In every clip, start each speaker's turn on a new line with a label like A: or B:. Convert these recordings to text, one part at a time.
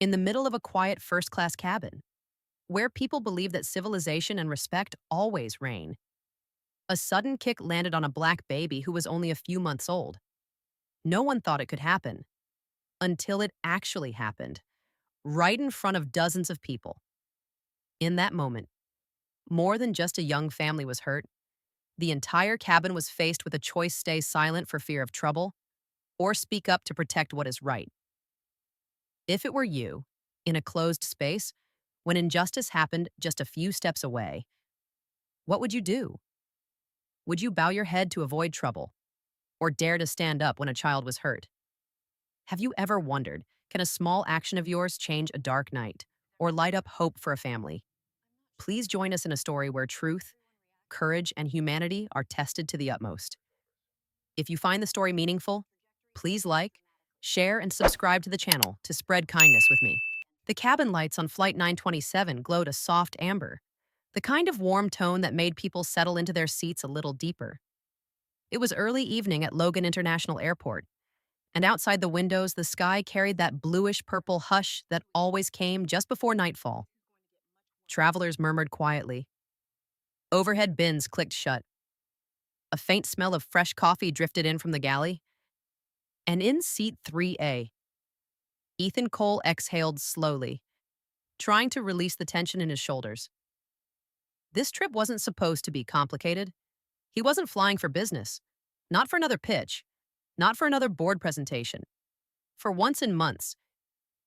A: in the middle of a quiet first-class cabin, where people believe that civilization and respect always reign. A sudden kick landed on a black baby who was only a few months old. No one thought it could happen, until it actually happened, right in front of dozens of people. In that moment, more than just a young family was hurt. The entire cabin was faced with a choice: stay silent for fear of trouble, or speak up to protect what is right. If it were you, in a closed space, when injustice happened just a few steps away, what would you do? Would you bow your head to avoid trouble, or dare to stand up when a child was hurt? Have you ever wondered, can a small action of yours change a dark night, or light up hope for a family? Please join us in a story where truth, courage, and humanity are tested to the utmost. If you find the story meaningful, please like, share, and subscribe to the channel to spread kindness with me. The cabin lights on Flight 927 glowed a soft amber, the kind of warm tone that made people settle into their seats a little deeper. It was early evening at Logan International Airport, and outside the windows, the sky carried that bluish-purple hush that always came just before nightfall. Travelers murmured quietly. Overhead bins clicked shut. A faint smell of fresh coffee drifted in from the galley. And in seat 3A, Ethan Cole exhaled slowly, trying to release the tension in his shoulders. This trip wasn't supposed to be complicated. He wasn't flying for business, not for another pitch, not for another board presentation. For once in months,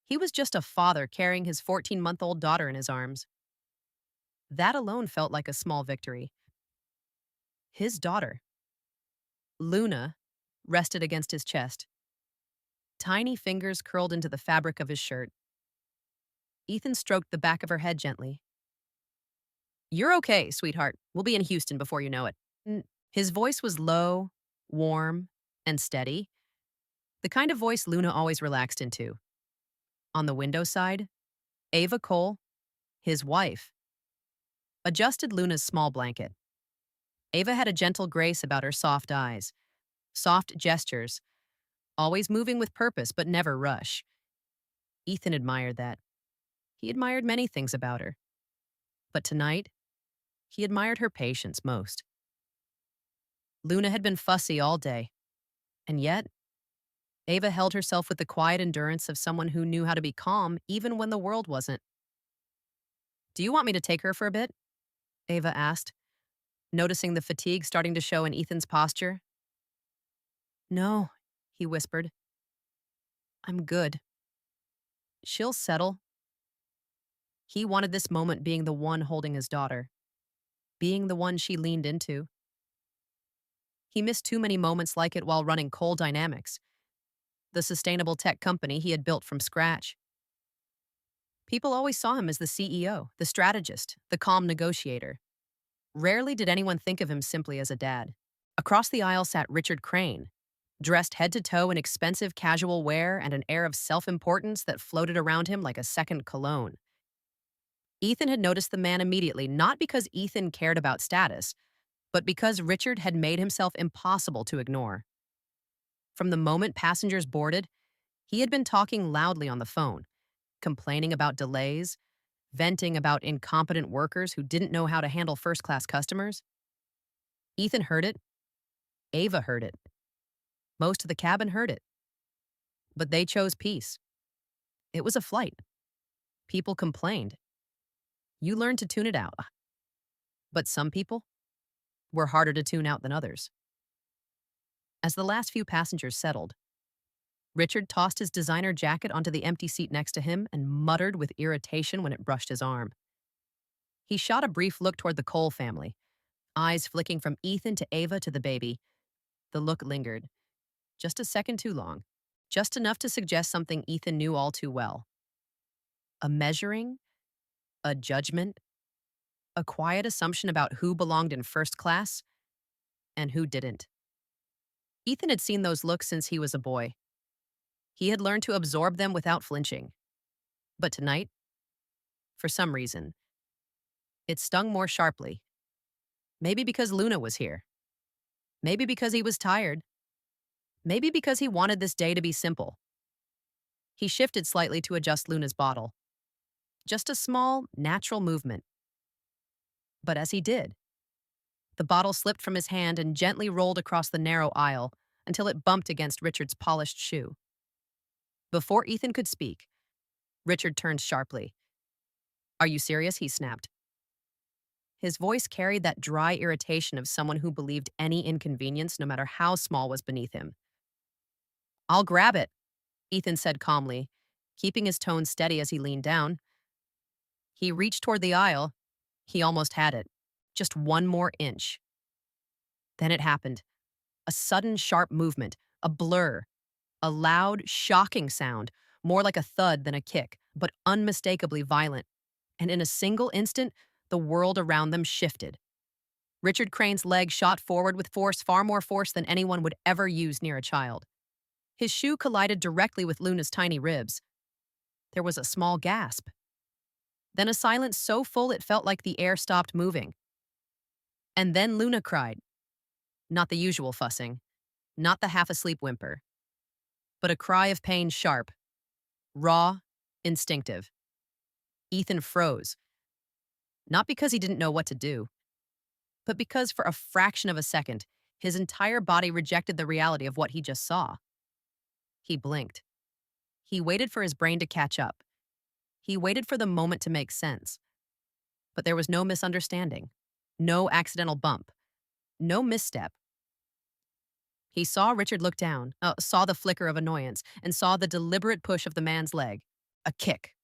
A: he was just a father carrying his 14-month-old daughter in his arms. That alone felt like a small victory. His daughter, Luna, rested against his chest. Tiny fingers curled into the fabric of his shirt. Ethan stroked the back of her head gently. "You're okay, sweetheart. We'll be in Houston before you know it." His voice was low, warm, and steady, the kind of voice Luna always relaxed into. On the window side, Ava Cole, his wife, adjusted Luna's small blanket. Ava had a gentle grace about her soft eyes, soft gestures, always moving with purpose but never rush. Ethan admired that. He admired many things about her. But tonight, he admired her patience most. Luna had been fussy all day, and yet, Ava held herself with the quiet endurance of someone who knew how to be calm even when the world wasn't. "Do you want me to take her for a bit?" Ava asked, noticing the fatigue starting to show in Ethan's posture. "No," he whispered. "I'm good. She'll settle." He wanted this moment being the one holding his daughter, being the one she leaned into. He missed too many moments like it while running Cole Dynamics, the sustainable tech company he had built from scratch. People always saw him as the CEO, the strategist, the calm negotiator. Rarely did anyone think of him simply as a dad. Across the aisle sat Richard Crane, dressed head to toe in expensive casual wear and an air of self-importance that floated around him like a second cologne. Ethan had noticed the man immediately, not because Ethan cared about status, but because Richard had made himself impossible to ignore. From the moment passengers boarded, he had been talking loudly on the phone, complaining about delays, venting about incompetent workers who didn't know how to handle first-class customers. Ethan heard it. Ava heard it. Most of the cabin heard it. But they chose peace. It was a flight. People complained. You learned to tune it out. But some people were harder to tune out than others. As the last few passengers settled, Richard tossed his designer jacket onto the empty seat next to him and muttered with irritation when it brushed his arm. He shot a brief look toward the Cole family, eyes flicking from Ethan to Ava to the baby. The look lingered. Just a second too long. Just enough to suggest something Ethan knew all too well. A measuring, a judgment, a quiet assumption about who belonged in first class and who didn't. Ethan had seen those looks since he was a boy. He had learned to absorb them without flinching. But tonight, for some reason, it stung more sharply. Maybe because Luna was here. Maybe because he was tired. Maybe because he wanted this day to be simple. He shifted slightly to adjust Luna's bottle. Just a small, natural movement. But as he did, the bottle slipped from his hand and gently rolled across the narrow aisle until it bumped against Richard's polished shoe. Before Ethan could speak, Richard turned sharply. "Are you serious?" he snapped. His voice carried that dry irritation of someone who believed any inconvenience, no matter how small, was beneath him. "I'll grab it," Ethan said calmly, keeping his tone steady as he leaned down. He reached toward the aisle. He almost had it. Just one more inch. Then it happened. A sudden, sharp movement, a blur, a loud, shocking sound, more like a thud than a kick, but unmistakably violent. And in a single instant, the world around them shifted. Richard Crane's leg shot forward with force, far more force than anyone would ever use near a child. His shoe collided directly with Luna's tiny ribs. There was a small gasp. Then a silence so full it felt like the air stopped moving. And then Luna cried. Not the usual fussing, not the half-asleep whimper, but a cry of pain, sharp, raw, instinctive. Ethan froze, not because he didn't know what to do, but because for a fraction of a second, his entire body rejected the reality of what he just saw. He blinked. He waited for his brain to catch up. He waited for the moment to make sense. But there was no misunderstanding, no accidental bump, no misstep. He saw Richard look down, saw the flicker of annoyance, and saw the deliberate push of the man's leg. A kick.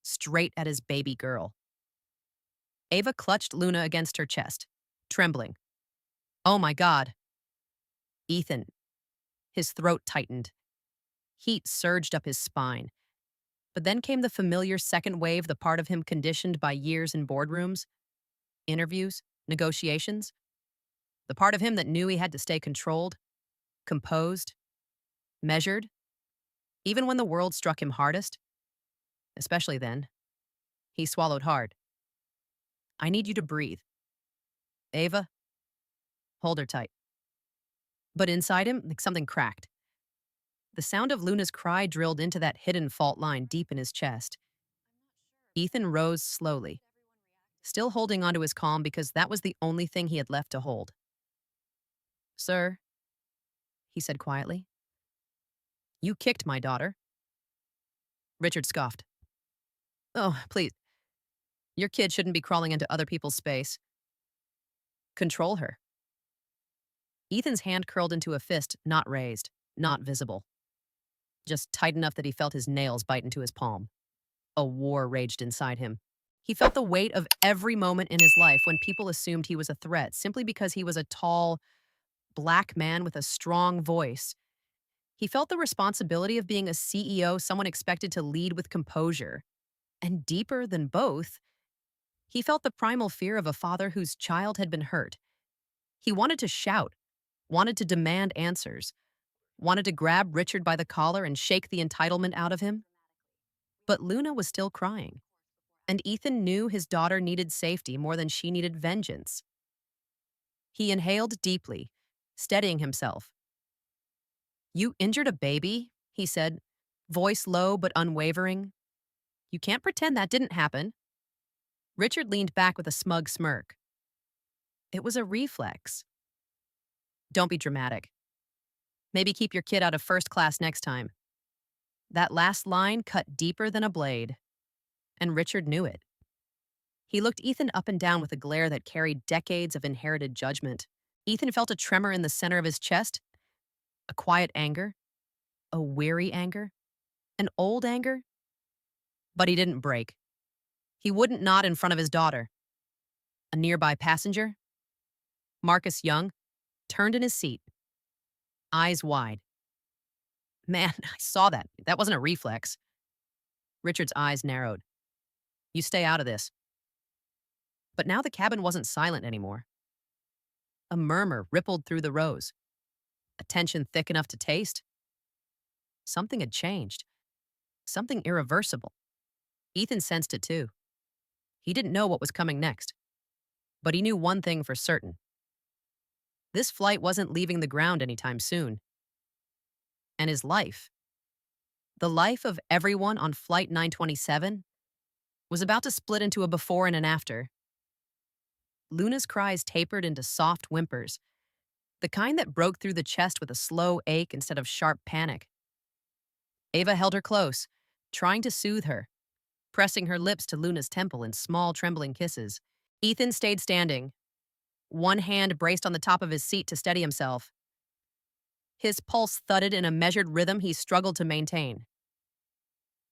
A: Straight at his baby girl. Ava clutched Luna against her chest, trembling. "Oh my God." Ethan. His throat tightened. Heat surged up his spine. But then came the familiar second wave, the part of him conditioned by years in boardrooms, interviews, negotiations. The part of him that knew he had to stay controlled, composed, measured, even when the world struck him hardest. Especially then. He swallowed hard. "I need you to breathe. Ava, hold her tight." But inside him, like something cracked. The sound of Luna's cry drilled into that hidden fault line deep in his chest. Ethan rose slowly, still holding onto his calm because that was the only thing he had left to hold. "Sir," he said quietly, "you kicked my daughter." Richard scoffed. "Oh, please. Your kid shouldn't be crawling into other people's space. Control her." Ethan's hand curled into a fist, not raised, not visible. Just tight enough that he felt his nails bite into his palm. A war raged inside him. He felt the weight of every moment in his life when people assumed he was a threat simply because he was a tall, black man with a strong voice. He felt the responsibility of being a CEO, someone expected to lead with composure. And deeper than both, he felt the primal fear of a father whose child had been hurt. He wanted to shout, wanted to demand answers, wanted to grab Richard by the collar and shake the entitlement out of him. But Luna was still crying, and Ethan knew his daughter needed safety more than she needed vengeance. He inhaled deeply, steadying himself. "You injured a baby," he said, voice low but unwavering. "You can't pretend that didn't happen." Richard leaned back with a smug smirk. "It was a reflex." "Don't be dramatic. Maybe keep your kid out of first class next time." That last line cut deeper than a blade, and Richard knew it. He looked Ethan up and down with a glare that carried decades of inherited judgment. Ethan felt a tremor in the center of his chest, a quiet anger, a weary anger, an old anger. But he didn't break. He wouldn't nod in front of his daughter. A nearby passenger, Marcus Young, turned in his seat, eyes wide. "Man, I saw that. That wasn't a reflex." Richard's eyes narrowed. "You stay out of this." But now the cabin wasn't silent anymore. A murmur rippled through the rows, a tension thick enough to taste. Something had changed, something irreversible. Ethan sensed it too. He didn't know what was coming next, but he knew one thing for certain. This flight wasn't leaving the ground anytime soon. And his life The life of everyone on Flight 927 was about to split into a before and an after. Luna's cries tapered into soft whimpers, the kind that broke through the chest with a slow ache instead of sharp panic. Ava held her close, trying to soothe her, pressing her lips to Luna's temple in small, trembling kisses. Ethan stayed standing, one hand braced on the top of his seat to steady himself. His pulse thudded in a measured rhythm he struggled to maintain.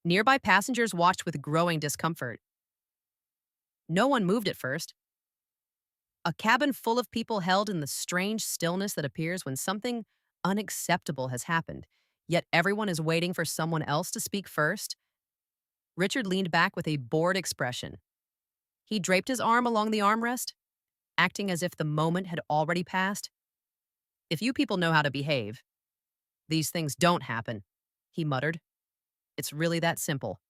A: Nearby passengers watched with growing discomfort. No one moved at first. A cabin full of people held in the strange stillness that appears when something unacceptable has happened, yet everyone is waiting for someone else to speak first. Richard leaned back with a bored expression. He draped his arm along the armrest, acting as if the moment had already passed. "If you people know how to behave, these things don't happen," he muttered. "It's really that simple."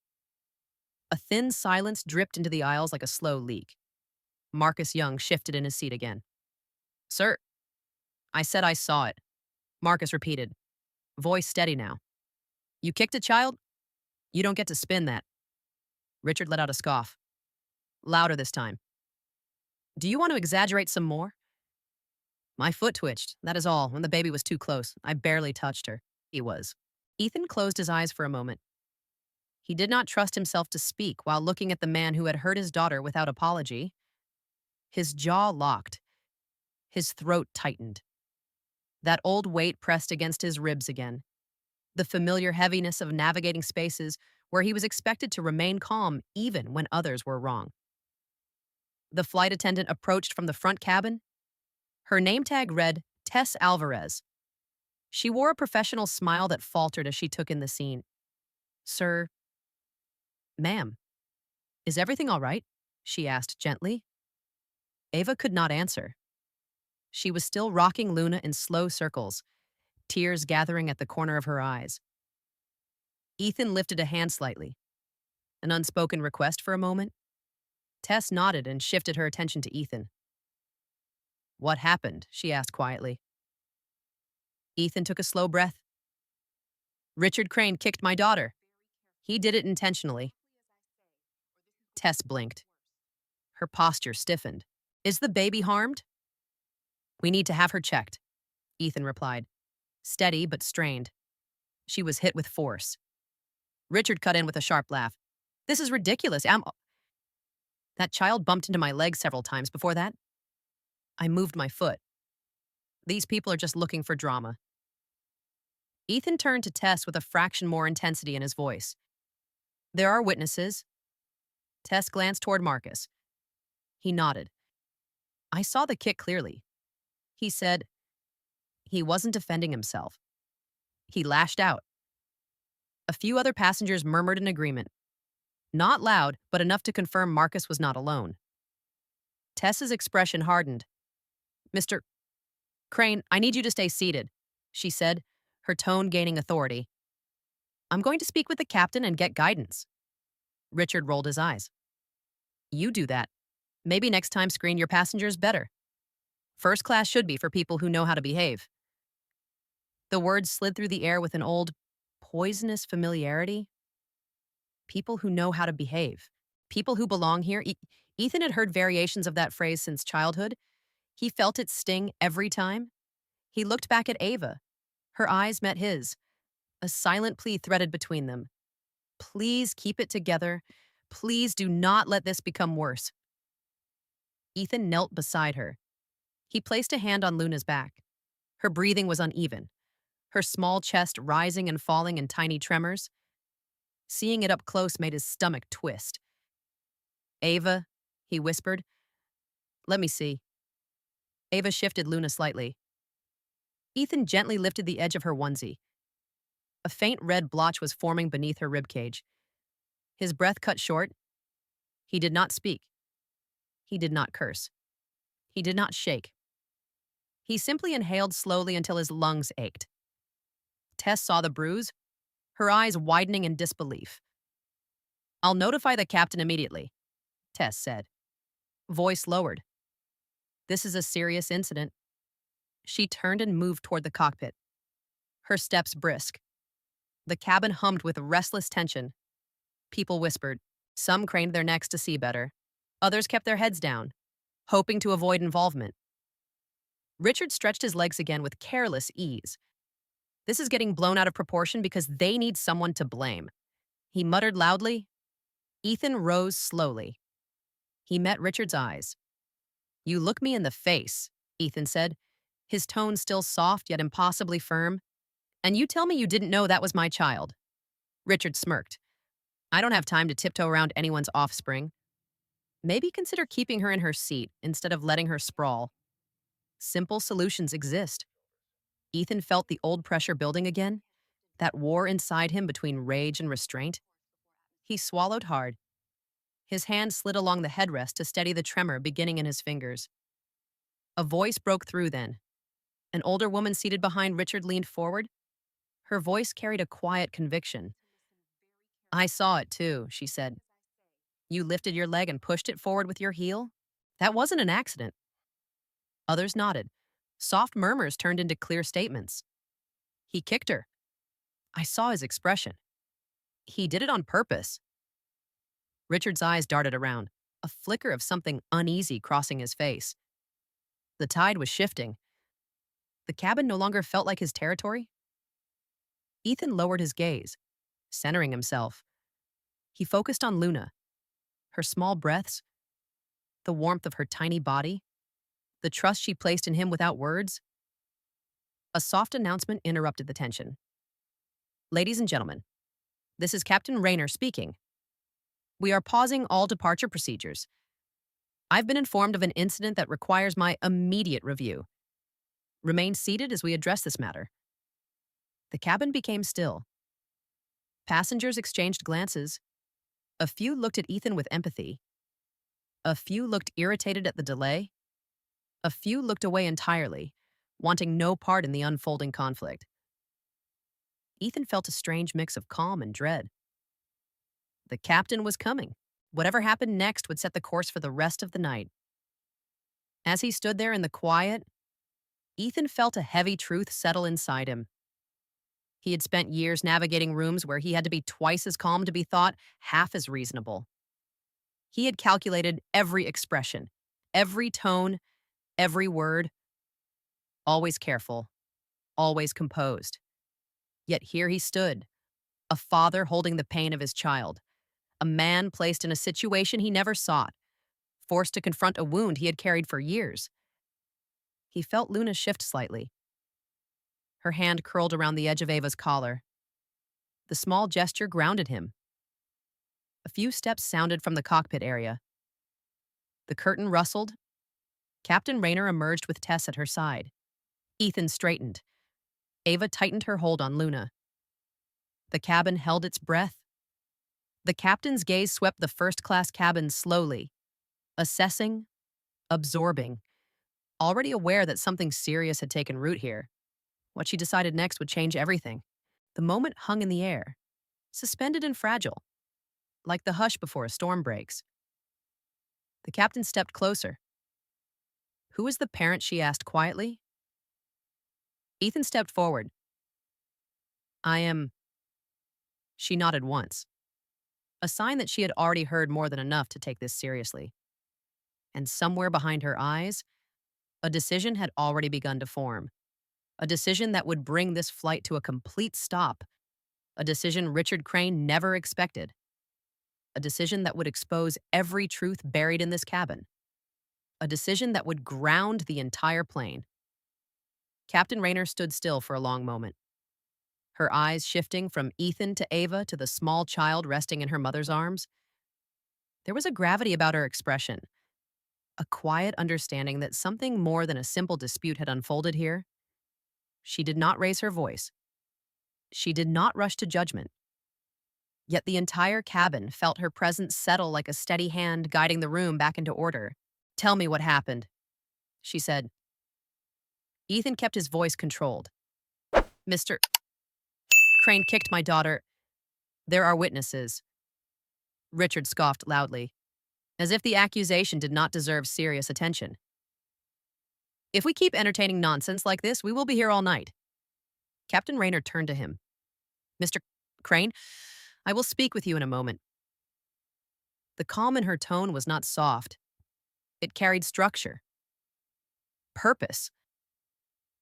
A: A thin silence dripped into the aisles like a slow leak. Marcus Young shifted in his seat again. "Sir, I said I saw it," Marcus repeated, voice steady now. "You kicked a child? You don't get to spin that." Richard let out a scoff. Louder this time. "Do you want to exaggerate some more?" "My foot twitched, that is all, when the baby was too close. I barely touched her." He was. Ethan closed his eyes for a moment. He did not trust himself to speak while looking at the man who had hurt his daughter without apology. His jaw locked. His throat tightened. That old weight pressed against his ribs again. The familiar heaviness of navigating spaces where he was expected to remain calm even when others were wrong. The flight attendant approached from the front cabin. Her name tag read Tess Alvarez. She wore a professional smile that faltered as she took in the scene. "Sir, ma'am, is everything all right?" she asked gently. Ava could not answer. She was still rocking Luna in slow circles, tears gathering at the corner of her eyes. Ethan lifted a hand slightly. An unspoken request for a moment? Tess nodded and shifted her attention to Ethan. "What happened?" she asked quietly. Ethan took a slow breath. "Richard Crane kicked my daughter. He did it intentionally." Tess blinked. Her posture stiffened. "Is the baby harmed?" "We need to have her checked," Ethan replied, steady but strained. She was hit with force. Richard cut in with a sharp laugh. "This is ridiculous. That child bumped into my leg several times before that. I moved my foot. These people are just looking for drama." Ethan turned to Tess with a fraction more intensity in his voice. "There are witnesses." Tess glanced toward Marcus. He nodded. "I saw the kick clearly." He said, "He wasn't defending himself. He lashed out." A few other passengers murmured in agreement. Not loud, but enough to confirm Marcus was not alone. Tess's expression hardened. "Mr. Crane, I need you to stay seated," she said, her tone gaining authority. "I'm going to speak with the captain and get guidance." Richard rolled his eyes. "You do that. Maybe next time screen your passengers better. First class should be for people who know how to behave." The words slid through the air with an old, poisonous familiarity. People who know how to behave. People who belong here. Ethan had heard variations of that phrase since childhood. He felt its sting every time. He looked back at Ava. Her eyes met his. A silent plea threaded between them. "Please keep it together. Please do not let this become worse." Ethan knelt beside her. He placed a hand on Luna's back. Her breathing was uneven, her small chest rising and falling in tiny tremors. Seeing it up close made his stomach twist. "Ava," he whispered. "Let me see." Ava shifted Luna slightly. Ethan gently lifted the edge of her onesie. A faint red blotch was forming beneath her ribcage. His breath cut short. He did not speak. He did not curse. He did not shake. He simply inhaled slowly until his lungs ached. Tess saw the bruise, her eyes widening in disbelief. "I'll notify the captain immediately," Tess said. Voice lowered. "This is a serious incident." She turned and moved toward the cockpit, her steps brisk. The cabin hummed with restless tension. People whispered. Some craned their necks to see better. Others kept their heads down, hoping to avoid involvement. Richard stretched his legs again with careless ease. This is getting blown out of proportion because they need someone to blame. He muttered loudly. Ethan rose slowly. He met Richard's eyes. You look me in the face, Ethan said, his tone still soft yet impossibly firm. And you tell me you didn't know that was my child. Richard smirked. I don't have time to tiptoe around anyone's offspring. Maybe consider keeping her in her seat instead of letting her sprawl. Simple solutions exist. Ethan felt the old pressure building again, that war inside him between rage and restraint. He swallowed hard. His hand slid along the headrest to steady the tremor beginning in his fingers. A voice broke through then. An older woman seated behind Richard leaned forward. Her voice carried a quiet conviction. I saw it too, she said. You lifted your leg and pushed it forward with your heel? That wasn't an accident. Others nodded. Soft murmurs turned into clear statements. He kicked her. I saw his expression. He did it on purpose. Richard's eyes darted around, a flicker of something uneasy crossing his face. The tide was shifting. The cabin no longer felt like his territory. Ethan lowered his gaze, centering himself. He focused on Luna, her small breaths, the warmth of her tiny body, the trust she placed in him without words. A soft announcement interrupted the tension. Ladies and gentlemen, this is Captain Raynor speaking. We are pausing all departure procedures. I've been informed of an incident that requires my immediate review. Remain seated as we address this matter. The cabin became still. Passengers exchanged glances. A few looked at Ethan with empathy. A few looked irritated at the delay. A few looked away entirely, wanting no part in the unfolding conflict. Ethan felt a strange mix of calm and dread. The captain was coming. Whatever happened next would set the course for the rest of the night. As he stood there in the quiet, Ethan felt a heavy truth settle inside him. He had spent years navigating rooms where he had to be twice as calm to be thought half as reasonable. He had calculated every expression, every tone, every word, always careful, always composed. Yet here he stood, a father holding the pain of his child, a man placed in a situation he never sought, forced to confront a wound he had carried for years. He felt Luna shift slightly. Her hand curled around the edge of Ava's collar. The small gesture grounded him. A few steps sounded from the cockpit area. The curtain rustled. Captain Raynor emerged with Tess at her side. Ethan straightened. Ava tightened her hold on Luna. The cabin held its breath. The captain's gaze swept the first-class cabin slowly, assessing, absorbing, already aware that something serious had taken root here. What she decided next would change everything. The moment hung in the air, suspended and fragile, like the hush before a storm breaks. The captain stepped closer. Who is the parent, she asked quietly. Ethan stepped forward. I am. She nodded once, a sign that she had already heard more than enough to take this seriously. And somewhere behind her eyes, a decision had already begun to form. A decision that would bring this flight to a complete stop. A decision Richard Crane never expected. A decision that would expose every truth buried in this cabin. A decision that would ground the entire plane. Captain Raynor stood still for a long moment, her eyes shifting from Ethan to Ava to the small child resting in her mother's arms. There was a gravity about her expression, a quiet understanding that something more than a simple dispute had unfolded here. She did not raise her voice. She did not rush to judgment. Yet the entire cabin felt her presence settle like a steady hand guiding the room back into order. Tell me what happened, she said. Ethan kept his voice controlled. Mr. Crane kicked my daughter. There are witnesses. Richard scoffed loudly, as if the accusation did not deserve serious attention. If we keep entertaining nonsense like this, we will be here all night. Captain Raynor turned to him. Mr. Crane, I will speak with you in a moment. The calm in her tone was not soft. It carried structure, purpose,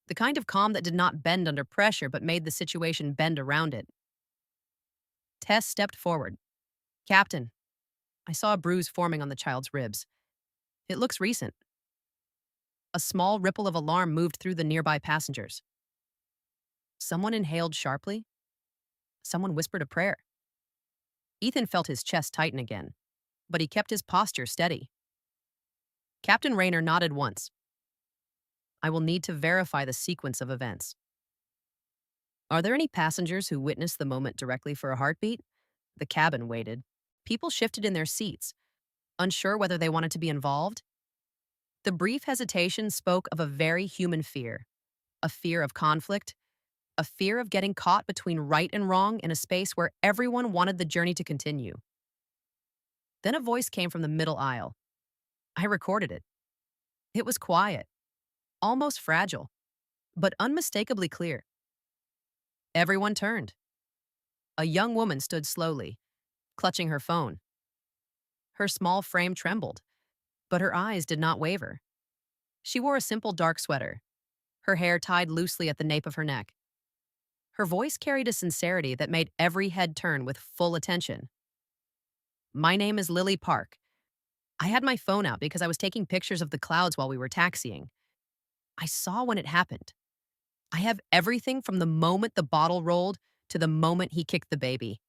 A: the kind of calm that did not bend under pressure but made the situation bend around it. Tess stepped forward. Captain, I saw a bruise forming on the child's ribs. It looks recent. A small ripple of alarm moved through the nearby passengers. Someone inhaled sharply. Someone whispered a prayer. Ethan felt his chest tighten again, but he kept his posture steady. Captain Raynor nodded once. I will need to verify the sequence of events. Are there any passengers who witnessed the moment directly for a heartbeat? The cabin waited. People shifted in their seats, unsure whether they wanted to be involved. The brief hesitation spoke of a very human fear, a fear of conflict, a fear of getting caught between right and wrong in a space where everyone wanted the journey to continue. Then a voice came from the middle aisle. I recorded it. It was quiet, almost fragile, but unmistakably clear. Everyone turned. A young woman stood slowly, clutching her phone. Her small frame trembled, but her eyes did not waver. She wore a simple dark sweater, her hair tied loosely at the nape of her neck. Her voice carried a sincerity that made every head turn with full attention. My name is Lily Park. I had my phone out because I was taking pictures of the clouds while we were taxiing. I saw when it happened. I have everything from the moment the bottle rolled to the moment he kicked the baby.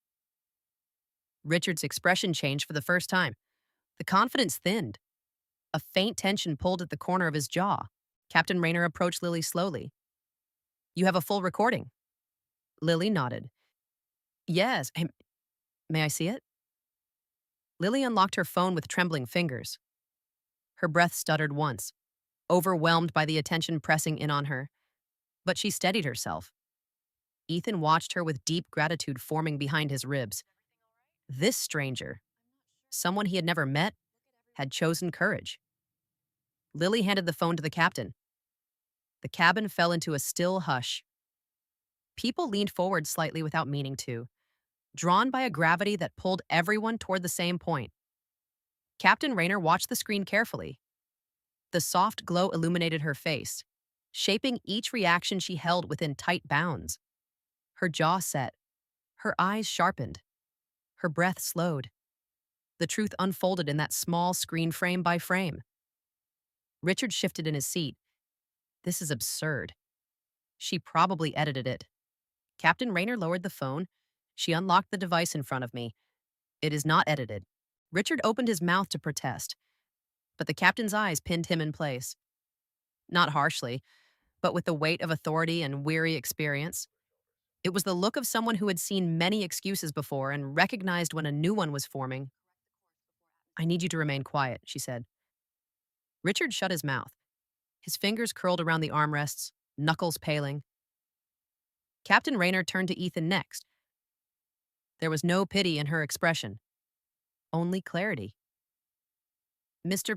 A: Richard's expression changed for the first time. The confidence thinned. A faint tension pulled at the corner of his jaw. Captain Raynor approached Lily slowly. You have a full recording. Lily nodded. Yes, may I see it? Lily unlocked her phone with trembling fingers. Her breath stuttered once, overwhelmed by the attention pressing in on her. But she steadied herself. Ethan watched her with deep gratitude forming behind his ribs. This stranger, someone he had never met, had chosen courage. Lily handed the phone to the captain. The cabin fell into a still hush. People leaned forward slightly without meaning to, drawn by a gravity that pulled everyone toward the same point. Captain Raynor watched the screen carefully. The soft glow illuminated her face, shaping each reaction she held within tight bounds. Her jaw set, her eyes sharpened, her breath slowed. The truth unfolded in that small screen frame by frame. Richard shifted in his seat. This is absurd. She probably edited it. Captain Raynor lowered the phone. She unlocked the device in front of me. It is not edited. Richard opened his mouth to protest, but the captain's eyes pinned him in place. Not harshly, but with the weight of authority and weary experience. It was the look of someone who had seen many excuses before and recognized when a new one was forming. I need you to remain quiet, she said. Richard shut his mouth. His fingers curled around the armrests, knuckles paling. Captain Raynor turned to Ethan next. There was no pity in her expression, only clarity. Mr.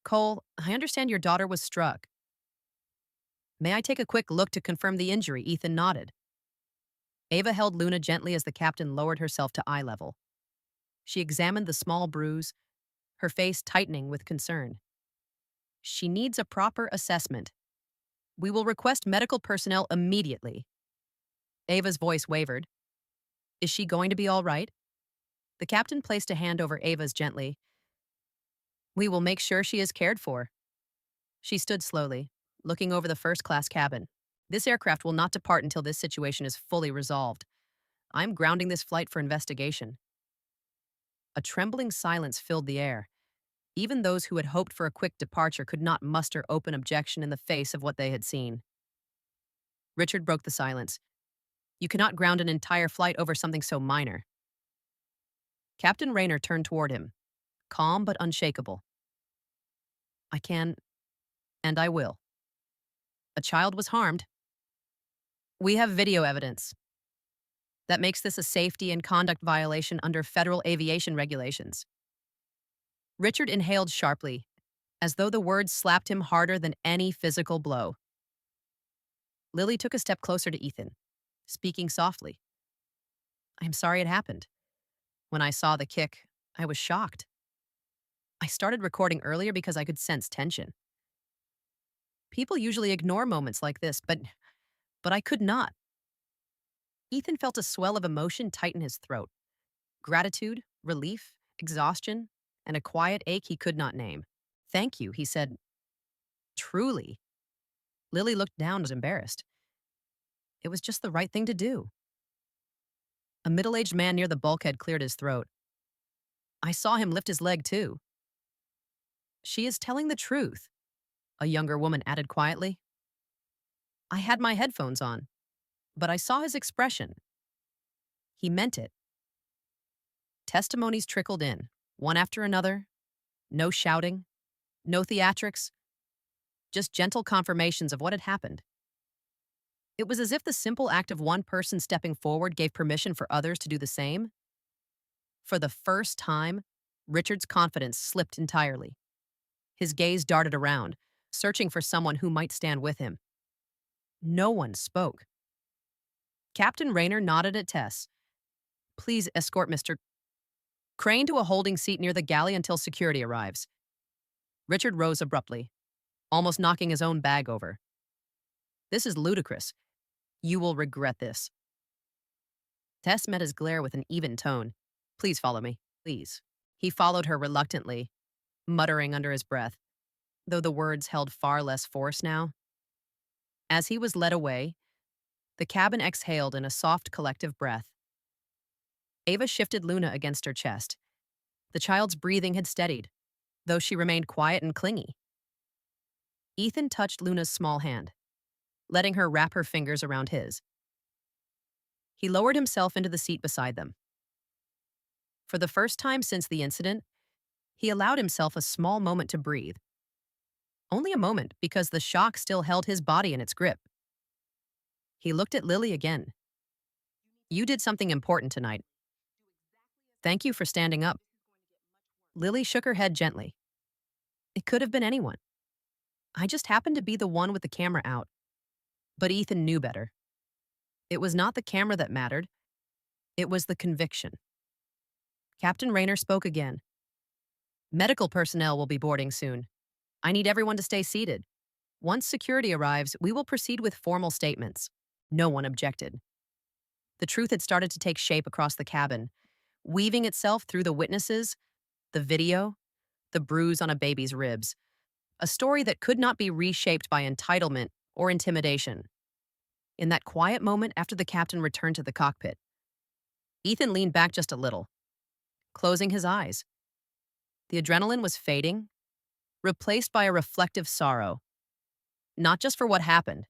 A: Cole, I understand your daughter was struck. May I take a quick look to confirm the injury? Ethan nodded. Ava held Luna gently as the captain lowered herself to eye level. She examined the small bruise, her face tightening with concern. She needs a proper assessment. We will request medical personnel immediately. Ava's voice wavered. Is she going to be all right? The captain placed a hand over Ava's gently. We will make sure she is cared for. She stood slowly, looking over the first-class cabin. This aircraft will not depart until this situation is fully resolved. I'm grounding this flight for investigation. A trembling silence filled the air. Even those who had hoped for a quick departure could not muster open objection in the face of what they had seen. Richard broke the silence. You cannot ground an entire flight over something so minor. Captain Raynor turned toward him, calm but unshakable. I can, and I will. A child was harmed. We have video evidence. That makes this a safety and conduct violation under federal aviation regulations. Richard inhaled sharply, as though the words slapped him harder than any physical blow. Lily took a step closer to Ethan, speaking softly. I'm sorry it happened. When I saw the kick, I was shocked. I started recording earlier because I could sense tension. People usually ignore moments like this, but I could not. Ethan felt a swell of emotion tighten his throat. Gratitude, relief, exhaustion, and a quiet ache he could not name. Thank you, he said. Truly. Lily looked down and was embarrassed. It was just the right thing to do. A middle-aged man near the bulkhead cleared his throat. I saw him lift his leg, too. She is telling the truth, a younger woman added quietly. I had my headphones on, but I saw his expression. He meant it. Testimonies trickled in, one after another. No shouting, no theatrics, just gentle confirmations of what had happened. It was as if the simple act of one person stepping forward gave permission for others to do the same. For the first time, Richard's confidence slipped entirely. His gaze darted around, searching for someone who might stand with him. No one spoke. Captain Raynor nodded at Tess. Please escort Mr. Crane to a holding seat near the galley until security arrives. Richard rose abruptly, almost knocking his own bag over. This is ludicrous. You will regret this. Tess met his glare with an even tone. Please follow me, please. He followed her reluctantly, muttering under his breath, though the words held far less force now. As he was led away, the cabin exhaled in a soft collective breath. Ava shifted Luna against her chest. The child's breathing had steadied, though she remained quiet and clingy. Ethan touched Luna's small hand, letting her wrap her fingers around his. He lowered himself into the seat beside them. For the first time since the incident, he allowed himself a small moment to breathe. Only a moment, because the shock still held his body in its grip. He looked at Lily again. You did something important tonight. Thank you for standing up. Lily shook her head gently. It could have been anyone. I just happened to be the one with the camera out. But Ethan knew better. It was not the camera that mattered. It was the conviction. Captain Raynor spoke again. Medical personnel will be boarding soon. I need everyone to stay seated. Once security arrives, we will proceed with formal statements. No one objected. The truth had started to take shape across the cabin, weaving itself through the witnesses, the video, the bruise on a baby's ribs. A story that could not be reshaped by entitlement or intimidation. In that quiet moment after the captain returned to the cockpit, Ethan leaned back just a little, closing his eyes. The adrenaline was fading, replaced by a reflective sorrow, not just for what happened,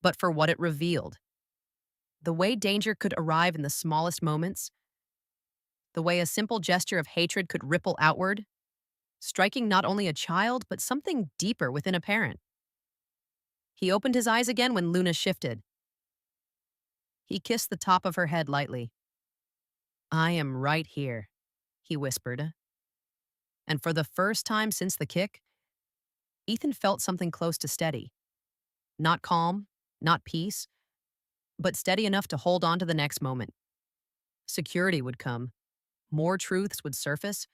A: but for what it revealed. The way danger could arrive in the smallest moments, the way a simple gesture of hatred could ripple outward, striking not only a child, but something deeper within a parent. He opened his eyes again when Luna shifted. He kissed the top of her head lightly. I am right here, he whispered. And for the first time since the kick, Ethan felt something close to steady. Not calm, not peace, but steady enough to hold on to the next moment. Security would come, more truths would surface,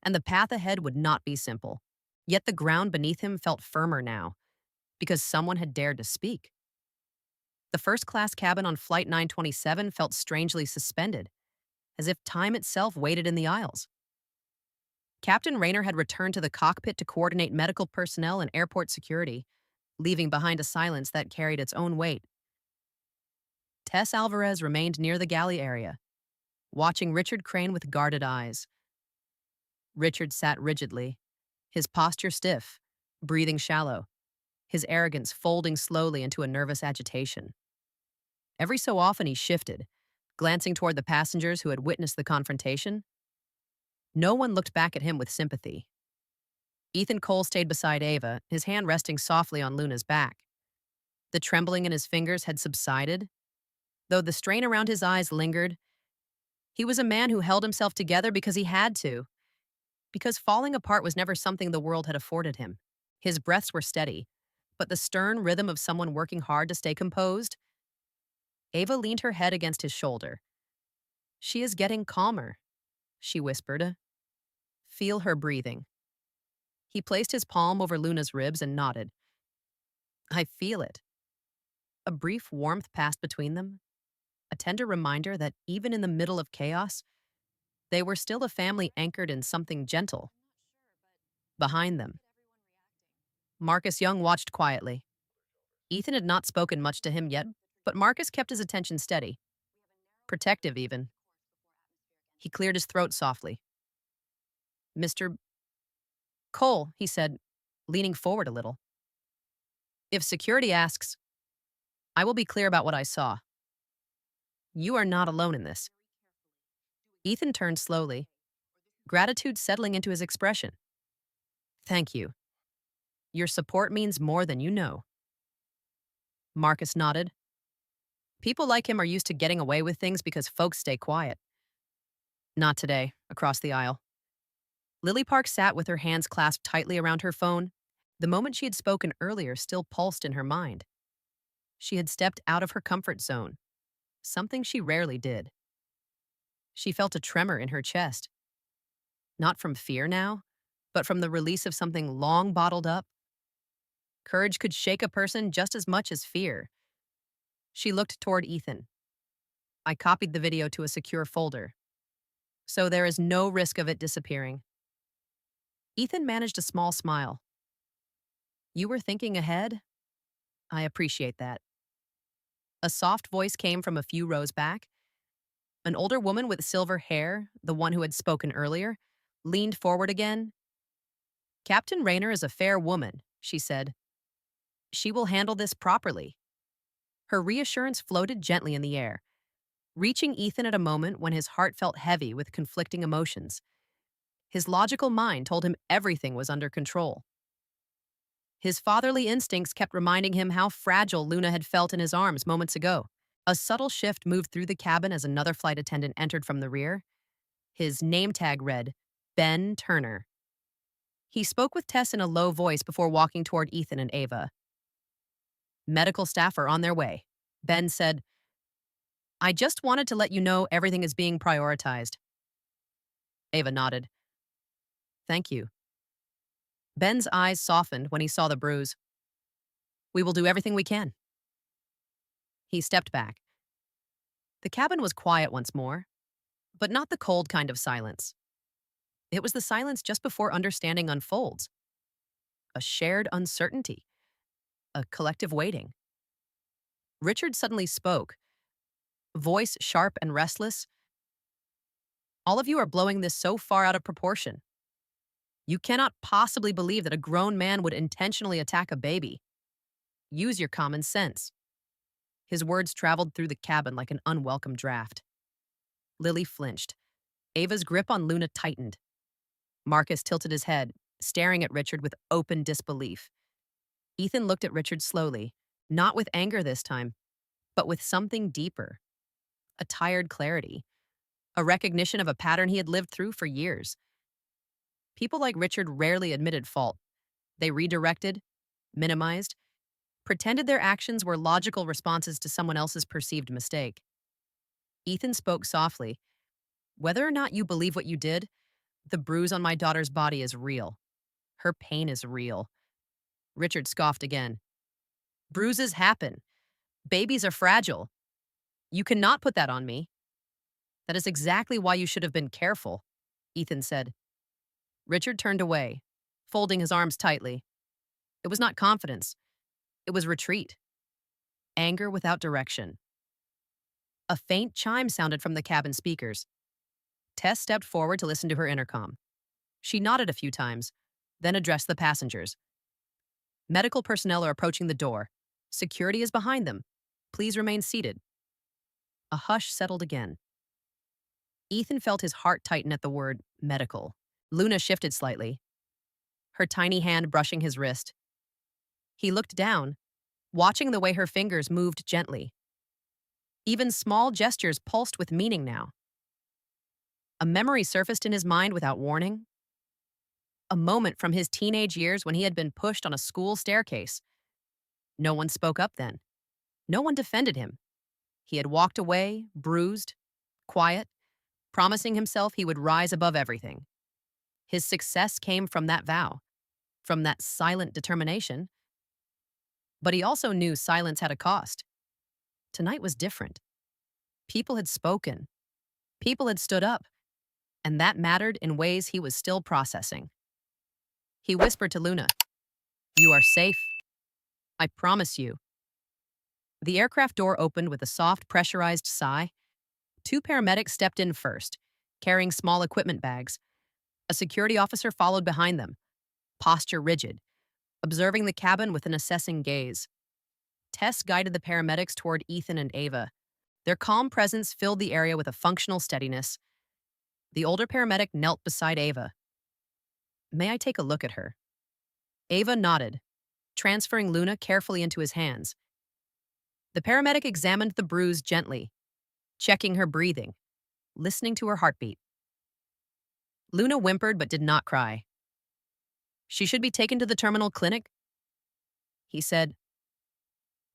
A: and the path ahead would not be simple. Yet the ground beneath him felt firmer now, because someone had dared to speak. The first-class cabin on Flight 927 felt strangely suspended, as if time itself waited in the aisles. Captain Raynor had returned to the cockpit to coordinate medical personnel and airport security, leaving behind a silence that carried its own weight. Tess Alvarez remained near the galley area, watching Richard Crane with guarded eyes. Richard sat rigidly, his posture stiff, breathing shallow, his arrogance folding slowly into a nervous agitation. Every so often he shifted, glancing toward the passengers who had witnessed the confrontation. No one looked back at him with sympathy. Ethan Cole stayed beside Ava, his hand resting softly on Luna's back. The trembling in his fingers had subsided, though the strain around his eyes lingered. He was a man who held himself together because he had to, because falling apart was never something the world had afforded him. His breaths were steady, but the stern rhythm of someone working hard to stay composed. Ava leaned her head against his shoulder. She is getting calmer, she whispered. Feel her breathing. He placed his palm over Luna's ribs and nodded. I feel it. A brief warmth passed between them, a tender reminder that even in the middle of chaos, they were still a family anchored in something gentle. Behind them, Marcus Young watched quietly. Ethan had not spoken much to him yet, but Marcus kept his attention steady, protective even. He cleared his throat softly. Mr. Cole, he said, leaning forward a little. If security asks, I will be clear about what I saw. You are not alone in this. Ethan turned slowly, gratitude settling into his expression. Thank you. Your support means more than you know. Marcus nodded. People like him are used to getting away with things because folks stay quiet. Not today, across the aisle. Lily Park sat with her hands clasped tightly around her phone. The moment she had spoken earlier still pulsed in her mind. She had stepped out of her comfort zone, something she rarely did. She felt a tremor in her chest. Not from fear now, but from the release of something long bottled up. Courage could shake a person just as much as fear. She looked toward Ethan. I copied the video to a secure folder, so there is no risk of it disappearing. Ethan managed a small smile. You were thinking ahead? I appreciate that. A soft voice came from a few rows back. An older woman with silver hair, the one who had spoken earlier, leaned forward again. Captain Raynor is a fair woman, she said. She will handle this properly. Her reassurance floated gently in the air, reaching Ethan at a moment when his heart felt heavy with conflicting emotions. His logical mind told him everything was under control. His fatherly instincts kept reminding him how fragile Luna had felt in his arms moments ago. A subtle shift moved through the cabin as another flight attendant entered from the rear. His name tag read, Ben Turner. He spoke with Tess in a low voice before walking toward Ethan and Ava. Medical staff are on their way. Ben said, I just wanted to let you know everything is being prioritized. Ava nodded. Thank you. Ben's eyes softened when he saw the bruise. We will do everything we can. He stepped back. The cabin was quiet once more, but not the cold kind of silence. It was the silence just before understanding unfolds. A shared uncertainty. A collective waiting. Richard suddenly spoke, voice sharp and restless. All of you are blowing this so far out of proportion. You cannot possibly believe that a grown man would intentionally attack a baby. Use your common sense. His words traveled through the cabin like an unwelcome draft. Lily flinched. Ava's grip on Luna tightened. Marcus tilted his head, staring at Richard with open disbelief. Ethan looked at Richard slowly, not with anger this time, but with something deeper. A tired clarity. A recognition of a pattern he had lived through for years. People like Richard rarely admitted fault. They redirected, minimized, pretended their actions were logical responses to someone else's perceived mistake. Ethan spoke softly. Whether or not you believe what you did, the bruise on my daughter's body is real. Her pain is real. Richard scoffed again. Bruises happen. Babies are fragile. You cannot put that on me. That is exactly why you should have been careful, Ethan said. Richard turned away, folding his arms tightly. It was not confidence. It was retreat. Anger without direction. A faint chime sounded from the cabin speakers. Tess stepped forward to listen to her intercom. She nodded a few times, then addressed the passengers. Medical personnel are approaching the door. Security is behind them. Please remain seated. A hush settled again. Ethan felt his heart tighten at the word medical. Luna shifted slightly, her tiny hand brushing his wrist. He looked down, watching the way her fingers moved gently. Even small gestures pulsed with meaning now. A memory surfaced in his mind without warning. A moment from his teenage years when he had been pushed on a school staircase. No one spoke up then. No one defended him. He had walked away, bruised, quiet, promising himself he would rise above everything. His success came from that vow, from that silent determination, but he also knew silence had a cost. Tonight was different. People had spoken, people had stood up, and that mattered in ways he was still processing. He whispered to Luna, "You are safe. I promise you." The aircraft door opened with a soft, pressurized sigh. Two paramedics stepped in first, carrying small equipment bags. A security officer followed behind them, posture rigid, observing the cabin with an assessing gaze. Tess guided the paramedics toward Ethan and Ava. Their calm presence filled the area with a functional steadiness. The older paramedic knelt beside Ava. "May I take a look at her?" Ava nodded, transferring Luna carefully into his hands. The paramedic examined the bruise gently, checking her breathing, listening to her heartbeat. Luna whimpered but did not cry. "She should be taken to the terminal clinic," he said.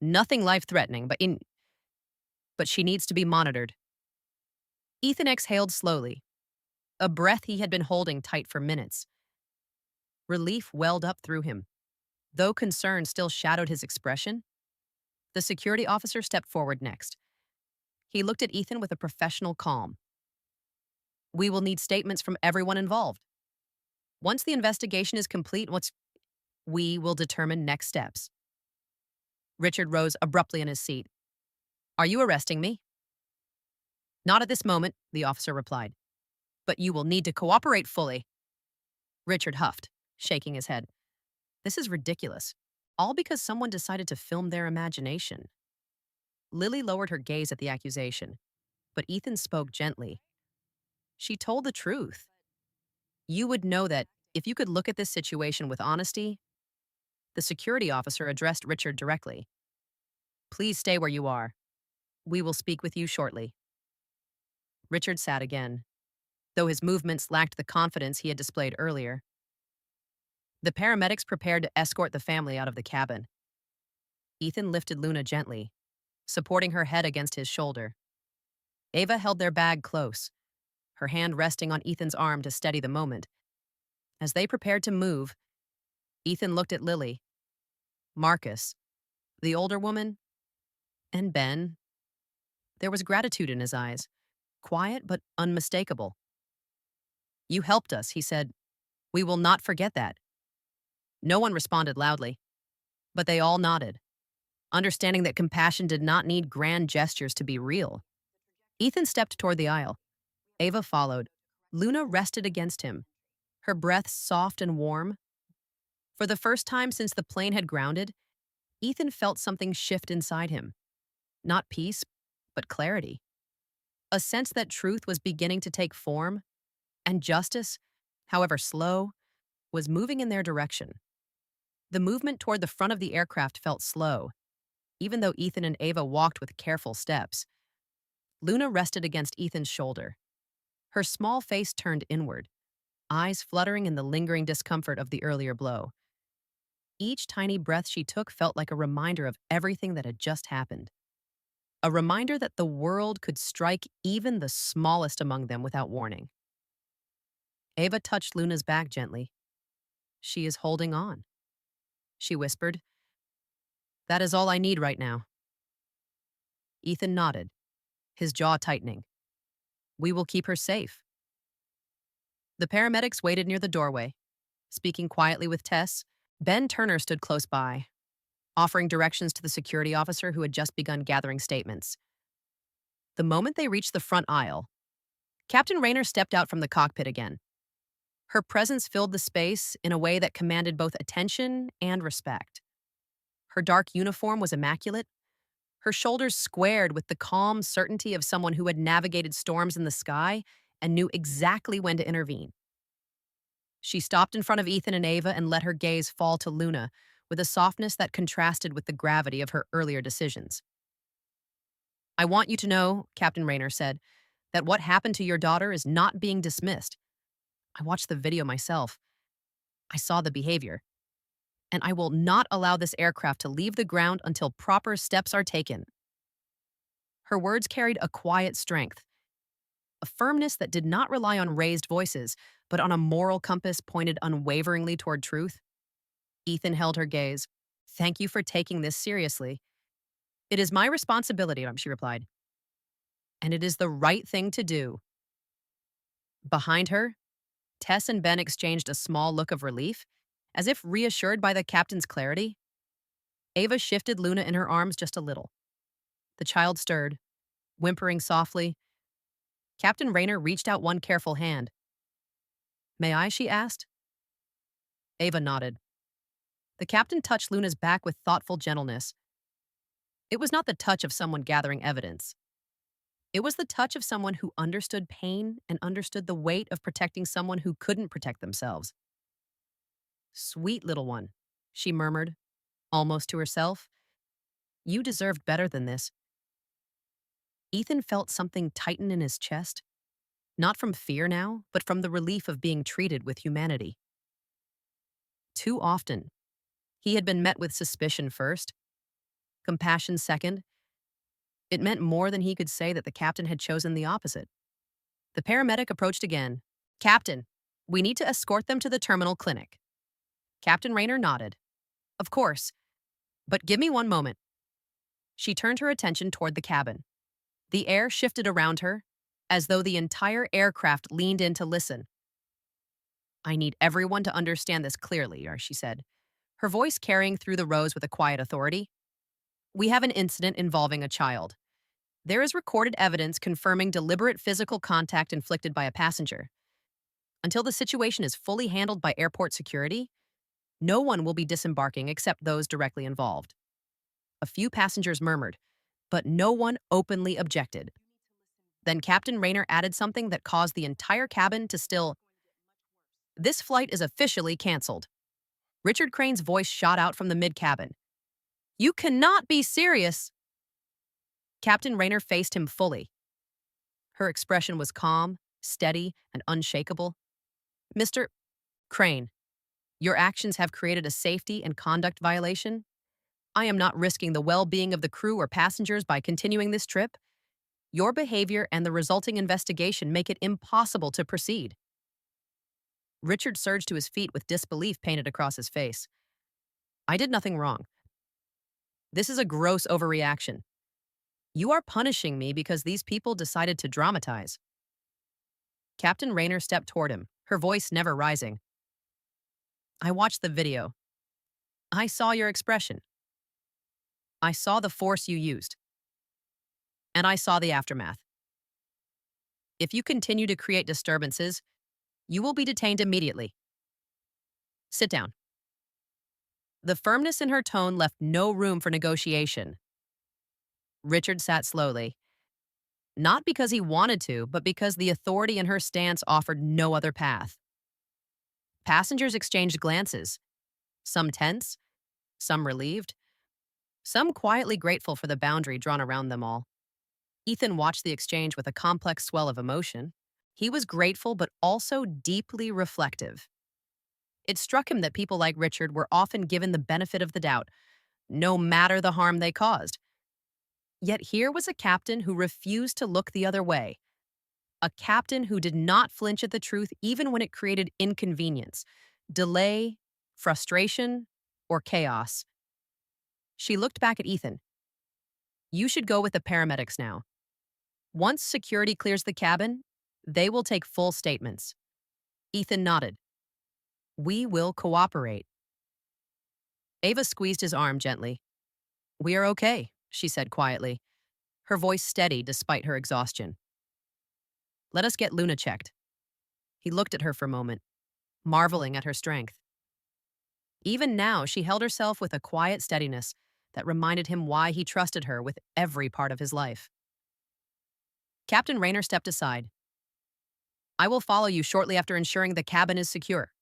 A: "Nothing life-threatening, but she needs to be monitored." Ethan exhaled slowly, a breath he had been holding tight for minutes. Relief welled up through him. Though concern still shadowed his expression, the security officer stepped forward next. He looked at Ethan with a professional calm. "We will need statements from everyone involved. Once the investigation is complete, we will determine next steps." Richard rose abruptly in his seat. "Are you arresting me?" "Not at this moment," the officer replied. "But you will need to cooperate fully." Richard huffed, shaking his head. "This is ridiculous. All because someone decided to film their imagination." Lily lowered her gaze at the accusation, but Ethan spoke gently. "She told the truth. You would know that if you could look at this situation with honesty." The security officer addressed Richard directly. "Please stay where you are. We will speak with you shortly." Richard sat again, though his movements lacked the confidence he had displayed earlier. The paramedics prepared to escort the family out of the cabin. Ethan lifted Luna gently, supporting her head against his shoulder. Ava held their bag close, her hand resting on Ethan's arm to steady the moment. As they prepared to move, Ethan looked at Lily, Marcus, the older woman, and Ben. There was gratitude in his eyes, quiet but unmistakable. "You helped us," he said. "We will not forget that." No one responded loudly, but they all nodded, understanding that compassion did not need grand gestures to be real. Ethan stepped toward the aisle. Ava followed. Luna rested against him, her breath soft and warm. For the first time since the plane had grounded, Ethan felt something shift inside him. Not peace, but clarity. A sense that truth was beginning to take form, and justice, however slow, was moving in their direction. The movement toward the front of the aircraft felt slow, even though Ethan and Ava walked with careful steps. Luna rested against Ethan's shoulder, her small face turned inward, eyes fluttering in the lingering discomfort of the earlier blow. Each tiny breath she took felt like a reminder of everything that had just happened. A reminder that the world could strike even the smallest among them without warning. Ava touched Luna's back gently. "She is holding on," she whispered. "That is all I need right now." Ethan nodded, his jaw tightening. "We will keep her safe." The paramedics waited near the doorway, speaking quietly with Tess. Ben Turner stood close by, offering directions to the security officer who had just begun gathering statements. The moment they reached the front aisle, Captain Raynor stepped out from the cockpit again. Her presence filled the space in a way that commanded both attention and respect. Her dark uniform was immaculate, her shoulders squared with the calm certainty of someone who had navigated storms in the sky and knew exactly when to intervene. She stopped in front of Ethan and Ava and let her gaze fall to Luna with a softness that contrasted with the gravity of her earlier decisions. "I want you to know," Captain Raynor said, "that what happened to your daughter is not being dismissed. I watched the video myself. I saw the behavior. And I will not allow this aircraft to leave the ground until proper steps are taken." Her words carried a quiet strength, a firmness that did not rely on raised voices, but on a moral compass pointed unwaveringly toward truth. Ethan held her gaze. "Thank you for taking this seriously." "It is my responsibility," she replied, "and it is the right thing to do." Behind her, Tess and Ben exchanged a small look of relief, as if reassured by the captain's clarity. Ava shifted Luna in her arms just a little. The child stirred, whimpering softly. Captain Raynor reached out one careful hand. "May I?" she asked. Ava nodded. The captain touched Luna's back with thoughtful gentleness. It was not the touch of someone gathering evidence. It was the touch of someone who understood pain and understood the weight of protecting someone who couldn't protect themselves. "Sweet little one," she murmured, almost to herself. "You deserved better than this." Ethan felt something tighten in his chest, not from fear now, but from the relief of being treated with humanity. Too often, he had been met with suspicion first, compassion second. It meant more than he could say that the captain had chosen the opposite. The paramedic approached again. "Captain, we need to escort them to the terminal clinic." Captain Raynor nodded. "Of course, but give me one moment." She turned her attention toward the cabin. The air shifted around her, as though the entire aircraft leaned in to listen. "I need everyone to understand this clearly," she said, her voice carrying through the rows with a quiet authority. "We have an incident involving a child. There is recorded evidence confirming deliberate physical contact inflicted by a passenger. Until the situation is fully handled by airport security, no one will be disembarking except those directly involved." A few passengers murmured, but no one openly objected. Then Captain Raynor added something that caused the entire cabin to still. "This flight is officially canceled." Richard Crane's voice shot out from the mid-cabin. "You cannot be serious." Captain Raynor faced him fully. Her expression was calm, steady, and unshakable. "Mr. Crane, your actions have created a safety and conduct violation. I am not risking the well-being of the crew or passengers by continuing this trip. Your behavior and the resulting investigation make it impossible to proceed." Richard surged to his feet with disbelief painted across his face. "I did nothing wrong. This is a gross overreaction. You are punishing me because these people decided to dramatize." Captain Raynor stepped toward him, her voice never rising. "I watched the video. I saw your expression. I saw the force you used. And I saw the aftermath. If you continue to create disturbances, you will be detained immediately. Sit down." The firmness in her tone left no room for negotiation. Richard sat slowly, not because he wanted to, but because the authority in her stance offered no other path. Passengers exchanged glances, some tense, some relieved, some quietly grateful for the boundary drawn around them all. Ethan watched the exchange with a complex swell of emotion. He was grateful, but also deeply reflective. It struck him that people like Richard were often given the benefit of the doubt, no matter the harm they caused. Yet here was a captain who refused to look the other way. A captain who did not flinch at the truth even when it created inconvenience, delay, frustration, or chaos. She looked back at Ethan. "You should go with the paramedics now. Once security clears the cabin, they will take full statements." Ethan nodded. "We will cooperate." Ava squeezed his arm gently. "We are okay," she said quietly, her voice steady despite her exhaustion. "Let us get Luna checked." He looked at her for a moment, marveling at her strength. Even now, she held herself with a quiet steadiness that reminded him why he trusted her with every part of his life. Captain Raynor stepped aside. "I will follow you shortly after ensuring the cabin is secure."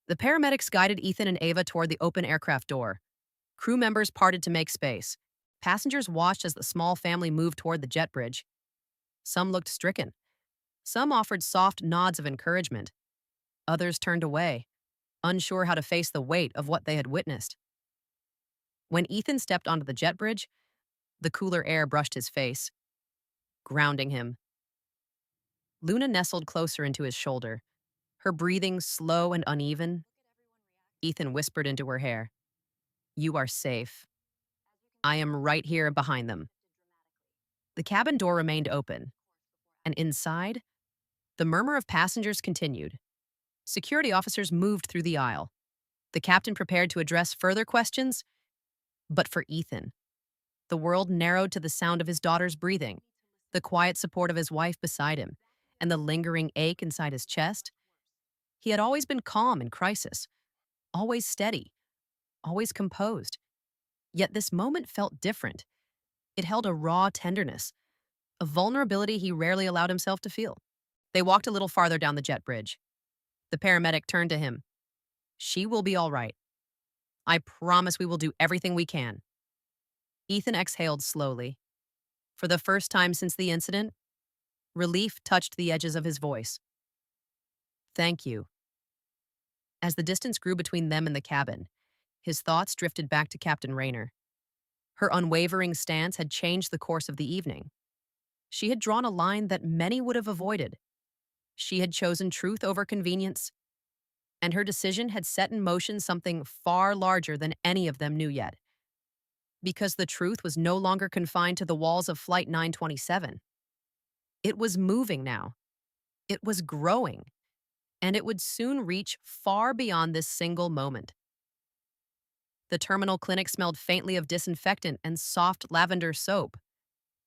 A: The paramedics guided Ethan and Ava toward the open aircraft door. Crew members parted to make space. Passengers watched as the small family moved toward the jet bridge. Some looked stricken. Some offered soft nods of encouragement. Others turned away, unsure how to face the weight of what they had witnessed. When Ethan stepped onto the jet bridge, the cooler air brushed his face, grounding him. Luna nestled closer into his shoulder, her breathing slow and uneven. Ethan whispered into her hair, "You are safe. I am right here behind them." The cabin door remained open, and inside, the murmur of passengers continued. Security officers moved through the aisle. The captain prepared to address further questions, but for Ethan, the world narrowed to the sound of his daughter's breathing, the quiet support of his wife beside him, and the lingering ache inside his chest. He had always been calm in crisis, always steady, always composed. Yet this moment felt different. It held a raw tenderness, a vulnerability he rarely allowed himself to feel. They walked a little farther down the jet bridge. The paramedic turned to him. "She will be all right. I promise we will do everything we can." Ethan exhaled slowly. For the first time since the incident, relief touched the edges of his voice. "Thank you." As the distance grew between them and the cabin, his thoughts drifted back to Captain Raynor. Her unwavering stance had changed the course of the evening. She had drawn a line that many would have avoided. She had chosen truth over convenience, and her decision had set in motion something far larger than any of them knew yet. Because the truth was no longer confined to the walls of Flight 927. It was moving now. It was growing, and it would soon reach far beyond this single moment. The terminal clinic smelled faintly of disinfectant and soft lavender soap.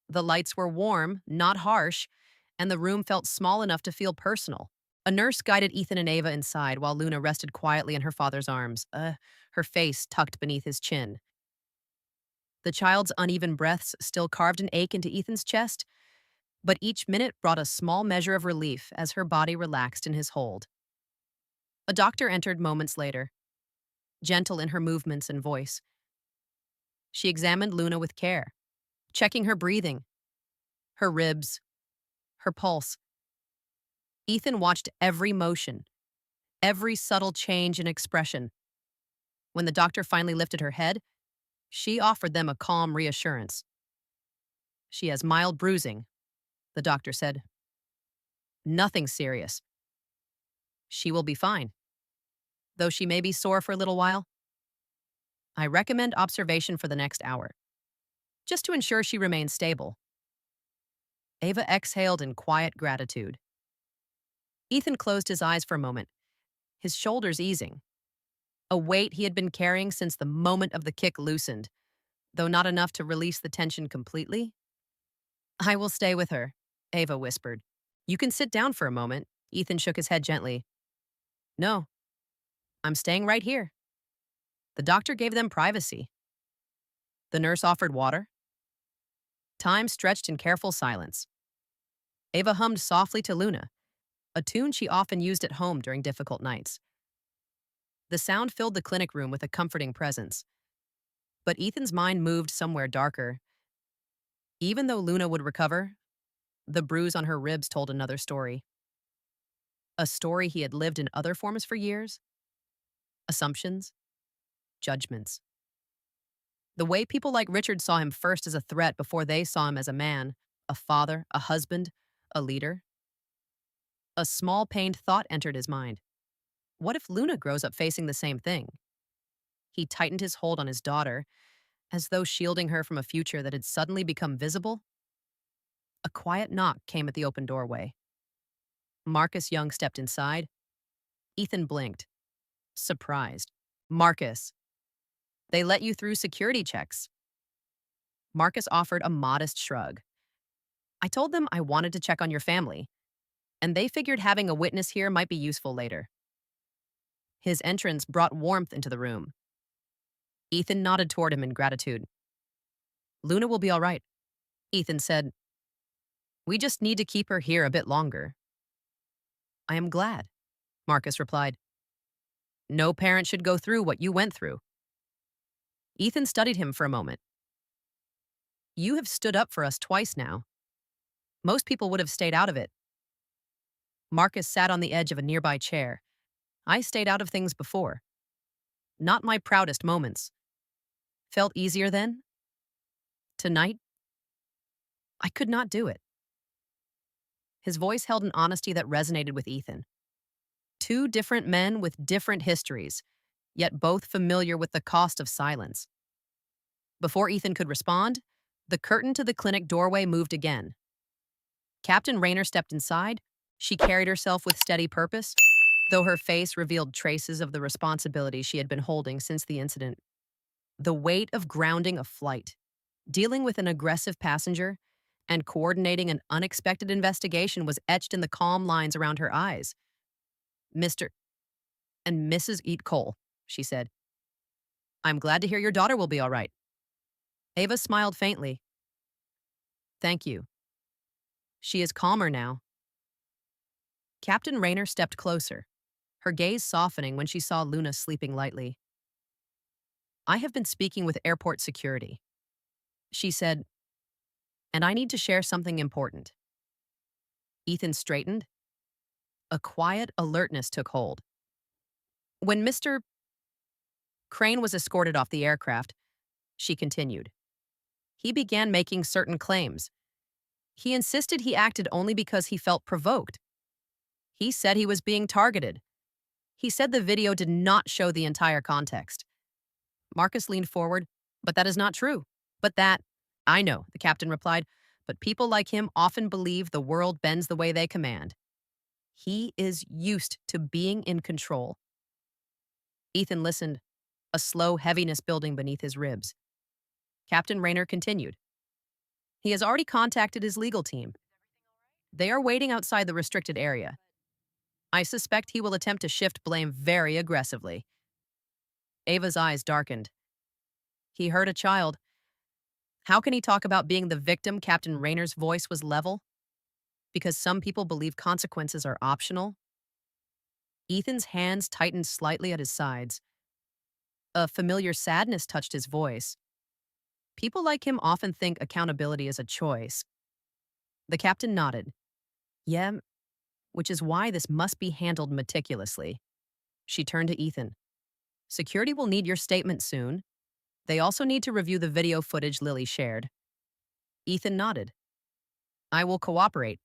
A: The lights were warm, not harsh, and the room felt small enough to feel personal. A nurse guided Ethan and Ava inside while Luna rested quietly in her father's arms, her face tucked beneath his chin. The child's uneven breaths still carved an ache into Ethan's chest, but each minute brought a small measure of relief as her body relaxed in his hold. A doctor entered moments later, gentle in her movements and voice. She examined Luna with care, checking her breathing, her ribs, her pulse. Ethan watched every motion, every subtle change in expression. When the doctor finally lifted her head, she offered them a calm reassurance. "She has mild bruising," the doctor said. "Nothing serious. She will be fine, though she may be sore for a little while. I recommend observation for the next hour, just to ensure she remains stable." Ava exhaled in quiet gratitude. Ethan closed his eyes for a moment, his shoulders easing. A weight he had been carrying since the moment of the kick loosened, though not enough to release the tension completely. "I will stay with her," Ava whispered. "You can sit down for a moment." Ethan shook his head gently. "No, I'm staying right here." The doctor gave them privacy. The nurse offered water. Time stretched in careful silence. Ava hummed softly to Luna, a tune she often used at home during difficult nights. The sound filled the clinic room with a comforting presence. But Ethan's mind moved somewhere darker. Even though Luna would recover, the bruise on her ribs told another story. A story he had lived in other forms for years. Assumptions, judgments. The way people like Richard saw him first as a threat before they saw him as a man, a father, a husband, a leader. A small pained thought entered his mind. What if Luna grows up facing the same thing? He tightened his hold on his daughter, as though shielding her from a future that had suddenly become visible. A quiet knock came at the open doorway. Marcus Young stepped inside. Ethan blinked, surprised. "Marcus, they let you through security checks." Marcus offered a modest shrug. "I told them I wanted to check on your family, and they figured having a witness here might be useful later." His entrance brought warmth into the room. Ethan nodded toward him in gratitude. "Luna will be all right," Ethan said. "We just need to keep her here a bit longer." "I am glad," Marcus replied. "No parent should go through what you went through." Ethan studied him for a moment. "You have stood up for us twice now. Most people would have stayed out of it." Marcus sat on the edge of a nearby chair. "I stayed out of things before. Not my proudest moments. Felt easier then. Tonight, I could not do it." His voice held an honesty that resonated with Ethan. Two different men with different histories, yet both familiar with the cost of silence. Before Ethan could respond, the curtain to the clinic doorway moved again. Captain Raynor stepped inside. She carried herself with steady purpose, though her face revealed traces of the responsibility she had been holding since the incident. The weight of grounding a flight, dealing with an aggressive passenger, and coordinating an unexpected investigation was etched in the calm lines around her eyes. Mr. and Mrs. Eat Cole, she said. I'm glad to hear your daughter will be all right. Ava smiled faintly. Thank you. She is calmer now. Captain Raynor stepped closer, her gaze softening when she saw Luna sleeping lightly. I have been speaking with airport security, she said, and I need to share something important. Ethan straightened. A quiet alertness took hold. When Mr. Crane was escorted off the aircraft, she continued, he began making certain claims. He insisted he acted only because he felt provoked. He said he was being targeted. He said the video did not show the entire context. Marcus leaned forward. But that is not true. But that, I know, the captain replied, but people like him often believe the world bends the way they command. He is used to being in control. Ethan listened, a slow heaviness building beneath his ribs. Captain Raynor continued. He has already contacted his legal team. They are waiting outside the restricted area. I suspect he will attempt to shift blame very aggressively. Ava's eyes darkened. He hurt a child. How can he talk about being the victim? Captain Raynor's voice was level. Because some people believe consequences are optional. Ethan's hands tightened slightly at his sides. A familiar sadness touched his voice. People like him often think accountability is a choice. The captain nodded. Yeah, which is why this must be handled meticulously. She turned to Ethan. Security will need your statement soon. They also need to review the video footage Lily shared. Ethan nodded. I will cooperate.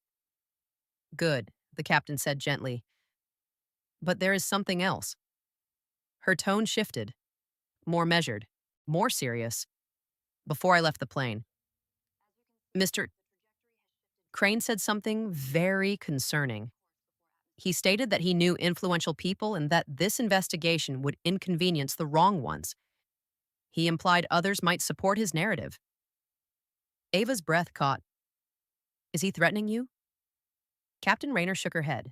A: Good, the captain said gently. But there is something else. Her tone shifted, more measured, more serious. Before I left the plane, Mr. Crane said something very concerning. He stated that he knew influential people and that this investigation would inconvenience the wrong ones. He implied others might support his narrative. Ava's breath caught. Is he threatening you? Captain Raynor shook her head.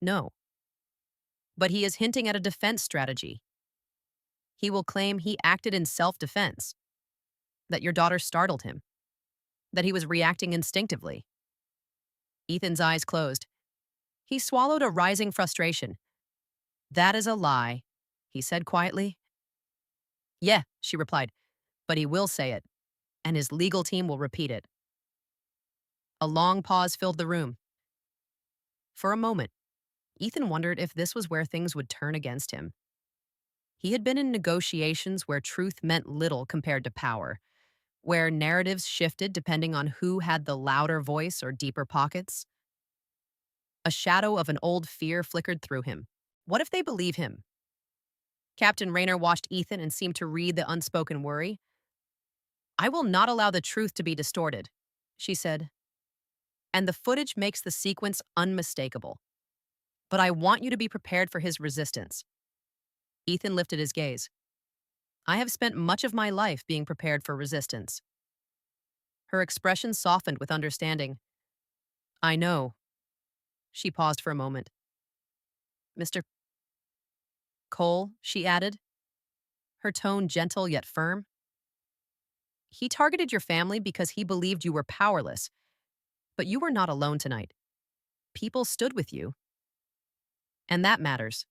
A: No. But he is hinting at a defense strategy. He will claim he acted in self-defense, that your daughter startled him, that he was reacting instinctively. Ethan's eyes closed. He swallowed a rising frustration. That is a lie, he said quietly. Yeah, she replied, but he will say it, and his legal team will repeat it. A long pause filled the room. For a moment, Ethan wondered if this was where things would turn against him. He had been in negotiations where truth meant little compared to power, where narratives shifted depending on who had the louder voice or deeper pockets. A shadow of an old fear flickered through him. What if they believe him? Captain Raynor watched Ethan and seemed to read the unspoken worry. I will not allow the truth to be distorted, she said. And the footage makes the sequence unmistakable. But I want you to be prepared for his resistance. Ethan lifted his gaze. I have spent much of my life being prepared for resistance. Her expression softened with understanding. I know. She paused for a moment. Mr. Cole, she added, her tone gentle yet firm. He targeted your family because he believed you were powerless, but you were not alone tonight. People stood with you. And that matters.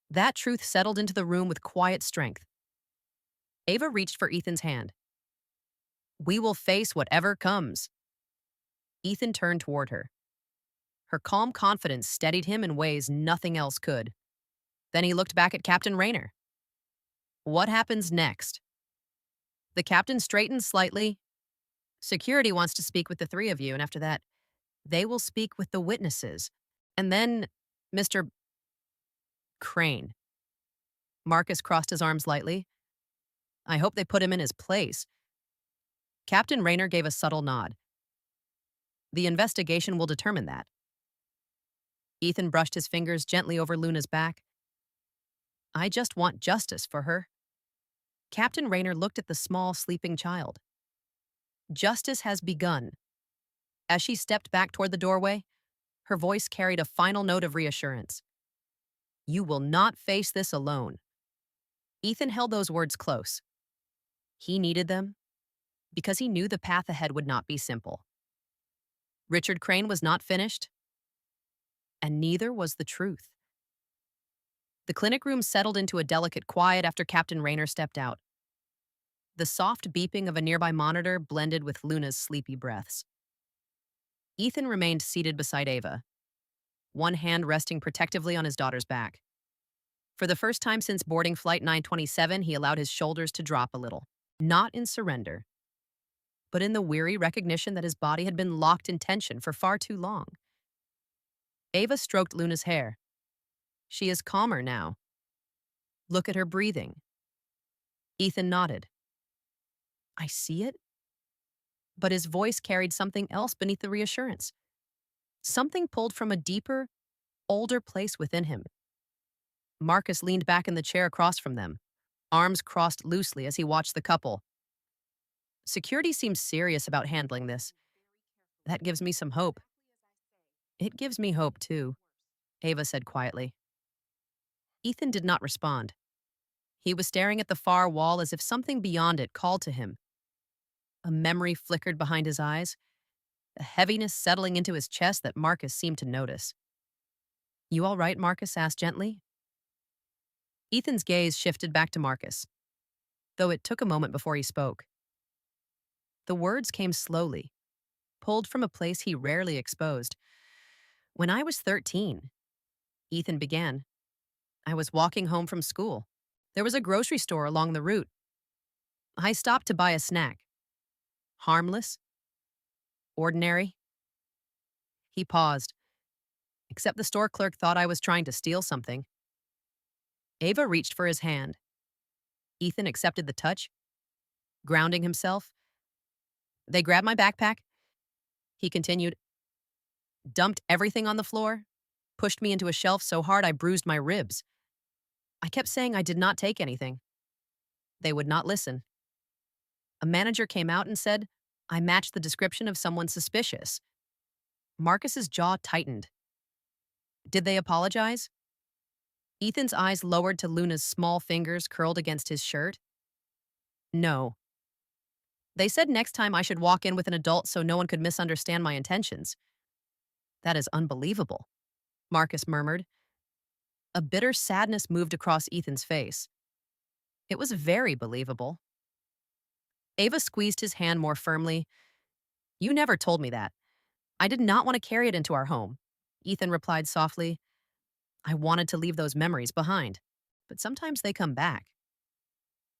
A: That truth settled into the room with quiet strength. Ava reached for Ethan's hand. We will face whatever comes. Ethan turned toward her. Her calm confidence steadied him in ways nothing else could. Then he looked back at Captain Raynor. What happens next? The captain straightened slightly. Security wants to speak with the three of you, and after that, They will speak with the witnesses. And then, Mr. Crane. Marcus crossed his arms lightly. I hope they put him in his place. Captain Raynor gave a subtle nod. The investigation will determine that. Ethan brushed his fingers gently over Luna's back. I just want justice for her. Captain Raynor looked at the small, sleeping child. Justice has begun. As she stepped back toward the doorway, her voice carried a final note of reassurance. You will not face this alone. Ethan held those words close. He needed them because he knew the path ahead would not be simple. Richard Crane was not finished, and neither was the truth. The clinic room settled into a delicate quiet after Captain Raynor stepped out. The soft beeping of a nearby monitor blended with Luna's sleepy breaths. Ethan remained seated beside Ava, one hand resting protectively on his daughter's back. For the first time since boarding Flight 927, he allowed his shoulders to drop a little, not in surrender, but in the weary recognition that his body had been locked in tension for far too long. Ava stroked Luna's hair. She is calmer now. Look at her breathing. Ethan nodded. I see it? But his voice carried something else beneath the reassurance. Something pulled from a deeper, older place within him. Marcus leaned back in the chair across from them, arms crossed loosely as he watched the couple. Security seems serious about handling this. That gives me some hope. It gives me hope, too, Ava said quietly. Ethan did not respond. He was staring at the far wall as if something beyond it called to him. A memory flickered behind his eyes, a heaviness settling into his chest that Marcus seemed to notice. You all right, Marcus asked gently. Ethan's gaze shifted back to Marcus, though it took a moment before he spoke. The words came slowly, pulled from a place he rarely exposed. When I was 13, Ethan began. I was walking home from school. There was a grocery store along the route. I stopped to buy a snack. Harmless. Ordinary. He paused, except the store clerk thought I was trying to steal something. Ava reached for his hand. Ethan accepted the touch, grounding himself. They grabbed my backpack. He continued, dumped everything on the floor, pushed me into a shelf so hard I bruised my ribs. I kept saying I did not take anything. They would not listen. A manager came out and said, I matched the description of someone suspicious. Marcus's jaw tightened. Did they apologize? Ethan's eyes lowered to Luna's small fingers curled against his shirt. No. They said next time I should walk in with an adult so no one could misunderstand my intentions. That is unbelievable, Marcus murmured. A bitter sadness moved across Ethan's face. It was very believable. Ava squeezed his hand more firmly. You never told me that. I did not want to carry it into our home, Ethan replied softly. I wanted to leave those memories behind, but sometimes they come back.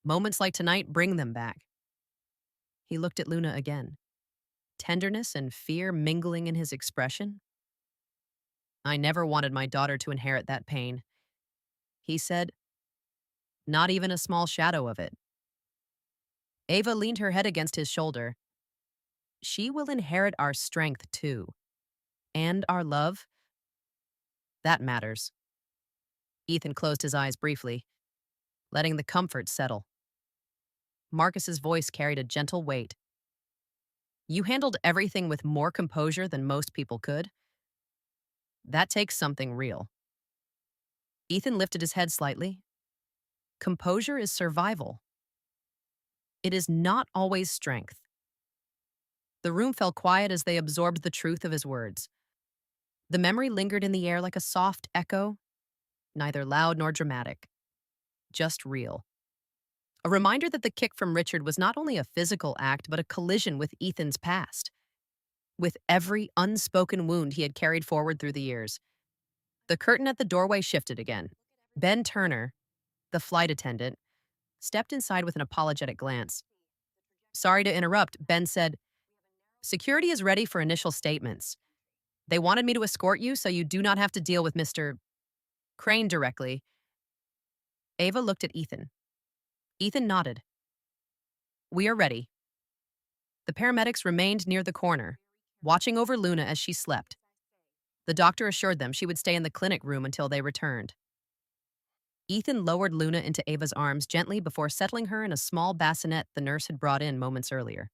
A: Moments like tonight bring them back. He looked at Luna again, tenderness and fear mingling in his expression. I never wanted my daughter to inherit that pain. He said, not even a small shadow of it. Ava leaned her head against his shoulder. She will inherit our strength too. And our love. That matters. Ethan closed his eyes briefly, letting the comfort settle. Marcus's voice carried a gentle weight. You handled everything with more composure than most people could. That takes something real. Ethan lifted his head slightly. Composure is survival. It is not always strength. The room fell quiet as they absorbed the truth of his words. The memory lingered in the air like a soft echo, neither loud nor dramatic, just real. A reminder that the kick from Richard was not only a physical act, but a collision with Ethan's past, with every unspoken wound he had carried forward through the years. The curtain at the doorway shifted again. Ben Turner, the flight attendant, stepped inside with an apologetic glance. Sorry to interrupt, Ben said, security is ready for initial statements. They wanted me to escort you so you do not have to deal with Mr. Crane directly. Ava looked at Ethan. Ethan nodded. We are ready. The paramedics remained near the corner, watching over Luna as she slept. The doctor assured them she would stay in the clinic room until they returned. Ethan lowered Luna into Ava's arms gently before settling her in a small bassinet the nurse had brought in moments earlier.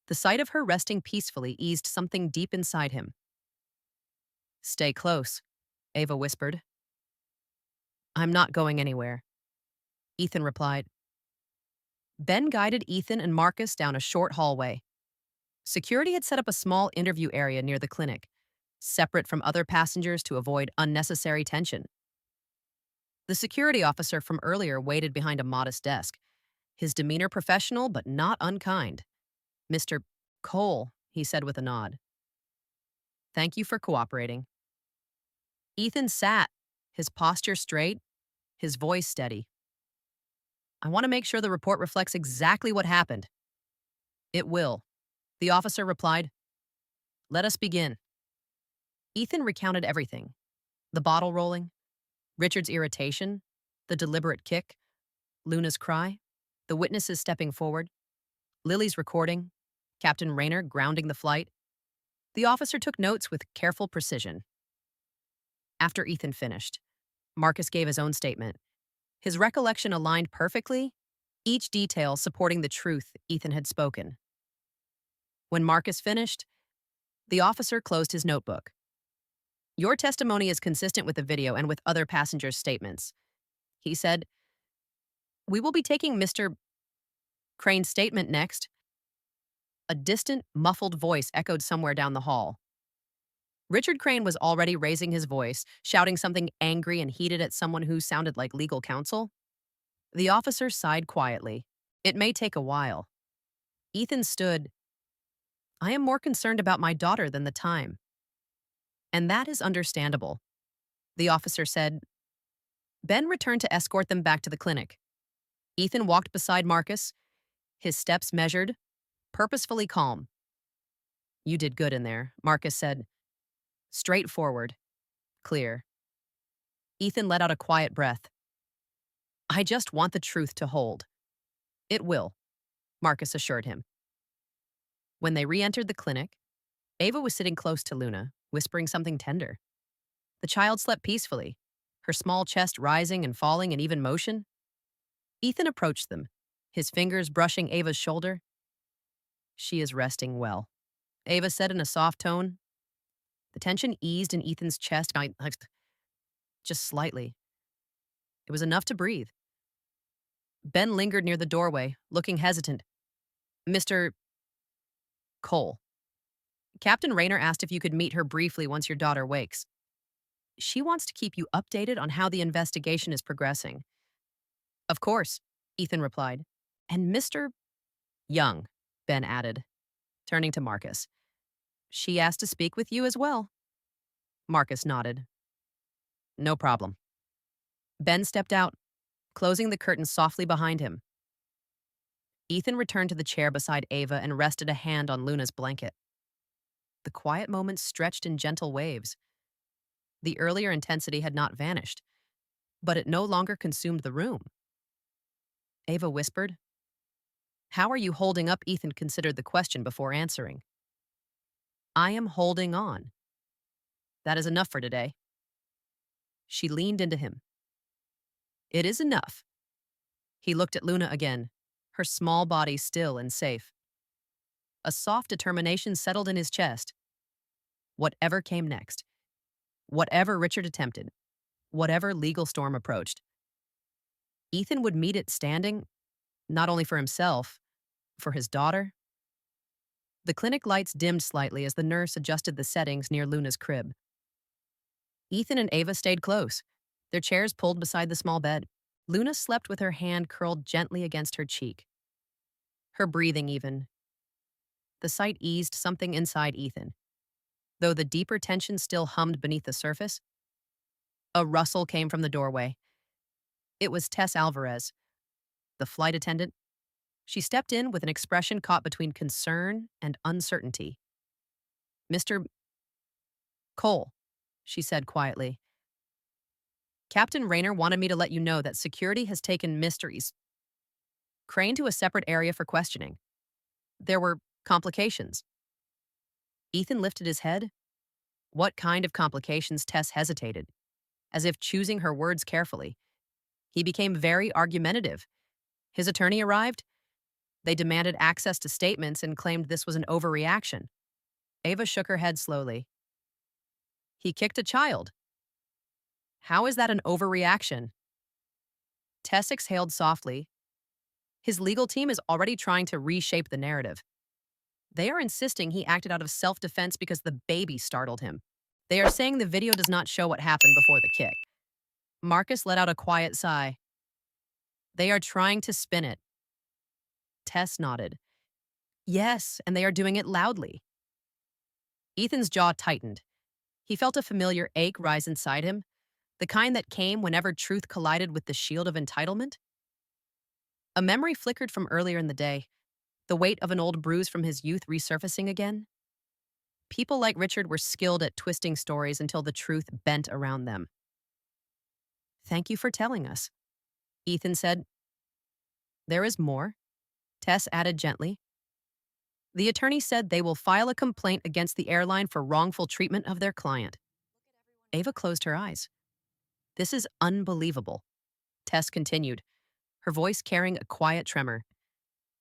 A: The sight of her resting peacefully eased something deep inside him. Stay close, Ava whispered. I'm not going anywhere, Ethan replied. Ben guided Ethan and Marcus down a short hallway. Security had set up a small interview area near the clinic, separate from other passengers to avoid unnecessary tension. The security officer from earlier waited behind a modest desk, his demeanor professional but not unkind. Mr. Cole, he said with a nod. Thank you for cooperating. Ethan sat, his posture straight, his voice steady. I want to make sure the report reflects exactly what happened. It will, the officer replied. Let us begin. Ethan recounted everything. The bottle rolling, Richard's irritation, the deliberate kick, Luna's cry, the witnesses stepping forward, Lily's recording, Captain Raynor grounding the flight. The officer took notes with careful precision. After Ethan finished, Marcus gave his own statement. His recollection aligned perfectly, each detail supporting the truth Ethan had spoken. When Marcus finished, the officer closed his notebook. Your testimony is consistent with the video and with other passengers' statements. He said, we will be taking Mr. Crane's statement next. A distant, muffled voice echoed somewhere down the hall. Richard Crane was already raising his voice, shouting something angry and heated at someone who sounded like legal counsel. The officer sighed quietly. It may take a while. Ethan stood. I am more concerned about my daughter than the time. And that is understandable. The officer said. Ben returned to escort them back to the clinic. Ethan walked beside Marcus, his steps measured, purposefully calm. You did good in there, Marcus said. Straightforward, clear. Ethan let out a quiet breath. I just want the truth to hold. It will, Marcus assured him. When they re-entered the clinic, Ava was sitting close to Luna, whispering something tender. The child slept peacefully, her small chest rising and falling in even motion. Ethan approached them, his fingers brushing Ava's shoulder. She is resting well, Ava said in a soft tone. The tension eased in Ethan's chest, just slightly. It was enough to breathe. Ben lingered near the doorway, looking hesitant. Mr. Cole. Captain Raynor asked if you could meet her briefly once your daughter wakes. She wants to keep you updated on how the investigation is progressing. Of course, Ethan replied. And Mr. Young, Ben added, turning to Marcus. She asked to speak with you as well. Marcus nodded. No problem. Ben stepped out, closing the curtain softly behind him. Ethan returned to the chair beside Ava and rested a hand on Luna's blanket. The quiet moments stretched in gentle waves. The earlier intensity had not vanished, but it no longer consumed the room. Ava whispered. How are you holding up? Ethan considered the question before answering. I am holding on. That is enough for today. She leaned into him. It is enough. He looked at Luna again, her small body still and safe. A soft determination settled in his chest. Whatever came next, whatever Richard attempted, whatever legal storm approached, Ethan would meet it standing, not only for himself, for his daughter. The clinic lights dimmed slightly as the nurse adjusted the settings near Luna's crib. Ethan and Ava stayed close, their chairs pulled beside the small bed. Luna slept with her hand curled gently against her cheek, her breathing even. The sight eased something inside Ethan, though the deeper tension still hummed beneath the surface. A rustle came from the doorway. It was Tess Alvarez, the flight attendant. She stepped in with an expression caught between concern and uncertainty. Mr. Cole, she said quietly. Captain Raynor wanted me to let you know that security has taken Mysteries Crane to a separate area for questioning. There were complications. Ethan lifted his head. What kind of complications? Tess hesitated, as if choosing her words carefully. He became very argumentative. His attorney arrived. They demanded access to statements and claimed this was an overreaction. Ava shook her head slowly. He kicked a child. How is that an overreaction? Tess exhaled softly. His legal team is already trying to reshape the narrative. They are insisting he acted out of self-defense because the baby startled him. They are saying the video does not show what happened before the kick. Marcus let out a quiet sigh. They are trying to spin it. Tess nodded. Yes, and they are doing it loudly. Ethan's jaw tightened. He felt a familiar ache rise inside him, the kind that came whenever truth collided with the shield of entitlement. A memory flickered from earlier in the day, the weight of an old bruise from his youth resurfacing again. People like Richard were skilled at twisting stories until the truth bent around them. Thank you for telling us, Ethan said. There is more, Tess added gently. The attorney said they will file a complaint against the airline for wrongful treatment of their client. Ava closed her eyes. This is unbelievable, Tess continued, her voice carrying a quiet tremor.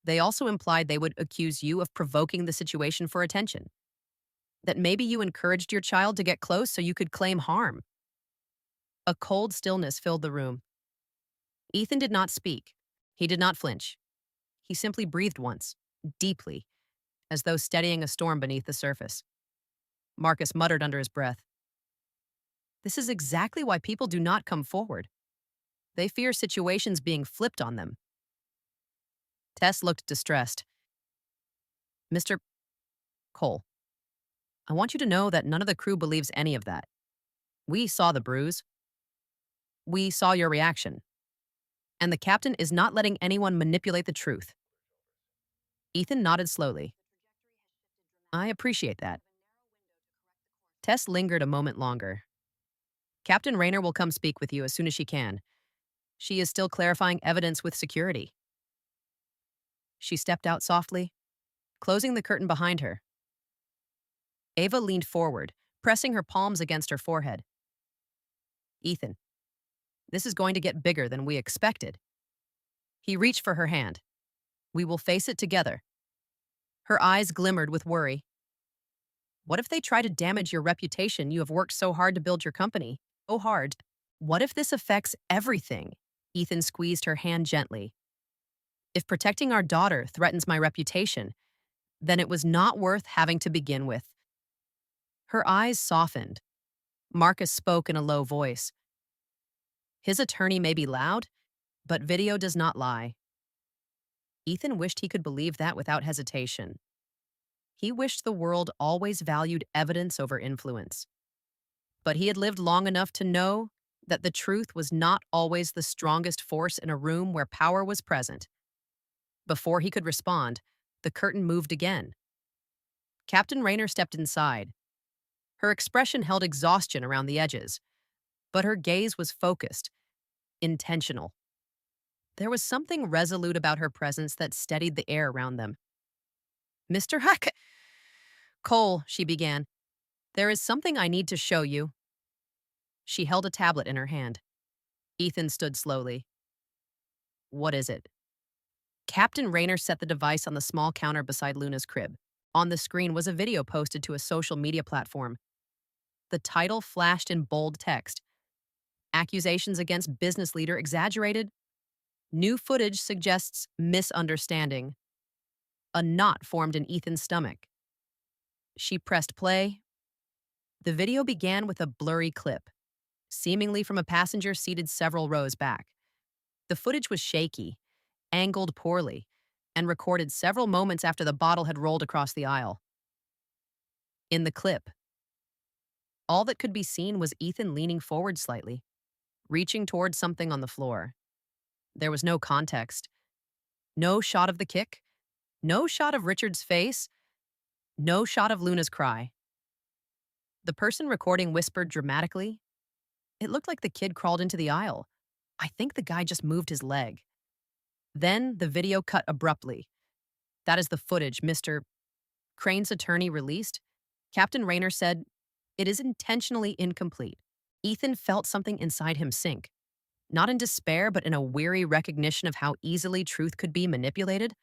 A: They also implied they would accuse you of provoking the situation for attention. That maybe you encouraged your child to get close so you could claim harm. A cold stillness filled the room. Ethan did not speak. He did not flinch. He simply breathed once, deeply, as though steadying a storm beneath the surface. Marcus muttered under his breath. This is exactly why people do not come forward. They fear situations being flipped on them. Tess looked distressed. Mr. Cole, I want you to know that none of the crew believes any of that. We saw the bruise. We saw your reaction. And the captain is not letting anyone manipulate the truth. Ethan nodded slowly. I appreciate that. Tess lingered a moment longer. Captain Raynor will come speak with you as soon as she can. She is still clarifying evidence with security. She stepped out softly, closing the curtain behind her. Ava leaned forward, pressing her palms against her forehead. Ethan, this is going to get bigger than we expected. He reached for her hand. We will face it together. Her eyes glimmered with worry. What if they try to damage your reputation? You have worked so hard to build your company. So hard. What if this affects everything? Ethan squeezed her hand gently. If protecting our daughter threatens my reputation, then it was not worth having to begin with. Her eyes softened. Marcus spoke in a low voice. His attorney may be loud, but video does not lie. Ethan wished he could believe that without hesitation. He wished the world always valued evidence over influence. But he had lived long enough to know that the truth was not always the strongest force in a room where power was present. Before he could respond, the curtain moved again. Captain Raynor stepped inside. Her expression held exhaustion around the edges, but her gaze was focused, intentional. There was something resolute about her presence that steadied the air around them. Mr. Huck, Cole, she began, there is something I need to show you. She held a tablet in her hand. Ethan stood slowly. What is it? Captain Raynor set the device on the small counter beside Luna's crib. On the screen was a video posted to a social media platform. The title flashed in bold text. Accusations against business leader exaggerated. New footage suggests misunderstanding. A knot formed in Ethan's stomach. She pressed play. The video began with a blurry clip, seemingly from a passenger seated several rows back. The footage was shaky, angled poorly, and recorded several moments after the bottle had rolled across the aisle. In the clip, all that could be seen was Ethan leaning forward slightly, reaching towards something on the floor. There was no context. No shot of the kick. No shot of Richard's face. No shot of Luna's cry. The person recording whispered dramatically, "It looked like the kid crawled into the aisle. I think the guy just moved his leg." Then the video cut abruptly. That is the footage Mr. Crane's attorney released. Captain Raynor said, "It is intentionally incomplete." Ethan felt something inside him sink, not in despair, but in a weary recognition of how easily truth could be manipulated.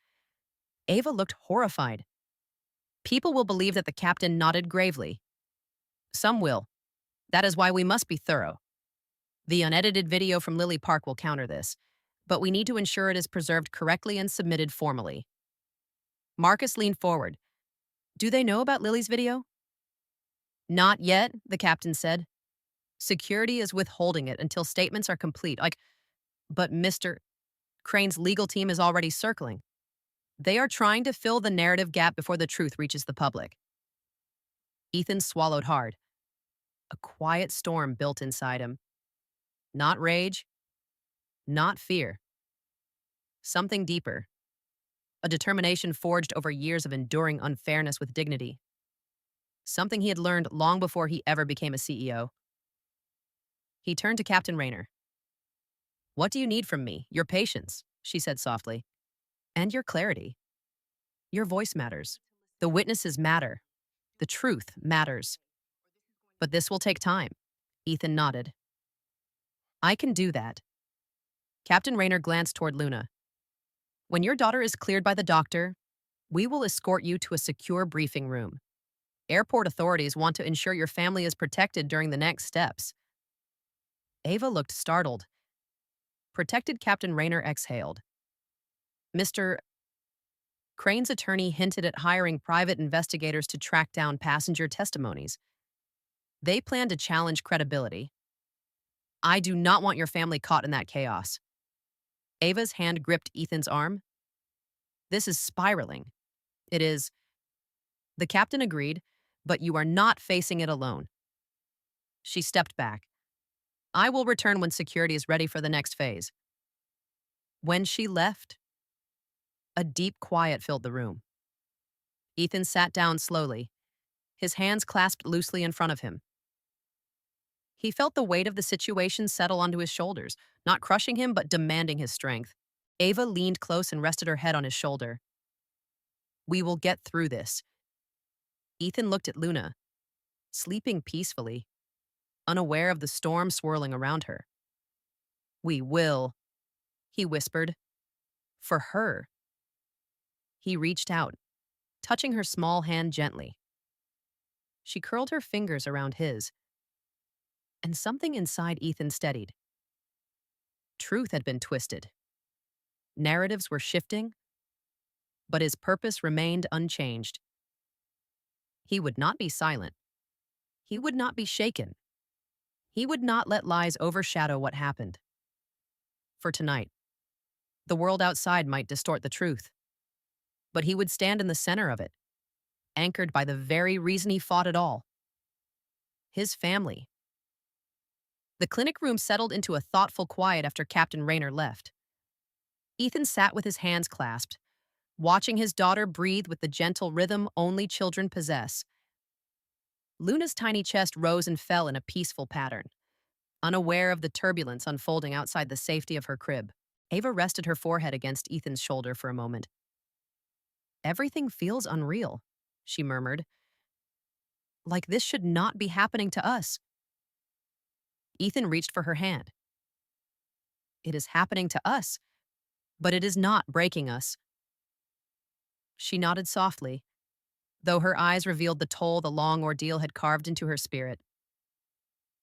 A: Ava looked horrified. "People will believe that the captain nodded gravely. Some will. That is why we must be thorough. The unedited video from Lily Park will counter this, but we need to ensure it is preserved correctly and submitted formally." Marcus leaned forward. "Do they know about Lily's video?" "Not yet," the captain said. "Security is withholding it until statements are complete. But Mr. Crane's legal team is already circling. They are trying to fill the narrative gap before the truth reaches the public." Ethan swallowed hard. A quiet storm built inside him. Not rage, not fear. Something deeper. A determination forged over years of enduring unfairness with dignity. Something he had learned long before he ever became a CEO. He turned to Captain Raynor. "What do you need from me?" "Your patience," she said softly. "And your clarity. Your voice matters. The witnesses matter. The truth matters. But this will take time." Ethan nodded. "I can do that." Captain Raynor glanced toward Luna. "When your daughter is cleared by the doctor, we will escort you to a secure briefing room. Airport authorities want to ensure your family is protected during the next steps." Ava looked startled. Protected Captain Raynor exhaled. Mr. Crane's attorney hinted at hiring private investigators to track down passenger testimonies. They plan to challenge credibility. I do not want your family caught in that chaos. Ava's hand gripped Ethan's arm. "This is spiraling." "It is." The captain agreed, "But you are not facing it alone." She stepped back. "I will return when security is ready for the next phase." When she left, a deep quiet filled the room. Ethan sat down slowly, his hands clasped loosely in front of him. He felt the weight of the situation settle onto his shoulders, not crushing him, but demanding his strength. Ava leaned close and rested her head on his shoulder. "We will get through this." Ethan looked at Luna, sleeping peacefully, unaware of the storm swirling around her. "We will," he whispered. "For her." He reached out, touching her small hand gently. She curled her fingers around his, and something inside Ethan steadied. Truth had been twisted. Narratives were shifting, but his purpose remained unchanged. He would not be silent. He would not be shaken. He would not let lies overshadow what happened. For tonight, the world outside might distort the truth, but he would stand in the center of it, anchored by the very reason he fought it all: his family. The clinic room settled into a thoughtful quiet after Captain Raynor left. Ethan sat with his hands clasped, watching his daughter breathe with the gentle rhythm only children possess. Luna's tiny chest rose and fell in a peaceful pattern, unaware of the turbulence unfolding outside the safety of her crib. Ava rested her forehead against Ethan's shoulder for a moment. "Everything feels unreal," she murmured. "Like this should not be happening to us." Ethan reached for her hand. "It is happening to us, but it is not breaking us." She nodded softly, though her eyes revealed the toll the long ordeal had carved into her spirit.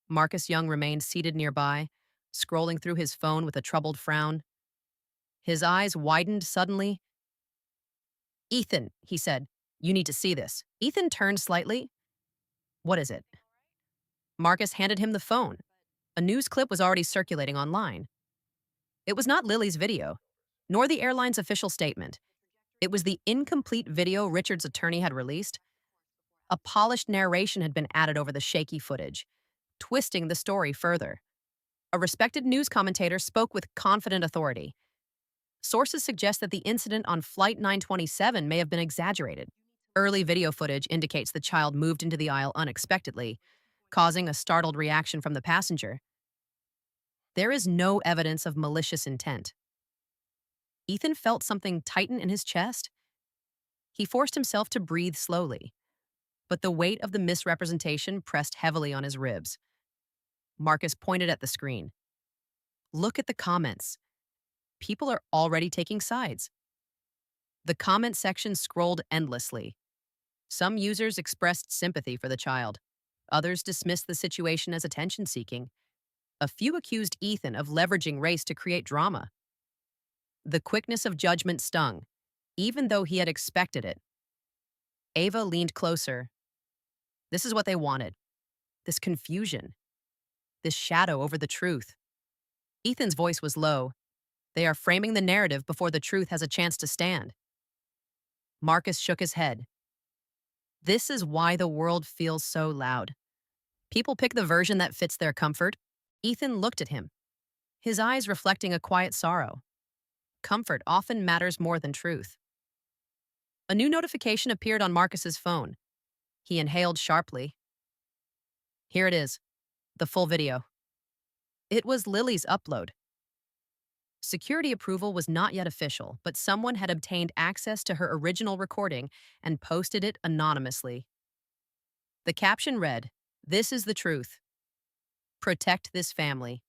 A: Marcus Young remained seated nearby, scrolling through his phone with a troubled frown. His eyes widened suddenly. "Ethan," he said, "you need to see this." Ethan turned slightly. "What is it?" Marcus handed him the phone. A news clip was already circulating online. It was not Lily's video, nor the airline's official statement. It was the incomplete video Richard's attorney had released. A polished narration had been added over the shaky footage, twisting the story further. A respected news commentator spoke with confident authority. Sources suggest that the incident on Flight 927 may have been exaggerated. Early video footage indicates the child moved into the aisle unexpectedly, causing a startled reaction from the passenger. There is no evidence of malicious intent. Ethan felt something tighten in his chest. He forced himself to breathe slowly, but the weight of the misrepresentation pressed heavily on his ribs. Marcus pointed at the screen. Look at the comments. People are already taking sides. The comment section scrolled endlessly. Some users expressed sympathy for the child. Others dismissed the situation as attention seeking. A few accused Ethan of leveraging race to create drama. The quickness of judgment stung, even though he had expected it. Ava leaned closer. This is what they wanted. This confusion. This shadow over the truth. Ethan's voice was low. They are framing the narrative before the truth has a chance to stand. Marcus shook his head. This is why the world feels so loud. People pick the version that fits their comfort. Ethan looked at him, his eyes reflecting a quiet sorrow. Comfort often matters more than truth. A new notification appeared on Marcus's phone. He inhaled sharply. Here it is, the full video. It was Lily's upload. Security approval was not yet official, but someone had obtained access to her original recording and posted it anonymously. The caption read, "This is the truth. Protect this family."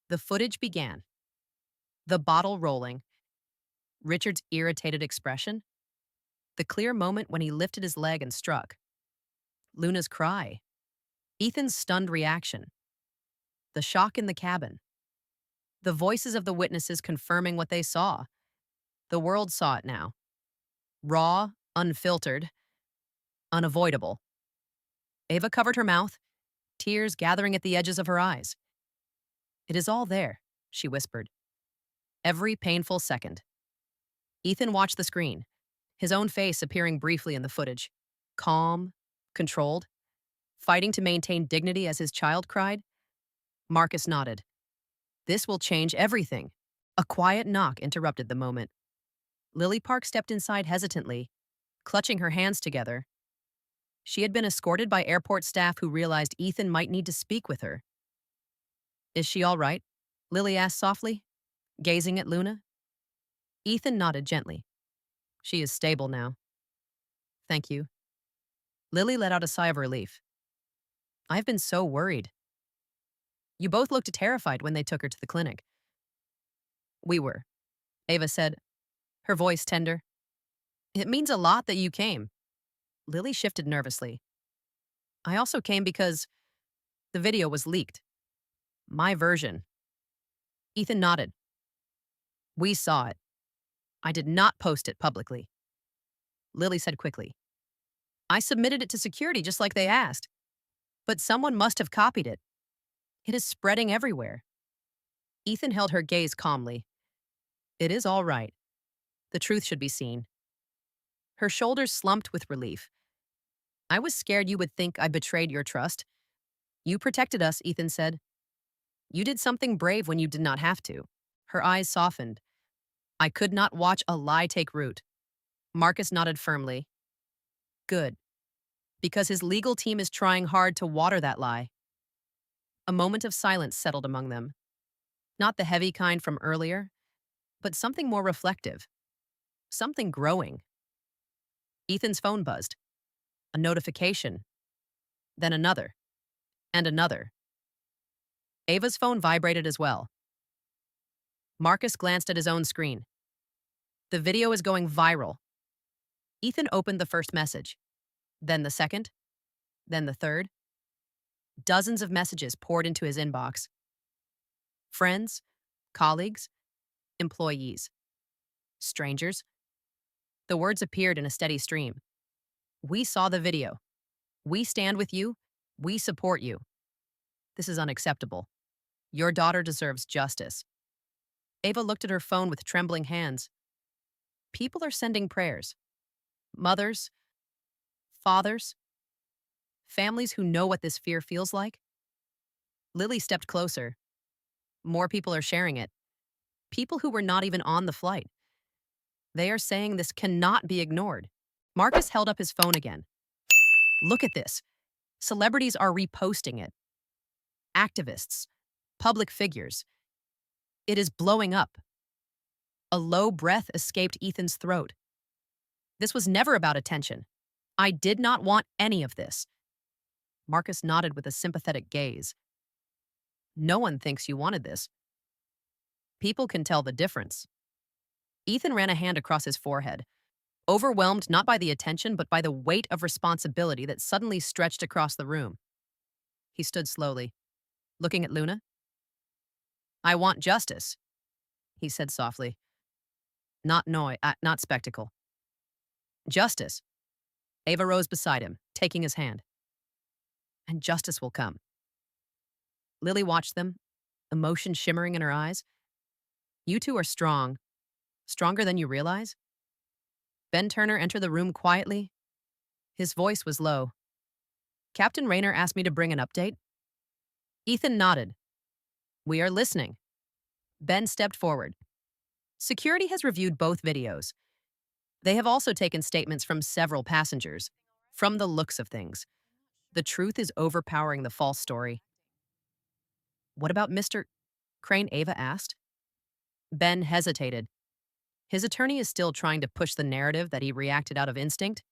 A: The footage began. The bottle rolling. Richard's irritated expression. The clear moment when he lifted his leg and struck. Luna's cry. Ethan's stunned reaction. The shock in the cabin. The voices of the witnesses confirming what they saw. The world saw it now. Raw, unfiltered, unavoidable. Ava covered her mouth, tears gathering at the edges of her eyes. It is all there, she whispered. Every painful second. Ethan watched the screen, his own face appearing briefly in the footage. Calm, controlled, fighting to maintain dignity as his child cried. Marcus nodded. This will change everything. A quiet knock interrupted the moment. Lily Park stepped inside hesitantly, clutching her hands together. She had been escorted by airport staff who realized Ethan might need to speak with her. Is she all right? Lily asked softly, gazing at Luna. Ethan nodded gently. She is stable now. Thank you. Lily let out a sigh of relief. I've been so worried. You both looked terrified when they took her to the clinic. We were, Ava said, her voice tender. It means a lot that you came. Lily shifted nervously. I also came because the video was leaked. My version. Ethan nodded. We saw it. I did not post it publicly. Lily said quickly. I submitted it to security just like they asked. But someone must have copied it. It is spreading everywhere. Ethan held her gaze calmly. It is all right. The truth should be seen. Her shoulders slumped with relief. I was scared you would think I betrayed your trust. You protected us, Ethan said. You did something brave when you did not have to. Her eyes softened. I could not watch a lie take root. Marcus nodded firmly. Good. Because his legal team is trying hard to water that lie. A moment of silence settled among them. Not the heavy kind from earlier, but something more reflective. Something growing. Ethan's phone buzzed. A notification. Then another. And another. Ava's phone vibrated as well. Marcus glanced at his own screen. The video is going viral. Ethan opened the first message. Then the second. Then the third. Dozens of messages poured into his inbox. Friends, colleagues, employees, strangers. The words appeared in a steady stream. We saw the video. We stand with you. We support you. This is unacceptable. Your daughter deserves justice. Ava looked at her phone with trembling hands. People are sending prayers. Mothers, fathers, families who know what this fear feels like. Lily stepped closer. More people are sharing it. People who were not even on the flight. They are saying this cannot be ignored. Marcus held up his phone again. Look at this. Celebrities are reposting it. Activists, public figures. It is blowing up. A low breath escaped Ethan's throat. This was never about attention. I did not want any of this. Marcus nodded with a sympathetic gaze. No one thinks you wanted this. People can tell the difference. Ethan ran a hand across his forehead, overwhelmed not by the attention but by the weight of responsibility that suddenly stretched across the room. He stood slowly, looking at Luna. I want justice, he said softly. Not spectacle. Justice. Ava rose beside him, taking his hand. And justice will come. Lily watched them, emotion shimmering in her eyes. You two are strong, stronger than you realize. Ben Turner entered the room quietly. His voice was low. Captain Raynor asked me to bring an update. Ethan nodded. We are listening. Ben stepped forward. Security has reviewed both videos. They have also taken statements from several passengers. From the looks of things, the truth is overpowering the false story. What about Mr. Crane? Ava asked. Ben hesitated. His attorney is still trying to push the narrative that he reacted out of instinct.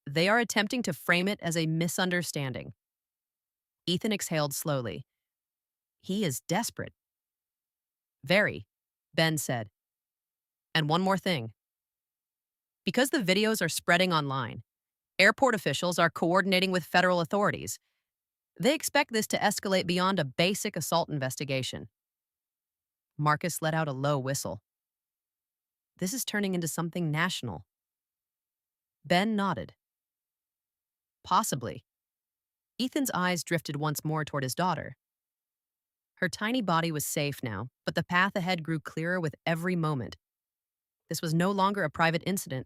A: They are attempting to frame it as a misunderstanding. Ethan exhaled slowly. He is desperate. Very, Ben said. And one more thing. Because the videos are spreading online, airport officials are coordinating with federal authorities. They expect this to escalate beyond a basic assault investigation. Marcus let out a low whistle. This is turning into something national. Ben nodded. Possibly. Ethan's eyes drifted once more toward his daughter. Her tiny body was safe now, but the path ahead grew clearer with every moment. This was no longer a private incident.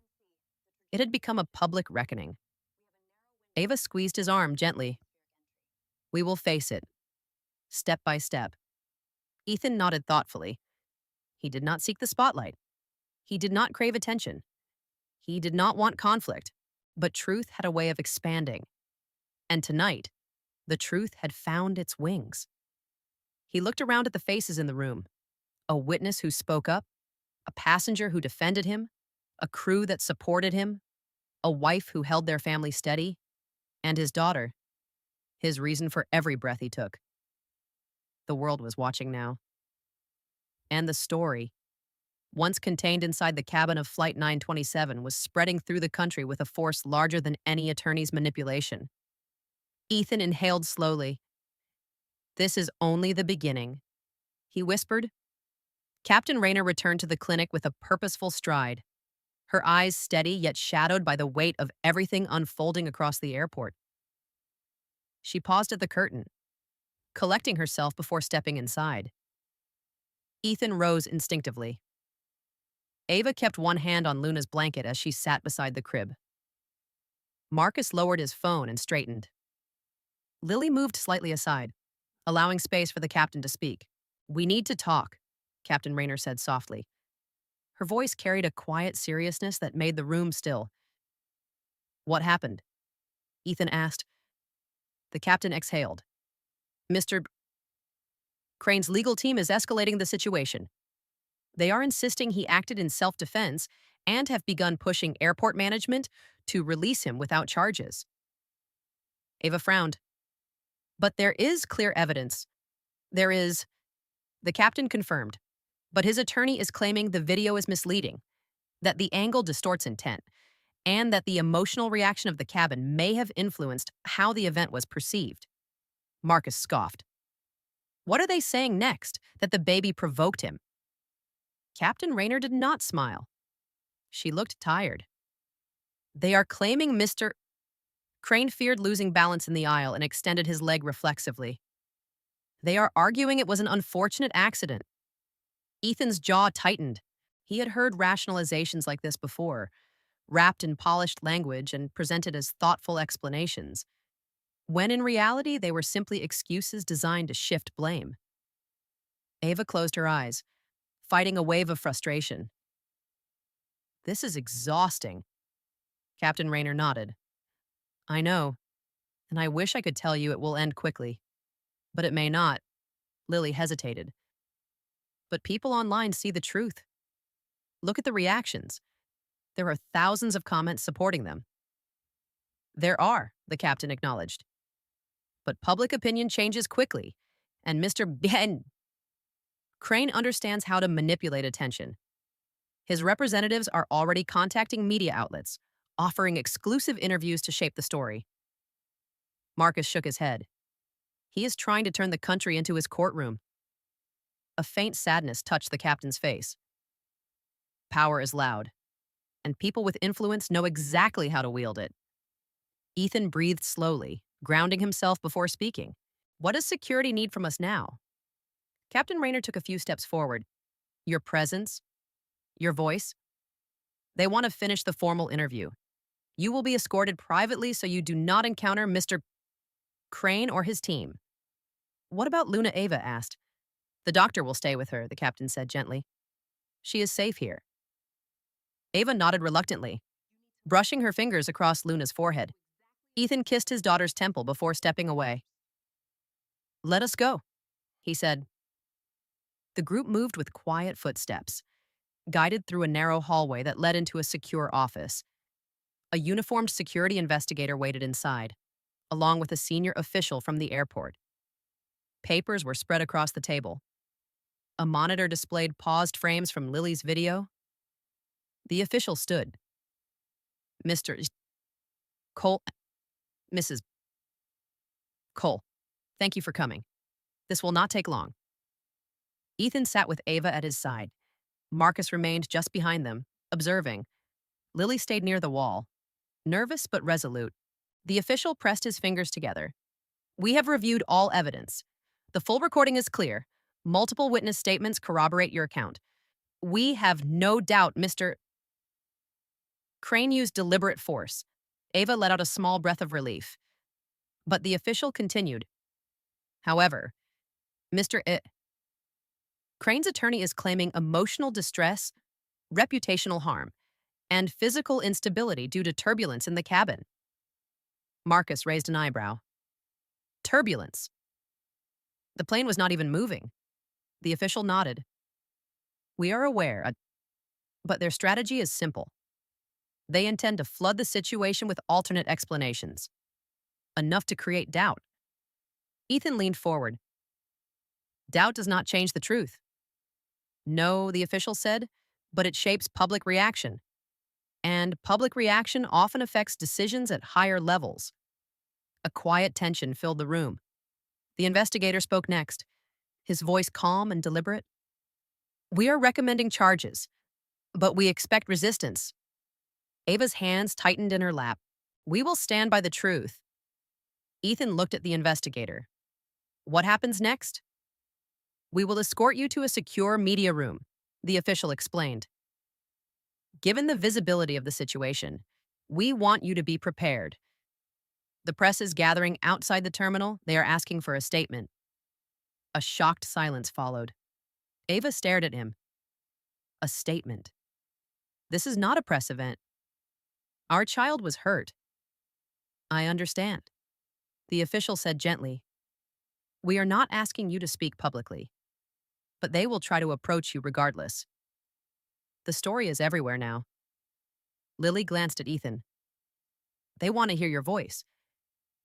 A: It had become a public reckoning. Ava squeezed his arm gently. We will face it, step by step. Ethan nodded thoughtfully. He did not seek the spotlight. He did not crave attention. He did not want conflict, but truth had a way of expanding. And tonight, the truth had found its wings. He looked around at the faces in the room. A witness who spoke up, a passenger who defended him, a crew that supported him, a wife who held their family steady, and his daughter, his reason for every breath he took. The world was watching now. And the story, once contained inside the cabin of Flight 927, was spreading through the country with a force larger than any attorney's manipulation. Ethan inhaled slowly. This is only the beginning, he whispered. Captain Raynor returned to the clinic with a purposeful stride, her eyes steady yet shadowed by the weight of everything unfolding across the airport. She paused at the curtain, collecting herself before stepping inside. Ethan rose instinctively. Ava kept one hand on Luna's blanket as she sat beside the crib. Marcus lowered his phone and straightened. Lily moved slightly aside, allowing space for the captain to speak. We need to talk, Captain Raynor said softly. Her voice carried a quiet seriousness that made the room still. What happened? Ethan asked. The captain exhaled. Mr. Crane's legal team is escalating the situation. They are insisting he acted in self-defense and have begun pushing airport management to release him without charges. Ava frowned. But there is clear evidence. There is, the captain confirmed, but his attorney is claiming the video is misleading, that the angle distorts intent, and that the emotional reaction of the cabin may have influenced how the event was perceived. Marcus scoffed. What are they saying next? That the baby provoked him? Captain Raynor did not smile. She looked tired. They are claiming Mr. Crane feared losing balance in the aisle and extended his leg reflexively. They are arguing it was an unfortunate accident. Ethan's jaw tightened. He had heard rationalizations like this before, wrapped in polished language and presented as thoughtful explanations, when in reality they were simply excuses designed to shift blame. Ava closed her eyes, fighting a wave of frustration. This is exhausting. Captain Raynor nodded. I know, and I wish I could tell you it will end quickly. But it may not. Lily hesitated. But people online see the truth. Look at the reactions. There are thousands of comments supporting them. There are, the captain acknowledged. But public opinion changes quickly, and Mr. Ben Crane understands how to manipulate attention. His representatives are already contacting media outlets, offering exclusive interviews to shape the story. Marcus shook his head. He is trying to turn the country into his courtroom. A faint sadness touched the captain's face. Power is loud, and people with influence know exactly how to wield it. Ethan breathed slowly, grounding himself before speaking. What does security need from us now? Captain Raynor took a few steps forward. Your presence, your voice. They want to finish the formal interview. You will be escorted privately so you do not encounter Mr. Crane or his team. What about Luna? Ava asked. The doctor will stay with her, the captain said gently. She is safe here. Ava nodded reluctantly, brushing her fingers across Luna's forehead. Ethan kissed his daughter's temple before stepping away. Let us go, he said. The group moved with quiet footsteps, guided through a narrow hallway that led into a secure office. A uniformed security investigator waited inside, along with a senior official from the airport. Papers were spread across the table. A monitor displayed paused frames from Lily's video. The official stood. Mr. Cole, Mrs. Cole, thank you for coming. This will not take long. Ethan sat with Ava at his side. Marcus remained just behind them, observing. Lily stayed near the wall, nervous but resolute. The official pressed his fingers together. We have reviewed all evidence. The full recording is clear. Multiple witness statements corroborate your account. We have no doubt Mr. Crane used deliberate force. Ava let out a small breath of relief. But the official continued. However, Mr. Crane's attorney is claiming emotional distress, reputational harm, and physical instability due to turbulence in the cabin. Marcus raised an eyebrow. Turbulence. The plane was not even moving. The official nodded. We are aware, but their strategy is simple. They intend to flood the situation with alternate explanations, enough to create doubt. Ethan leaned forward. Doubt does not change the truth. No, the official said, but it shapes public reaction. And public reaction often affects decisions at higher levels. A quiet tension filled the room. The investigator spoke next, his voice calm and deliberate. We are recommending charges, but we expect resistance. Ava's hands tightened in her lap. We will stand by the truth. Ethan looked at the investigator. What happens next? We will escort you to a secure media room, the official explained. Given the visibility of the situation, we want you to be prepared. The press is gathering outside the terminal. They are asking for a statement. A shocked silence followed. Ava stared at him. A statement. This is not a press event. Our child was hurt. I understand. The official said gently. We are not asking you to speak publicly, but they will try to approach you regardless. The story is everywhere now. Lily glanced at Ethan. They want to hear your voice.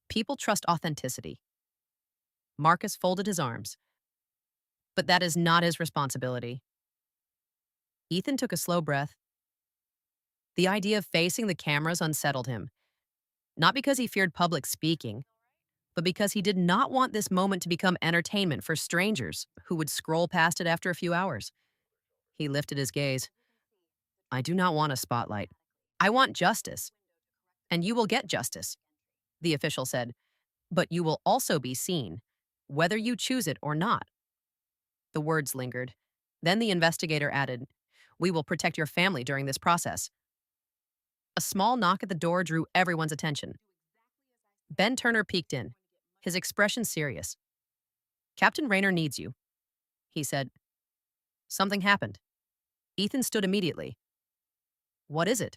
A: People trust authenticity. Marcus folded his arms. But that is not his responsibility. Ethan took a slow breath. The idea of facing the cameras unsettled him. Not because he feared public speaking, but because he did not want this moment to become entertainment for strangers who would scroll past it after a few hours. He lifted his gaze. I do not want a spotlight. I want justice. And you will get justice, the official said. But you will also be seen, whether you choose it or not. The words lingered. Then the investigator added, we will protect your family during this process. A small knock at the door drew everyone's attention. Ben Turner peeked in, his expression serious. Captain Raynor needs you, he said. Something happened. Ethan stood immediately. What is it?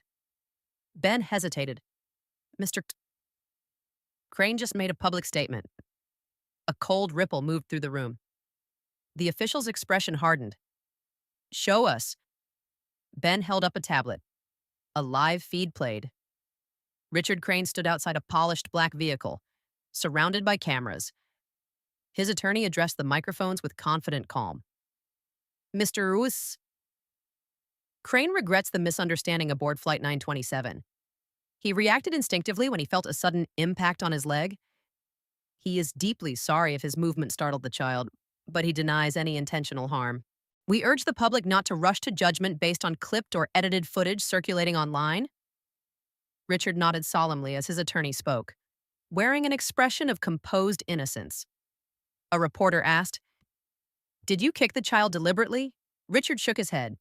A: Ben hesitated. Mr. Crane just made a public statement. A cold ripple moved through the room. The official's expression hardened. Show us. Ben held up a tablet. A live feed played. Richard Crane stood outside a polished black vehicle, surrounded by cameras. His attorney addressed the microphones with confident calm. Mr. Ruiz, Crane regrets the misunderstanding aboard Flight 927. He reacted instinctively when he felt a sudden impact on his leg. He is deeply sorry if his movement startled the child, but he denies any intentional harm. We urge the public not to rush to judgment based on clipped or edited footage circulating online. Richard nodded solemnly as his attorney spoke, wearing an expression of composed innocence. A reporter asked, "Did you kick the child deliberately?" Richard shook his head.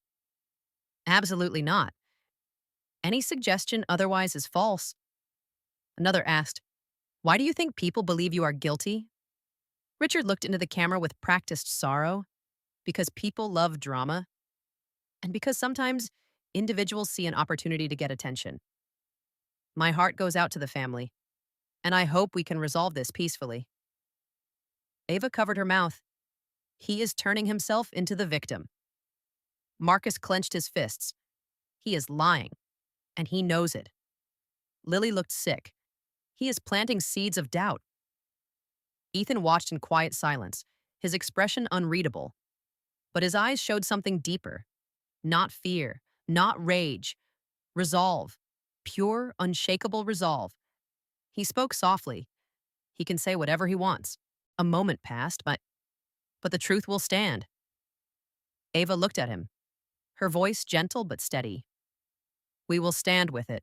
A: Absolutely not. Any suggestion otherwise is false. Another asked, "Why do you think people believe you are guilty?" Richard looked into the camera with practiced sorrow. Because people love drama, and because sometimes individuals see an opportunity to get attention. My heart goes out to the family, and I hope we can resolve this peacefully. Ava covered her mouth. He is turning himself into the victim. Marcus clenched his fists. He is lying, and he knows it. Lily looked sick. He is planting seeds of doubt. Ethan watched in quiet silence, his expression unreadable. But his eyes showed something deeper. Not fear, not rage. Resolve. Pure, unshakable resolve. He spoke softly. He can say whatever he wants. A moment passed, but the truth will stand. Ava looked at him, her voice gentle but steady. We will stand with it.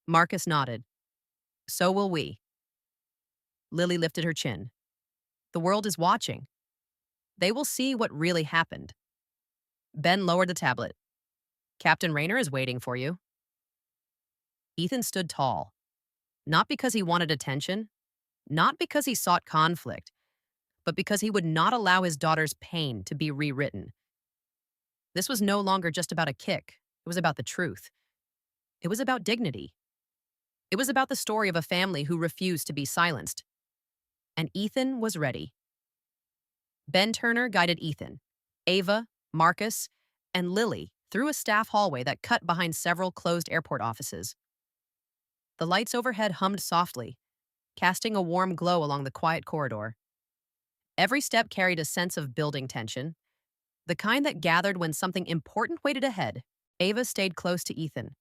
A: Marcus nodded. So will we. Lily lifted her chin. The world is watching. They will see what really happened. Ben lowered the tablet. Captain Raynor is waiting for you. Ethan stood tall. Not because he wanted attention, not because he sought conflict, but because he would not allow his daughter's pain to be rewritten. This was no longer just about a kick. It was about the truth. It was about dignity. It was about the story of a family who refused to be silenced. And Ethan was ready. Ben Turner guided Ethan, Ava, Marcus, and Lily through a staff hallway that cut behind several closed airport offices. The lights overhead hummed softly, casting a warm glow along the quiet corridor. Every step carried a sense of building tension, the kind that gathered when something important waited ahead. Ava stayed close to Ethan,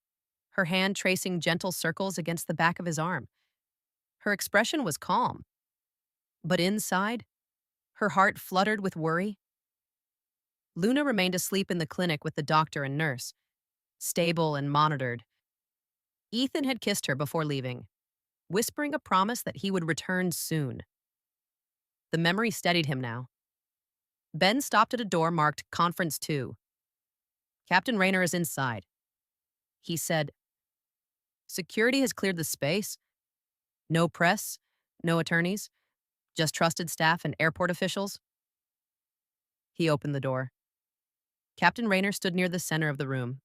A: her hand tracing gentle circles against the back of his arm. Her expression was calm, but inside, her heart fluttered with worry. Luna remained asleep in the clinic with the doctor and nurse, stable and monitored. Ethan had kissed her before leaving, whispering a promise that he would return soon. The memory steadied him now. Ben stopped at a door marked Conference 2. Captain Raynor is inside. He said, Security has cleared the space. No press, no attorneys, just trusted staff and airport officials. He opened the door. Captain Raynor stood near the center of the room,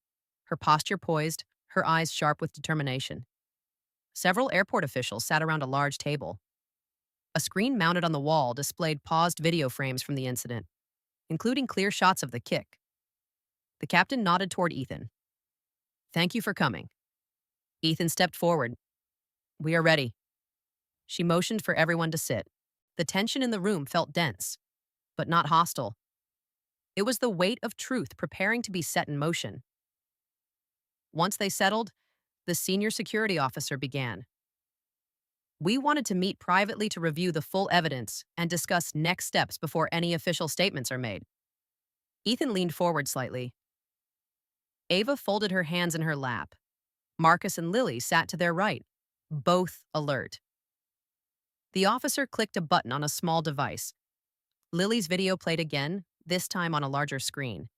A: her posture poised, her eyes sharp with determination. Several airport officials sat around a large table. A screen mounted on the wall displayed paused video frames from the incident, including clear shots of the kick. The captain nodded toward Ethan. Thank you for coming. Ethan stepped forward. We are ready. She motioned for everyone to sit. The tension in the room felt dense, but not hostile. It was the weight of truth preparing to be set in motion. Once they settled, the senior security officer began. We wanted to meet privately to review the full evidence and discuss next steps before any official statements are made. Ethan leaned forward slightly. Ava folded her hands in her lap. Marcus and Lily sat to their right, both alert. The officer clicked a button on a small device. Lily's video played again, this time on a larger screen.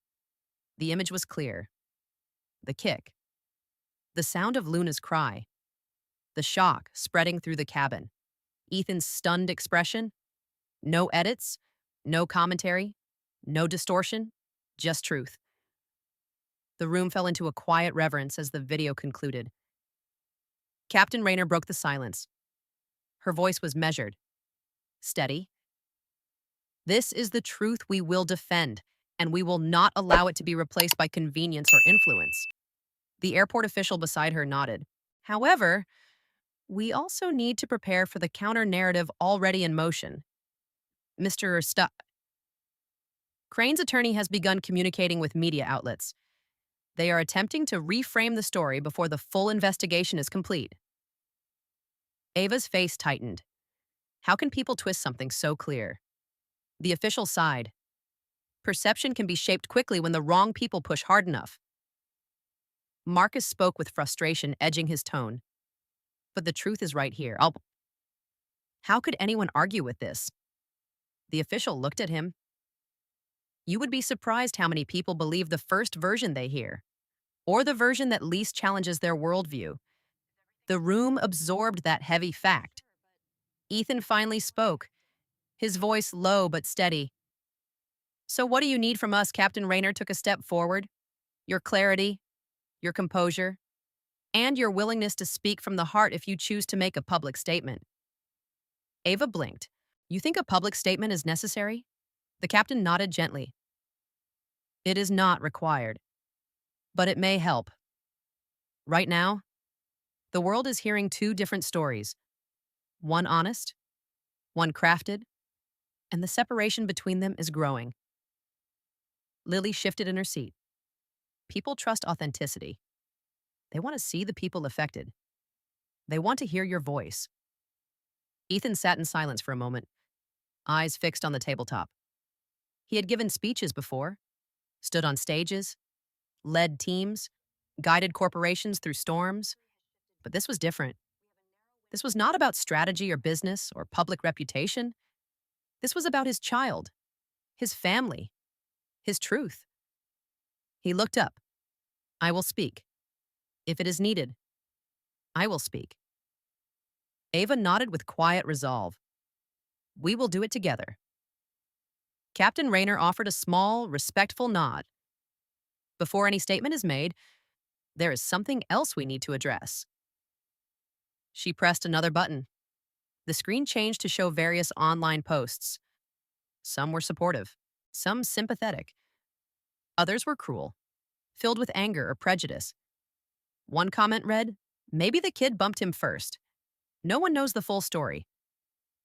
A: The image was clear. The kick. The sound of Luna's cry. The shock spreading through the cabin. Ethan's stunned expression. No edits, no commentary, no distortion, just truth. The room fell into a quiet reverence as the video concluded. Captain Raynor broke the silence. Her voice was measured, steady. This is the truth we will defend, and we will not allow it to be replaced by convenience or influence. The airport official beside her nodded. However, we also need to prepare for the counter narrative already in motion. Mr. Crane's attorney has begun communicating with media outlets. They are attempting to reframe the story before the full investigation is complete. Ava's face tightened. How can people twist something so clear? The official sighed. Perception can be shaped quickly when the wrong people push hard enough. Marcus spoke with frustration edging his tone. But the truth is right here. How could anyone argue with this? The official looked at him. You would be surprised how many people believe the first version they hear, or the version that least challenges their worldview. The room absorbed that heavy fact. Ethan finally spoke, his voice low but steady. So what do you need from us? Captain Raynor took a step forward. Your clarity, your composure, and your willingness to speak from the heart if you choose to make a public statement. Ava blinked. You think a public statement is necessary? The captain nodded gently. It is not required, but it may help. Right now, the world is hearing two different stories. One honest, one crafted, and the separation between them is growing. Lily shifted in her seat. People trust authenticity. They want to see the people affected. They want to hear your voice. Ethan sat in silence for a moment, eyes fixed on the tabletop. He had given speeches before, stood on stages, led teams, guided corporations through storms, but this was different. This was not about strategy or business or public reputation. This was about his child, his family, his truth. He looked up. I will speak. If it is needed, I will speak. Ava nodded with quiet resolve. We will do it together. Captain Raynor offered a small, respectful nod. Before any statement is made, there is something else we need to address. She pressed another button. The screen changed to show various online posts. Some were supportive, some sympathetic. Others were cruel, filled with anger or prejudice. One comment read, maybe the kid bumped him first. No one knows the full story.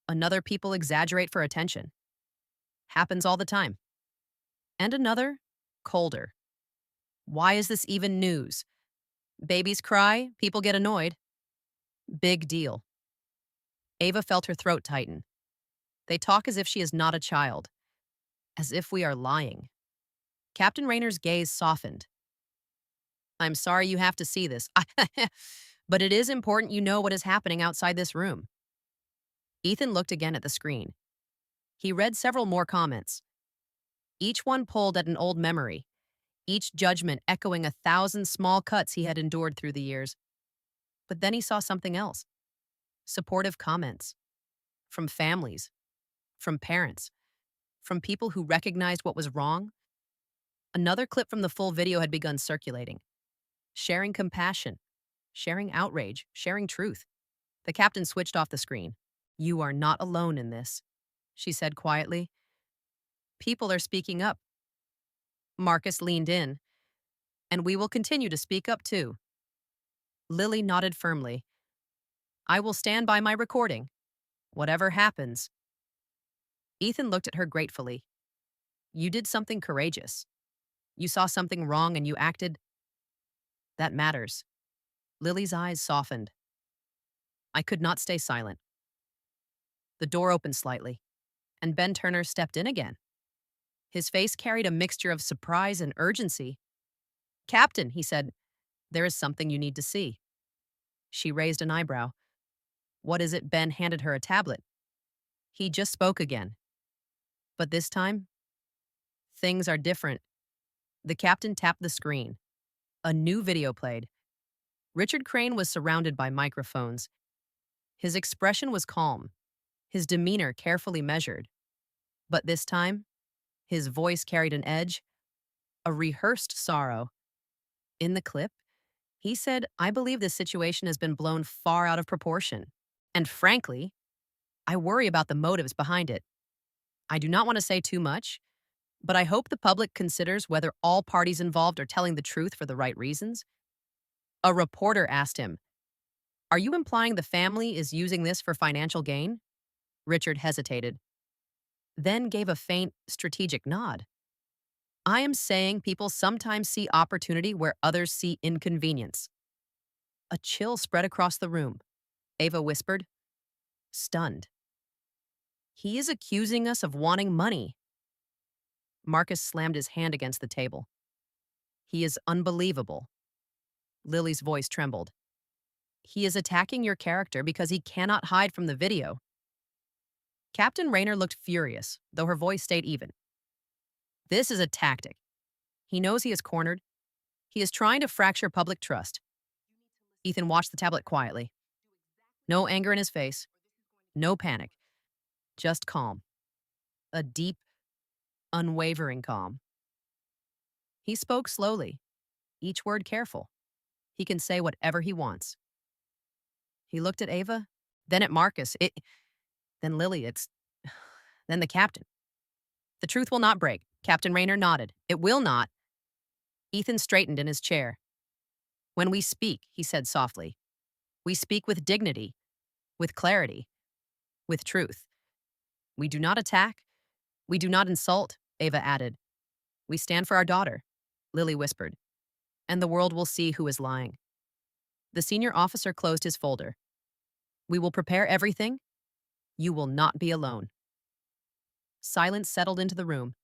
A: Another, people exaggerate for attention. Happens all the time. And another, colder. Why is this even news? Babies cry, people get annoyed. Big deal. Ava felt her throat tighten. They talk as if she is not a child, as if we are lying. Captain Raynor's gaze softened. I'm sorry you have to see this, but it is important you know what is happening outside this room. Ethan looked again at the screen. He read several more comments. Each one pulled at an old memory, each judgment echoing 1,000 small cuts he had endured through the years. But then he saw something else. Supportive comments. From families. From parents. From people who recognized what was wrong. Another clip from the full video had begun circulating. Sharing compassion. Sharing outrage. Sharing truth. The captain switched off the screen. You are not alone in this, she said quietly. People are speaking up. Marcus leaned in. And we will continue to speak up too. Lily nodded firmly. I will stand by my recording. Whatever happens. Ethan looked at her gratefully. You did something courageous. You saw something wrong and you acted. That matters. Lily's eyes softened. I could not stay silent. The door opened slightly, and Ben Turner stepped in again. His face carried a mixture of surprise and urgency. Captain, he said, there is something you need to see. She raised an eyebrow. What is it? Ben handed her a tablet. He just spoke again. But this time, things are different. The captain tapped the screen. A new video played. Richard Crane was surrounded by microphones. His expression was calm, his demeanor carefully measured. But this time, his voice carried an edge, a rehearsed sorrow. In the clip, He said, I believe this situation has been blown far out of proportion. And frankly, I worry about the motives behind it. I do not want to say too much, but I hope the public considers whether all parties involved are telling the truth for the right reasons. A reporter asked him, Are you implying the family is using this for financial gain? Richard hesitated, then gave a faint, strategic nod. I am saying people sometimes see opportunity where others see inconvenience. A chill spread across the room. Ava whispered, stunned. He is accusing us of wanting money. Marcus slammed his hand against the table. He is unbelievable. Lily's voice trembled. He is attacking your character because he cannot hide from the video. Captain Raynor looked furious, though her voice stayed even. This is a tactic. He knows he is cornered. He is trying to fracture public trust. Ethan watched the tablet quietly. No anger in his face. No panic. Just calm. A deep, unwavering calm. He spoke slowly, each word careful. He can say whatever he wants. He looked at Ava, then at Marcus, then Lily, then the captain. The truth will not break. Captain Raynor nodded. It will not. Ethan straightened in his chair. When we speak, he said softly, we speak with dignity, with clarity, with truth. We do not attack. We do not insult, Ava added. We stand for our daughter, Lily whispered, and the world will see who is lying. The senior officer closed his folder. We will prepare everything. You will not be alone. Silence settled into the room.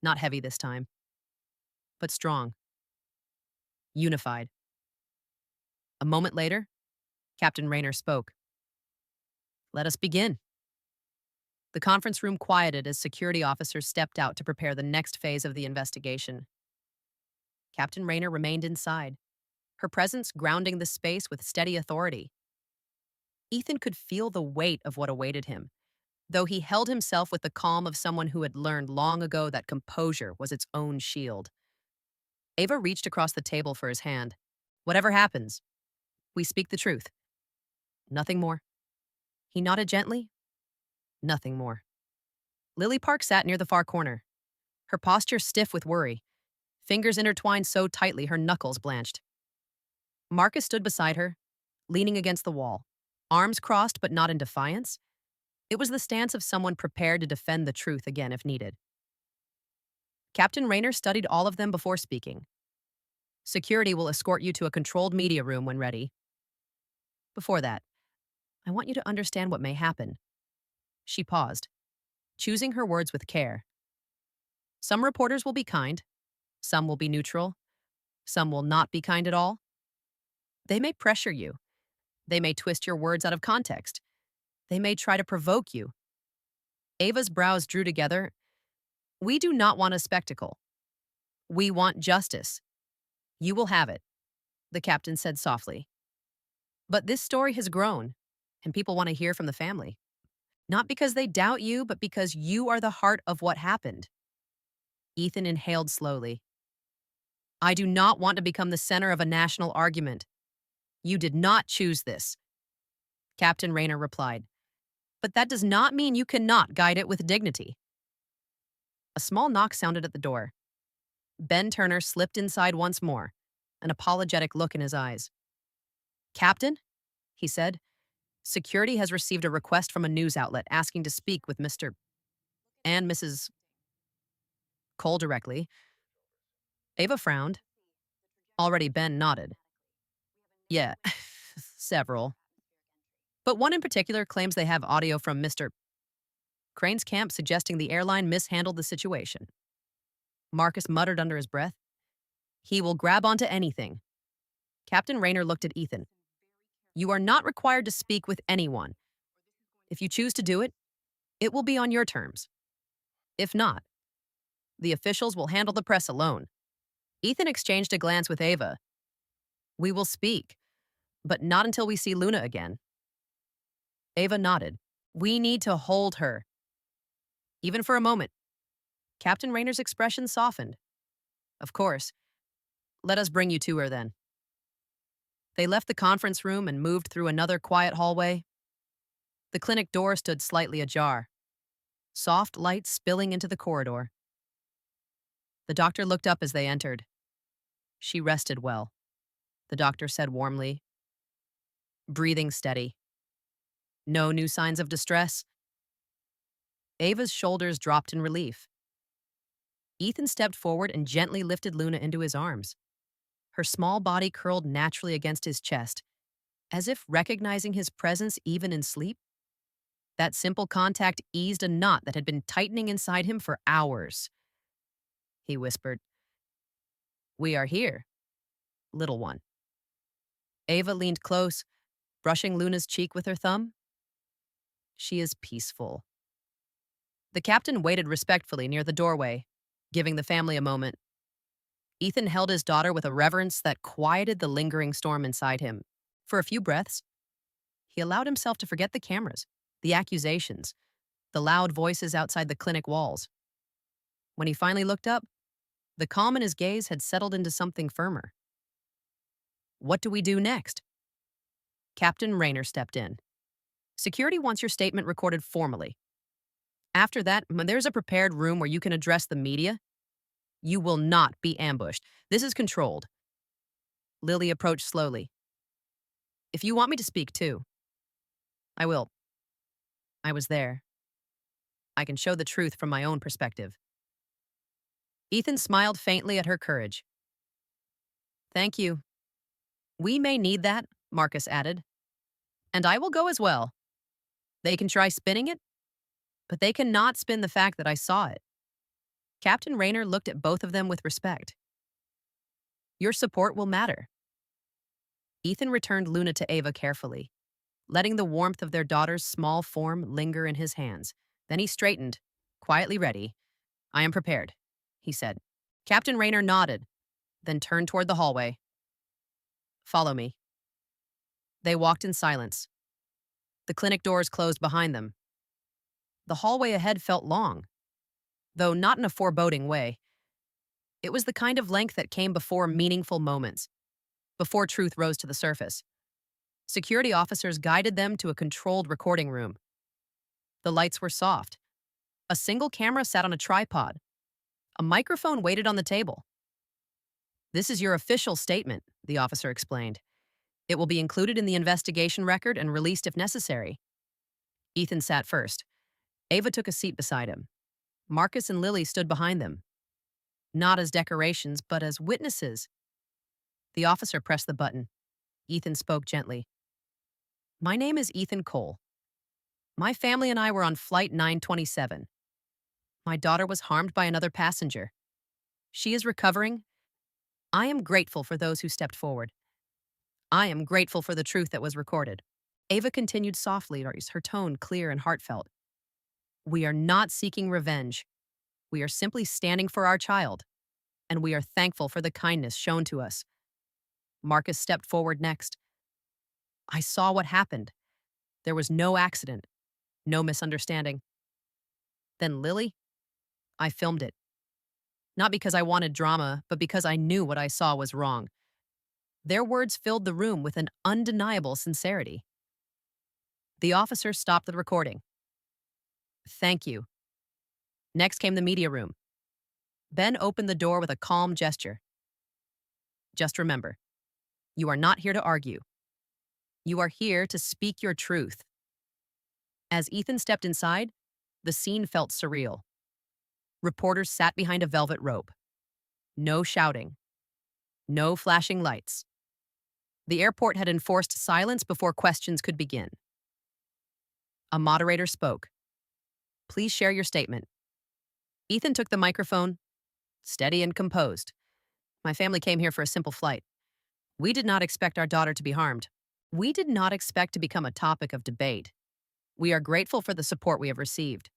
A: Not heavy this time, but strong. Unified. A moment later, Captain Raynor spoke. Let us begin. The conference room quieted as security officers stepped out to prepare the next phase of the investigation. Captain Raynor remained inside, her presence grounding the space with steady authority. Ethan could feel the weight of what awaited him, though he held himself with the calm of someone who had learned long ago that composure was its own shield. Ava reached across the table for his hand. Whatever happens, we speak the truth. Nothing more. He nodded gently. Nothing more. Lily Park sat near the far corner, her posture stiff with worry, fingers intertwined so tightly her knuckles blanched. Marcus stood beside her, leaning against the wall, arms crossed but not in defiance. It was the stance of someone prepared to defend the truth again if needed. Captain Raynor studied all of them before speaking. Security will escort you to a controlled media room when ready. Before that, I want you to understand what may happen. She paused, choosing her words with care. Some reporters will be kind, some will be neutral, some will not be kind at all. They may pressure you. They may twist your words out of context. They may try to provoke you. Ava's brows drew together. We do not want a spectacle. We want justice. You will have it, the captain said softly. But this story has grown, and people want to hear from the family. Not because they doubt you, but because you are the heart of what happened. Ethan inhaled slowly. I do not want to become the center of a national argument. You did not choose this. Captain Raynor replied. But that does not mean you cannot guide it with dignity. A small knock sounded at the door. Ben Turner slipped inside once more, an apologetic look in his eyes. Captain, he said, security has received a request from a news outlet asking to speak with Mr. and Mrs. Cole directly. Ava frowned. Already Ben nodded. Yeah, several. But one in particular claims they have audio from Mr. Crane's camp suggesting the airline mishandled the situation. Marcus muttered under his breath. He will grab onto anything. Captain Raynor looked at Ethan. You are not required to speak with anyone. If you choose to do it, it will be on your terms. If not, the officials will handle the press alone. Ethan exchanged a glance with Ava. We will speak, but not until we see Luna again. Ava nodded. We need to hold her. Even for a moment. Captain Raynor's expression softened. Of course. Let us bring you to her then. They left the conference room and moved through another quiet hallway. The clinic door stood slightly ajar, soft light spilling into the corridor. The doctor looked up as they entered. She rested well, the doctor said warmly, breathing steady. No new signs of distress. Ava's shoulders dropped in relief. Ethan stepped forward and gently lifted Luna into his arms. Her small body curled naturally against his chest, as if recognizing his presence even in sleep. That simple contact eased a knot that had been tightening inside him for hours. He whispered, "We are here, little one." Ava leaned close, brushing Luna's cheek with her thumb. "She is peaceful." The captain waited respectfully near the doorway, giving the family a moment. Ethan held his daughter with a reverence that quieted the lingering storm inside him. For a few breaths, he allowed himself to forget the cameras, the accusations, the loud voices outside the clinic walls. When he finally looked up, the calm in his gaze had settled into something firmer. "What do we do next?" Captain Raynor stepped in. "Security wants your statement recorded formally. After that, when there's a prepared room where you can address the media, you will not be ambushed. This is controlled." Lily approached slowly. "If you want me to speak too, I will. I was there. I can show the truth from my own perspective." Ethan smiled faintly at her courage. "Thank you. We may need that," Marcus added. "And I will go as well. They can try spinning it, but they cannot spin the fact that I saw it." Captain Raynor looked at both of them with respect. "Your support will matter." Ethan returned Luna to Ava carefully, letting the warmth of their daughter's small form linger in his hands. Then he straightened, quietly ready. "I am prepared," he said. Captain Raynor nodded, then turned toward the hallway. "Follow me." They walked in silence. The clinic doors closed behind them. The hallway ahead felt long, though not in a foreboding way. It was the kind of length that came before meaningful moments, before truth rose to the surface. Security officers guided them to a controlled recording room. The lights were soft. A single camera sat on a tripod. A microphone waited on the table. "This is your official statement," the officer explained. "It will be included in the investigation record and released if necessary." Ethan sat first. Ava took a seat beside him. Marcus and Lily stood behind them, not as decorations, but as witnesses. The officer pressed the button. Ethan spoke gently. "My name is Ethan Cole. My family and I were on Flight 927. My daughter was harmed by another passenger. She is recovering. I am grateful for those who stepped forward. I am grateful for the truth that was recorded." Ava continued softly, her tone clear and heartfelt. "We are not seeking revenge. We are simply standing for our child, and we are thankful for the kindness shown to us." Marcus stepped forward next. "I saw what happened. There was no accident, no misunderstanding." Then Lily, "I filmed it. Not because I wanted drama, but because I knew what I saw was wrong." Their words filled the room with an undeniable sincerity. The officer stopped the recording. "Thank you." Next came the media room. Ben opened the door with a calm gesture. "Just remember, you are not here to argue. You are here to speak your truth." As Ethan stepped inside, the scene felt surreal. Reporters sat behind a velvet rope. No shouting. No flashing lights. The airport had enforced silence before questions could begin. A moderator spoke. "Please share your statement." Ethan took the microphone, steady and composed. "My family came here for a simple flight. We did not expect our daughter to be harmed. We did not expect to become a topic of debate. We are grateful for the support we have received.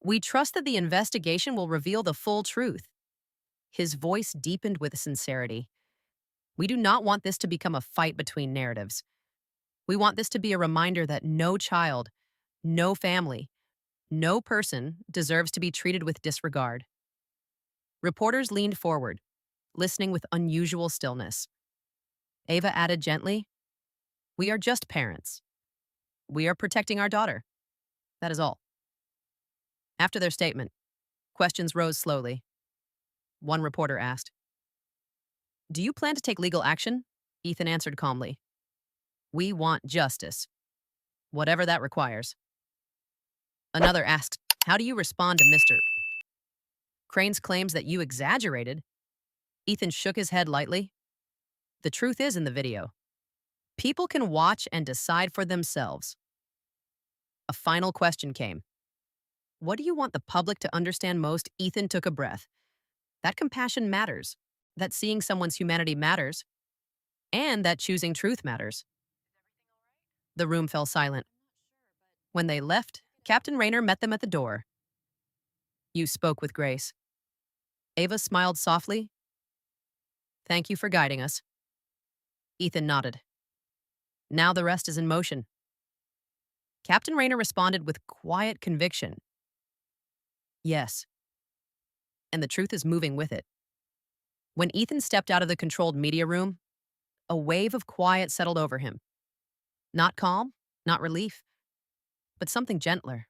A: We trust that the investigation will reveal the full truth." His voice deepened with sincerity. "We do not want this to become a fight between narratives. We want this to be a reminder that no child, no family, no person deserves to be treated with disregard." Reporters leaned forward, listening with unusual stillness. Ava added gently, We are just parents. We are protecting our daughter. That is all. After their statement, questions rose slowly. One reporter asked, "Do you plan to take legal action?" Ethan answered calmly, "We want justice, whatever that requires." Another asked, "How do you respond to Mr. Crane's claims that you exaggerated?" Ethan shook his head lightly. "The truth is in the video. People can watch and decide for themselves." A final question came. "What do you want the public to understand most?" Ethan took a breath. That compassion matters, that seeing someone's humanity matters, and that choosing truth matters. The room fell silent. When they left, Captain Raynor met them at the door. "You spoke with grace." Ava smiled softly. "Thank you for guiding us." Ethan nodded. "Now the rest is in motion." Captain Raynor responded with quiet conviction. "Yes." And the truth is moving with it. When Ethan stepped out of the controlled media room, a wave of quiet settled over him. Not calm, not relief, but something gentler.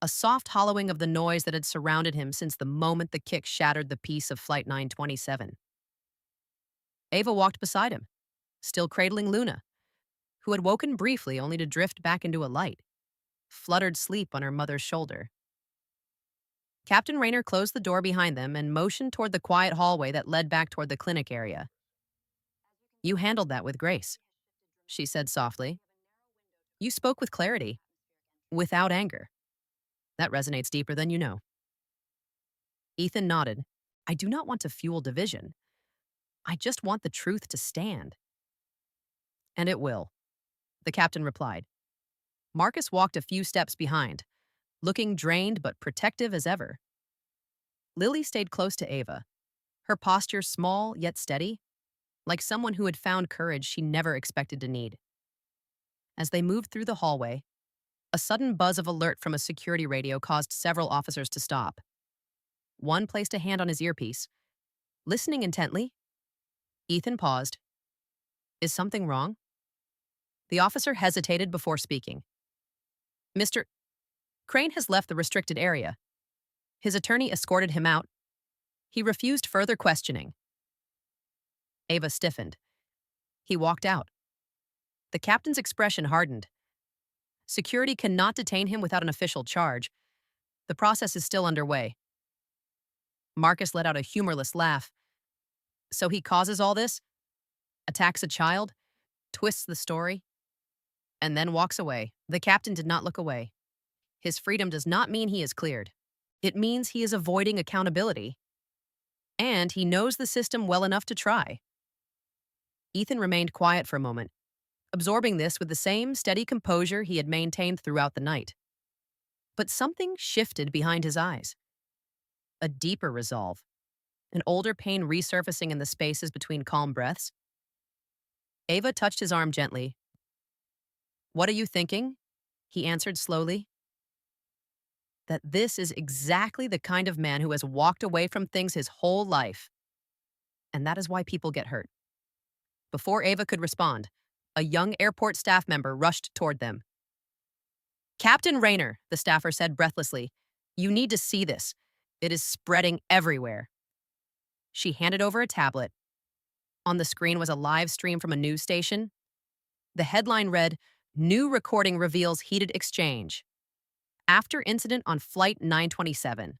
A: A soft hollowing of the noise that had surrounded him since the moment the kick shattered the peace of Flight 927. Ava walked beside him, still cradling Luna, who had woken briefly only to drift back into a light, fluttered sleep on her mother's shoulder. Captain Raynor closed the door behind them and motioned toward the quiet hallway that led back toward the clinic area. "You handled that with grace," she said softly. "You spoke with clarity, without anger. That resonates deeper than you know." Ethan nodded. "I do not want to fuel division. I just want the truth to stand." "And it will," the captain replied. Marcus walked a few steps behind, looking drained but protective as ever. Lily stayed close to Ava, her posture small yet steady, like someone who had found courage she never expected to need. As they moved through the hallway, a sudden buzz of alert from a security radio caused several officers to stop. One placed a hand on his earpiece. Listening intently, Ethan paused. "Is something wrong?" The officer hesitated before speaking. "Mr. Crane has left the restricted area." His attorney escorted him out. He refused further questioning. Ava stiffened. He walked out. The captain's expression hardened. Security cannot detain him without an official charge. The process is still underway. Marcus let out a humorless laugh. "So he causes all this? Attacks a child? Twists the story? And then walks away." The captain did not look away. "His freedom does not mean he is cleared. It means he is avoiding accountability. And he knows the system well enough to try." Ethan remained quiet for a moment, absorbing this with the same steady composure he had maintained throughout the night. But something shifted behind his eyes. A deeper resolve, an older pain resurfacing in the spaces between calm breaths. Ava touched his arm gently. "What are you thinking?" He answered slowly. "That this is exactly the kind of man who has walked away from things his whole life. And that is why people get hurt." Before Ava could respond, a young airport staff member rushed toward them. "Captain Raynor," the staffer said breathlessly, "you need to see this. It is spreading everywhere." She handed over a tablet. On the screen was a live stream from a news station. The headline read, "New recording reveals heated exchange." After incident on Flight 927.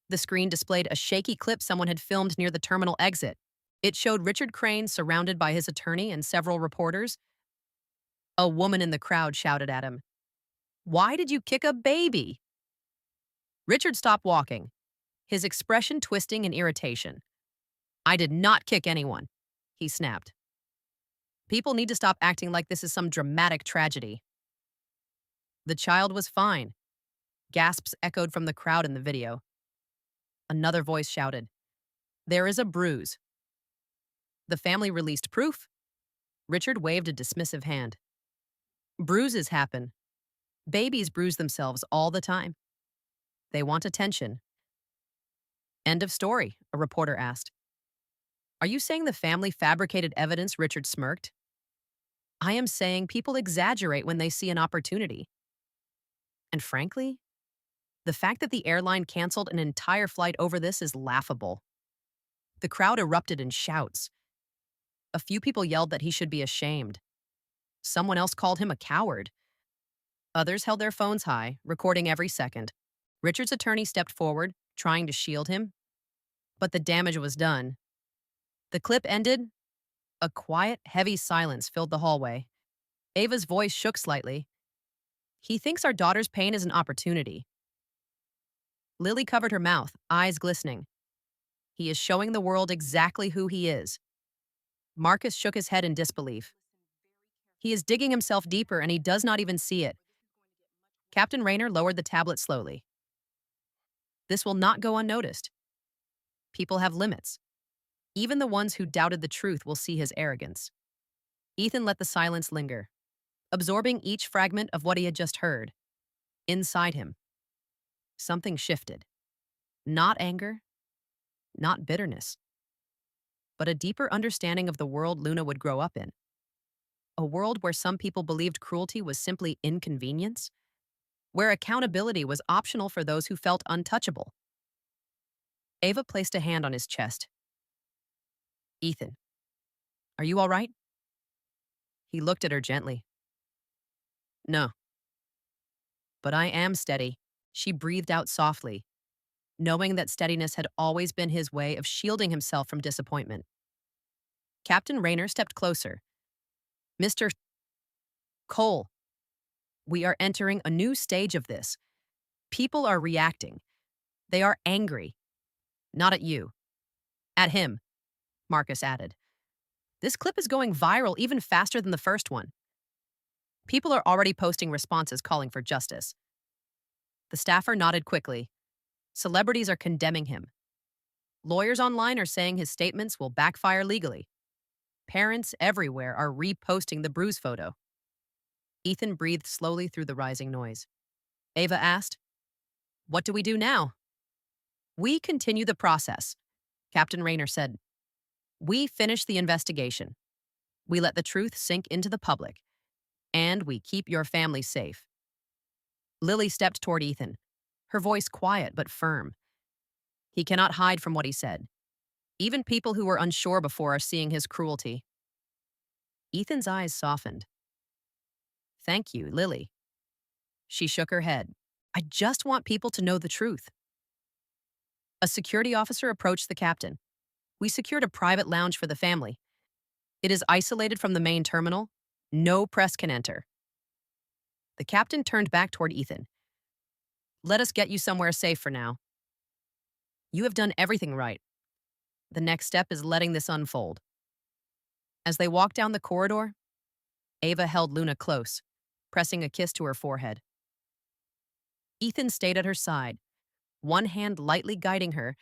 A: The screen displayed a shaky clip someone had filmed near the terminal exit. It showed Richard Crane surrounded by his attorney and several reporters. A woman in the crowd shouted at him, "Why did you kick a baby?" Richard stopped walking, his expression twisting in irritation. "I did not kick anyone," he snapped. "People need to stop acting like this is some dramatic tragedy." "The child was fine." Gasps echoed from the crowd in the video. Another voice shouted, "There is a bruise." The family released proof. Richard waved a dismissive hand. "Bruises happen. Babies bruise themselves all the time. They want attention." "End of story," a reporter asked. "Are you saying the family fabricated evidence?" Richard smirked. I am saying people exaggerate when they see an opportunity. And frankly, the fact that the airline canceled an entire flight over this is laughable. The crowd erupted in shouts. A few people yelled that he should be ashamed. Someone else called him a coward. Others held their phones high, recording every second. Richard's attorney stepped forward, trying to shield him, but the damage was done. The clip ended. A quiet, heavy silence filled the hallway. Ava's voice shook slightly. He thinks our daughter's pain is an opportunity. Lily covered her mouth, eyes glistening. He is showing the world exactly who he is. Marcus shook his head in disbelief. He is digging himself deeper and he does not even see it. Captain Raynor lowered the tablet slowly. This will not go unnoticed. People have limits. Even the ones who doubted the truth will see his arrogance. Ethan let the silence linger, absorbing each fragment of what he had just heard. Inside him, something shifted. Not anger, not bitterness, but a deeper understanding of the world Luna would grow up in. A world where some people believed cruelty was simply inconvenience, where accountability was optional for those who felt untouchable. Ava placed a hand on his chest. Ethan, are you all right? He looked at her gently. No. But I am steady. She breathed out softly, knowing that steadiness had always been his way of shielding himself from disappointment. Captain Raynor stepped closer. Mr. Cole, we are entering a new stage of this. People are reacting. They are angry. Not at you. At him, Marcus added. This clip is going viral even faster than the first one. People are already posting responses calling for justice. The staffer nodded quickly. Celebrities are condemning him. Lawyers online are saying his statements will backfire legally. Parents everywhere are reposting the bruise photo. Ethan breathed slowly through the rising noise. Ava asked, "What do we do now?" "We continue the process," Captain Raynor said. "We finish the investigation. We let the truth sink into the public. And we keep your family safe." Lily stepped toward Ethan, her voice quiet but firm. He cannot hide from what he said. Even people who were unsure before are seeing his cruelty. Ethan's eyes softened. "Thank you, Lily." She shook her head. "I just want people to know the truth." A security officer approached the captain. "We secured a private lounge for the family. It is isolated from the main terminal. No press can enter." The captain turned back toward Ethan. "Let us get you somewhere safe for now. You have done everything right. The next step is letting this unfold." As they walked down the corridor, Ava held Luna close, pressing a kiss to her forehead. Ethan stayed at her side, one hand lightly guiding her,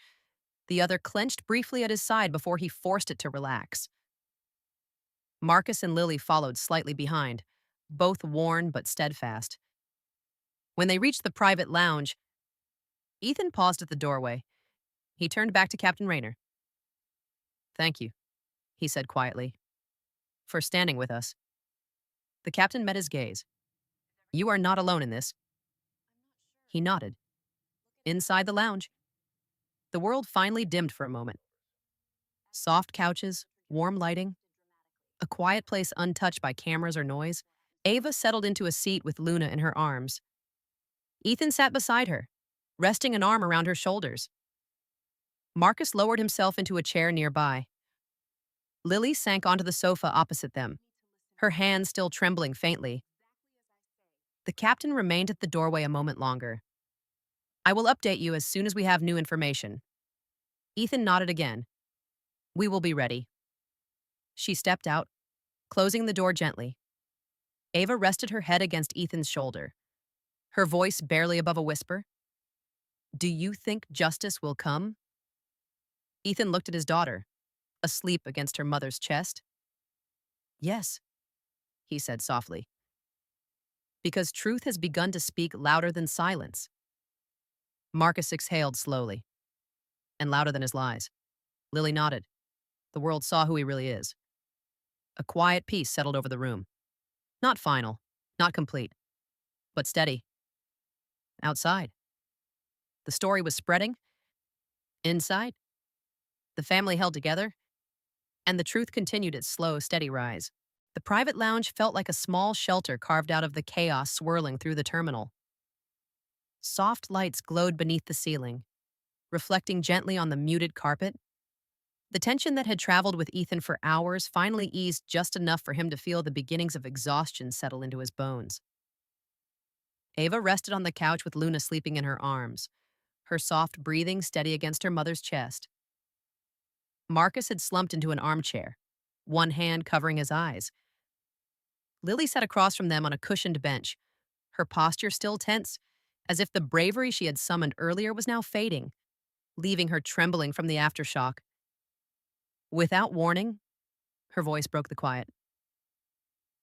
A: the other clenched briefly at his side before he forced it to relax. Marcus and Lily followed slightly behind, both worn but steadfast. When they reached the private lounge, Ethan paused at the doorway. He turned back to Captain Raynor. "Thank you," he said quietly, "for standing with us." The captain met his gaze. "You are not alone in this." He nodded. Inside the lounge, the world finally dimmed for a moment. Soft couches, warm lighting, a quiet place untouched by cameras or noise. Ava settled into a seat with Luna in her arms. Ethan sat beside her, resting an arm around her shoulders. Marcus lowered himself into a chair nearby. Lily sank onto the sofa opposite them, her hands still trembling faintly. The captain remained at the doorway a moment longer. "I will update you as soon as we have new information." Ethan nodded again. "We will be ready." She stepped out, closing the door gently. Ava rested her head against Ethan's shoulder, her voice barely above a whisper. "Do you think justice will come?" Ethan looked at his daughter, asleep against her mother's chest. "Yes," he said softly. "Because truth has begun to speak louder than silence." Marcus exhaled slowly, and louder than his lies. Lily nodded. The world saw who he really is. A quiet peace settled over the room. Not final, not complete, but steady. Outside, the story was spreading. Inside, the family held together, and the truth continued its slow, steady rise. The private lounge felt like a small shelter carved out of the chaos swirling through the terminal. Soft lights glowed beneath the ceiling, reflecting gently on the muted carpet. The tension that had traveled with Ethan for hours finally eased just enough for him to feel the beginnings of exhaustion settle into his bones. Ava rested on the couch with Luna sleeping in her arms, her soft breathing steady against her mother's chest. Marcus had slumped into an armchair, one hand covering his eyes. Lily sat across from them on a cushioned bench, her posture still tense, as if the bravery she had summoned earlier was now fading, leaving her trembling from the aftershock. Without warning, her voice broke the quiet.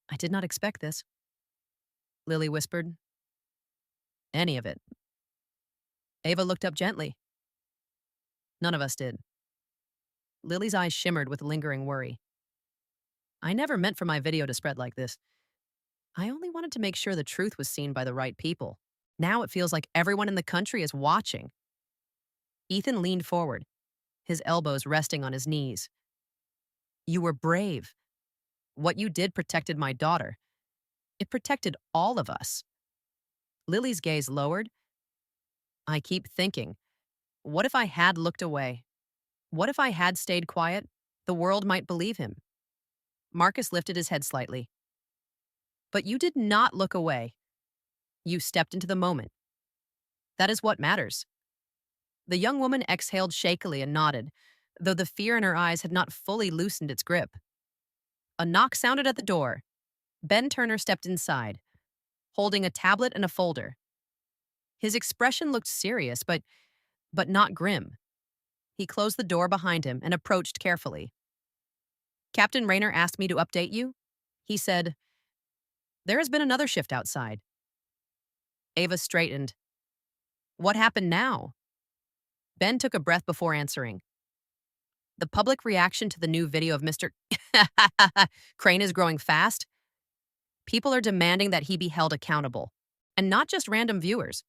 A: "I did not expect this," Lily whispered. "Any of it." Ava looked up gently. "None of us did." Lily's eyes shimmered with lingering worry. "I never meant for my video to spread like this. I only wanted to make sure the truth was seen by the right people. Now it feels like everyone in the country is watching." Ethan leaned forward, his elbows resting on his knees. "You were brave. What you did protected my daughter. It protected all of us." Lily's gaze lowered. "I keep thinking, what if I had looked away? What if I had stayed quiet? The world might believe him." Marcus lifted his head slightly. "But you did not look away. You stepped into the moment. That is what matters." The young woman exhaled shakily and nodded, though the fear in her eyes had not fully loosened its grip. A knock sounded at the door. Ben Turner stepped inside, holding a tablet and a folder. His expression looked serious, but not grim. He closed the door behind him and approached carefully. "Captain Raynor asked me to update you," he said. "There has been another shift outside." Ava straightened. "What happened now?" Ben took a breath before answering. "The public reaction to the new video of Mr. Crane is growing fast. People are demanding that he be held accountable, and not just random viewers.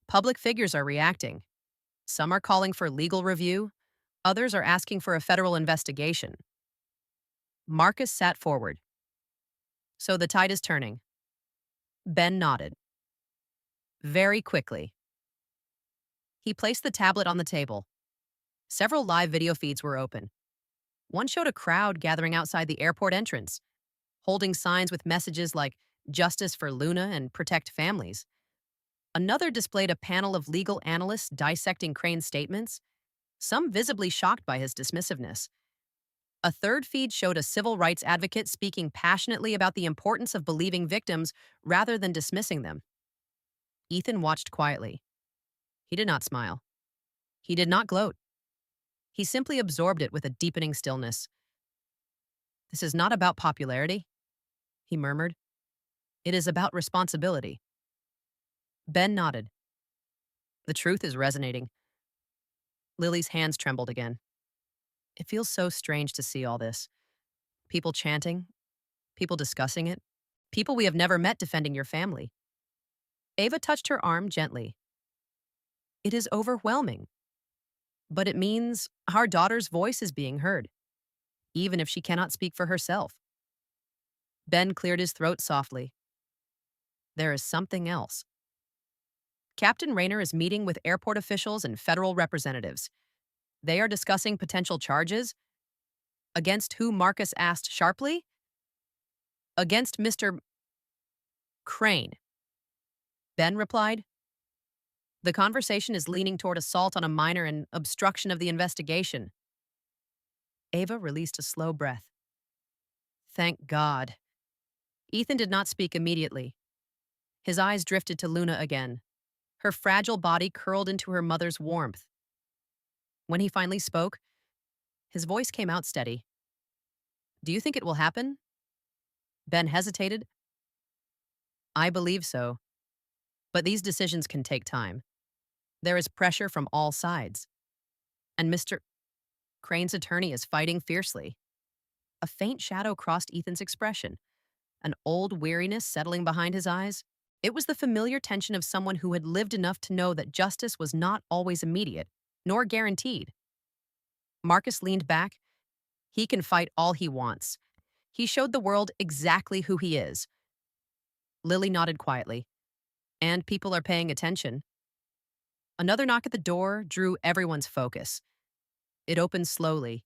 A: Public figures are reacting. Some are calling for legal review, others are asking for a federal investigation." Marcus sat forward. "So the tide is turning." Ben nodded. Very quickly. He placed the tablet on the table. Several live video feeds were open. One showed a crowd gathering outside the airport entrance, holding signs with messages like "Justice for Luna" and "Protect Families." Another displayed a panel of legal analysts dissecting Crane's statements, some visibly shocked by his dismissiveness. A third feed showed a civil rights advocate speaking passionately about the importance of believing victims rather than dismissing them. Ethan watched quietly. He did not smile. He did not gloat. He simply absorbed it with a deepening stillness. "This is not about popularity," he murmured. "It is about responsibility." Ben nodded. "The truth is resonating." Lily's hands trembled again. "It feels so strange to see all this. People chanting, people discussing it, people we have never met defending your family." Ava touched her arm gently. "It is overwhelming. But it means our daughter's voice is being heard, even if she cannot speak for herself." Ben cleared his throat softly. "There is something else." Captain Raynor is meeting with airport officials and federal representatives. They are discussing potential charges. Against who? Marcus asked sharply. "Against Mr. Crane," Ben replied. "The conversation is leaning toward assault on a minor and obstruction of the investigation." Ava released a slow breath. Thank God. Ethan did not speak immediately. His eyes drifted to Luna again, her fragile body curled into her mother's warmth. When he finally spoke, his voice came out steady. "Do you think it will happen?" Ben hesitated. "I believe so. But these decisions can take time. There is pressure from all sides. And Mr. Crane's attorney is fighting fiercely." A faint shadow crossed Ethan's expression. an old weariness settling behind his eyes. It was the familiar tension of someone who had lived enough to know that justice was not always immediate, nor guaranteed. Marcus leaned back. He can fight all he wants. He showed the world exactly who he is. Lily nodded quietly. And people are paying attention. Another knock at the door drew everyone's focus. It opened slowly,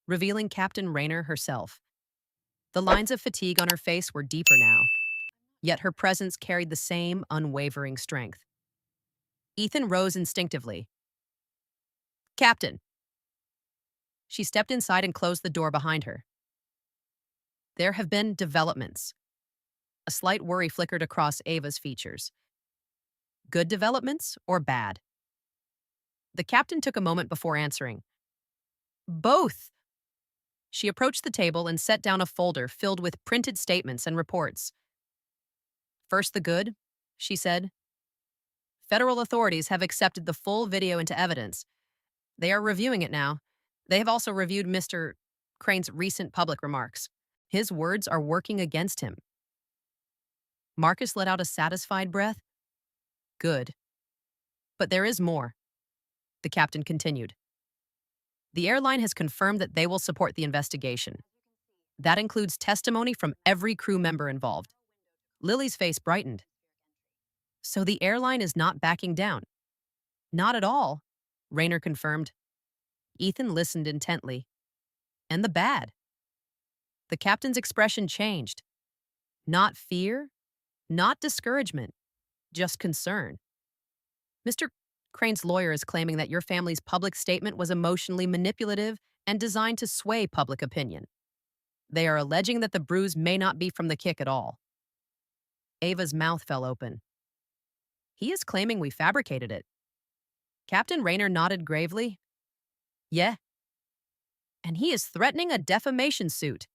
A: revealing Captain Raynor herself. The lines of fatigue on her face were deeper now, yet her presence carried the same unwavering strength. Ethan rose instinctively. Captain! She stepped inside and closed the door behind her. There have been developments. A slight worry flickered across Ava's features. Good developments or bad? The captain took a moment before answering. Both! She approached the table and set down a folder filled with printed statements and reports. First the good, she said. Federal authorities have accepted the full video into evidence. They are reviewing it now. They have also reviewed Mr. Crane's recent public remarks. His words are working against him. Marcus let out a satisfied breath. Good. But there is more, the captain continued. The airline has confirmed that they will support the investigation. That includes testimony from every crew member involved. Lily's face brightened. So the airline is not backing down? Not at all, Raynor confirmed. Ethan listened intently. And the bad? The captain's expression changed. Not fear, not discouragement, just concern. Mr. Crane's lawyer is claiming that your family's public statement was emotionally manipulative and designed to sway public opinion. They are alleging that the bruise may not be from the kick at all. Ava's mouth fell open. He is claiming we fabricated it. Captain Raynor nodded gravely. Yeah. And he is threatening a defamation suit.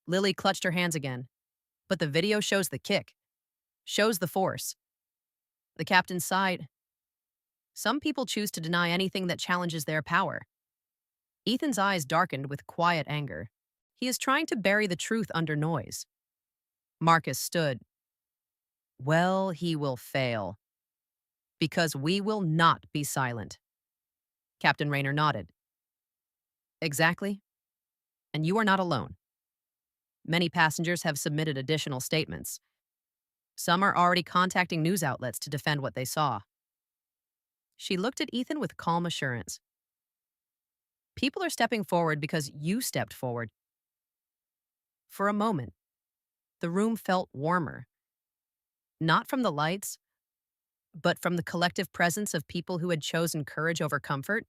A: Lily clutched her hands again. But the video shows the kick. Shows the force. The captain sighed. Some people choose to deny anything that challenges their power. Ethan's eyes darkened with quiet anger. He is trying to bury the truth under noise. Marcus stood. Well, he will fail. Because we will not be silent. Captain Raynor nodded. Exactly. And you are not alone. Many passengers have submitted additional statements. Some are already contacting news outlets to defend what they saw. She looked at Ethan with calm assurance. People are stepping forward because you stepped forward. For a moment, the room felt warmer. Not from the lights, but from the collective presence of people who had chosen courage over comfort.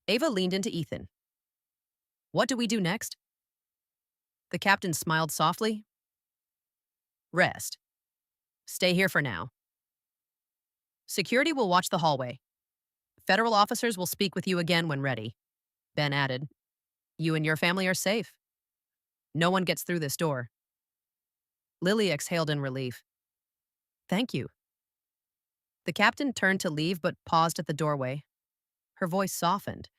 A: Ava leaned into Ethan. What do we do next? The captain smiled softly. Rest. Stay here for now. Security will watch the hallway. Federal officers will speak with you again when ready. Ben added. You and your family are safe. No one gets through this door. Lily exhaled in relief. Thank you. The captain turned to leave but paused at the doorway. Her voice softened.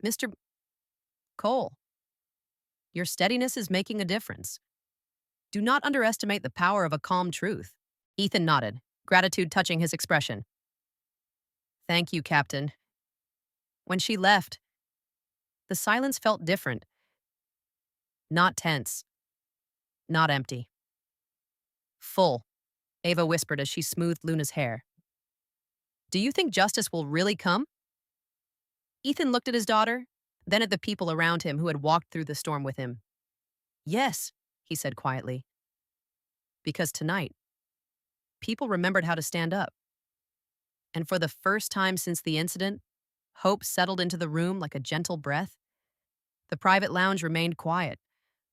A: Mr. Cole, your steadiness is making a difference. Do not underestimate the power of a calm truth. Ethan nodded, gratitude touching his expression. Thank you, Captain. When she left, the silence felt different. Not tense. Not empty. Full, Ava whispered as she smoothed Luna's hair. Do you think justice will really come? Ethan looked at his daughter, then at the people around him who had walked through the storm with him. Yes, he said quietly. Because tonight, people remembered how to stand up. And for the first time since the incident, hope settled into the room like a gentle breath. The private lounge remained quiet,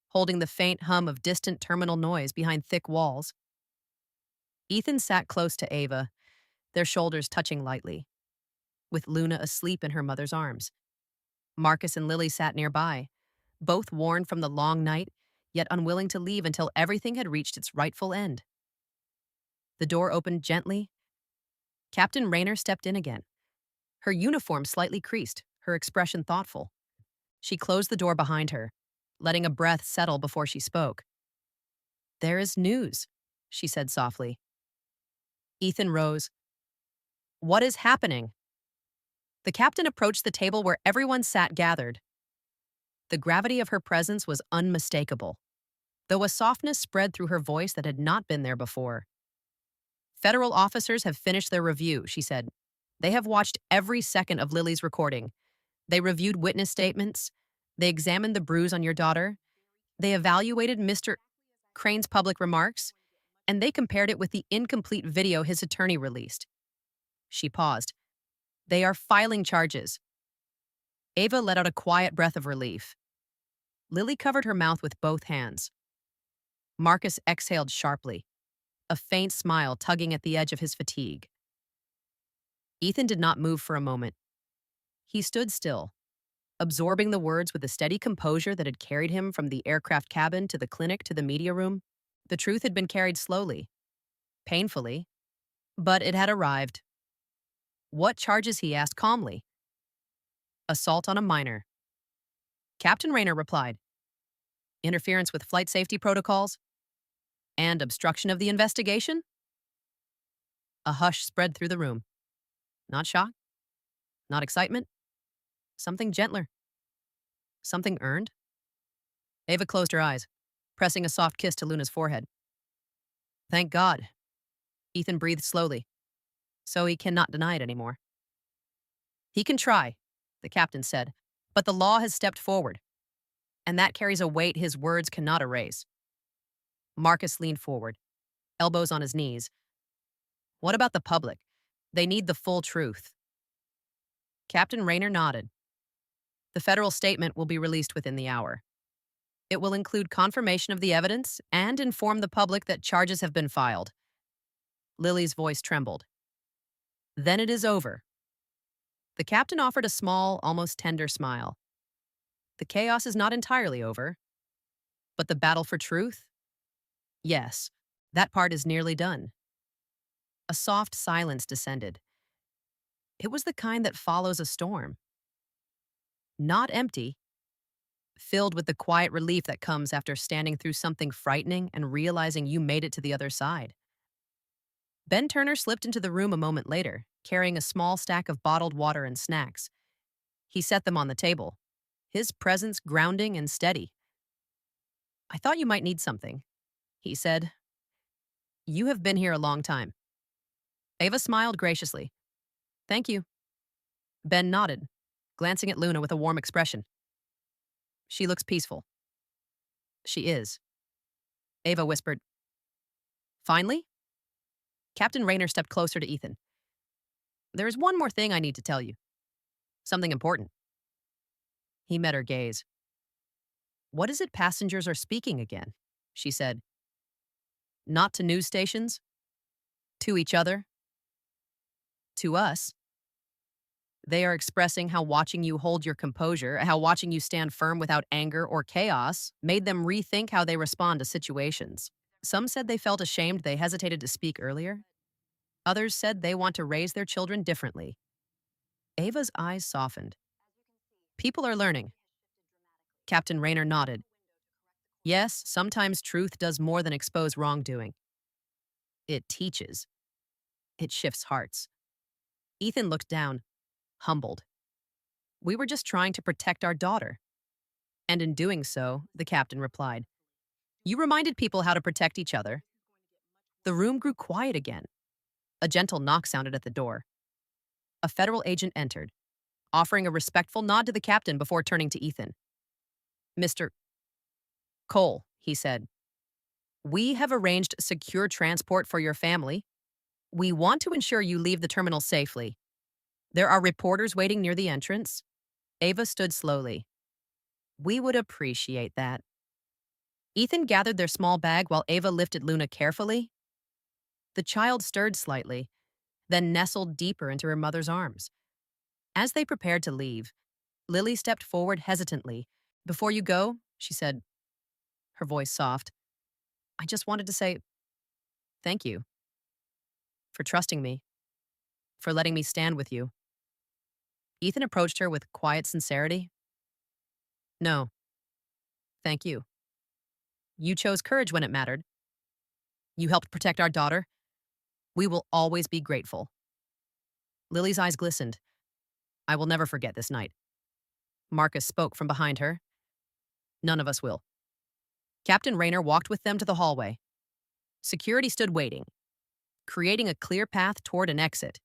A: holding the faint hum of distant terminal noise behind thick walls. Ethan sat close to Ava, their shoulders touching lightly, with Luna asleep in her mother's arms. Marcus and Lily sat nearby, both worn from the long night, yet unwilling to leave until everything had reached its rightful end. The door opened gently. Captain Raynor stepped in again, her uniform slightly creased, her expression thoughtful. She closed the door behind her, letting a breath settle before she spoke. There is news, she said softly. Ethan rose. What is happening? The captain approached the table where everyone sat gathered. The gravity of her presence was unmistakable, though a softness spread through her voice that had not been there before. Federal officers have finished their review, she said. They have watched every second of Lily's recording. They reviewed witness statements. They examined the bruise on your daughter. They evaluated Mr. Crane's public remarks, and they compared it with the incomplete video his attorney released. She paused. They are filing charges. Ava let out a quiet breath of relief. Lily covered her mouth with both hands. Marcus exhaled sharply, a faint smile tugging at the edge of his fatigue. Ethan did not move for a moment. He stood still, absorbing the words with the steady composure that had carried him from the aircraft cabin to the clinic to the media room. The truth had been carried slowly, painfully, but it had arrived. What charges, he asked calmly. Assault on a minor. Captain Raynor replied. Interference with flight safety protocols and obstruction of the investigation? A hush spread through the room. Not shock, not excitement, something gentler, something earned. Ava closed her eyes, pressing a soft kiss to Luna's forehead. Thank God. Ethan breathed slowly, so he cannot deny it anymore. He can try, the captain said, but the law has stepped forward, and that carries a weight his words cannot erase. Marcus leaned forward, elbows on his knees. What about the public? They need the full truth. Captain Raynor nodded. The federal statement will be released within the hour. It will include confirmation of the evidence and inform the public that charges have been filed. Lily's voice trembled. Then it is over. The captain offered a small, almost tender smile. The chaos is not entirely over. But the battle for truth? Yes, that part is nearly done. A soft silence descended. It was the kind that follows a storm. Not empty, filled with the quiet relief that comes after standing through something frightening and realizing you made it to the other side. Ben Turner slipped into the room a moment later, carrying a small stack of bottled water and snacks. He set them on the table, his presence grounding and steady. I thought you might need something, he said. You have been here a long time. Ava smiled graciously. Thank you. Ben nodded, glancing at Luna with a warm expression. She looks peaceful. She is. Ava whispered. Finally? Captain Raynor stepped closer to Ethan. There is one more thing I need to tell you. Something important. He met her gaze. What is it passengers are speaking again? She said. Not to news stations. To each other. To us. They are expressing how watching you hold your composure, how watching you stand firm without anger or chaos, made them rethink how they respond to situations. Some said they felt ashamed they hesitated to speak earlier. Others said they want to raise their children differently. Ava's eyes softened. People are learning. Captain Raynor nodded. Yes, sometimes truth does more than expose wrongdoing. It teaches. It shifts hearts. Ethan looked down, humbled. We were just trying to protect our daughter. And in doing so, the captain replied, you reminded people how to protect each other. The room grew quiet again. A gentle knock sounded at the door. A federal agent entered, offering a respectful nod to the captain before turning to Ethan. Mr. Cole, he said, we have arranged secure transport for your family. We want to ensure you leave the terminal safely. There are reporters waiting near the entrance. Ava stood slowly. We would appreciate that. Ethan gathered their small bag while Ava lifted Luna carefully. The child stirred slightly, then nestled deeper into her mother's arms. As they prepared to leave, Lily stepped forward hesitantly. Before you go, she said, her voice soft, I just wanted to say thank you for trusting me, for letting me stand with you. Ethan approached her with quiet sincerity. No, Thank you. You chose courage when it mattered. You helped protect our daughter. We will always be grateful. Lily's eyes glistened. I will never forget this night. Marcus spoke from behind her. None of us will. Captain Raynor walked with them to the hallway. Security stood waiting, creating a clear path toward an exit.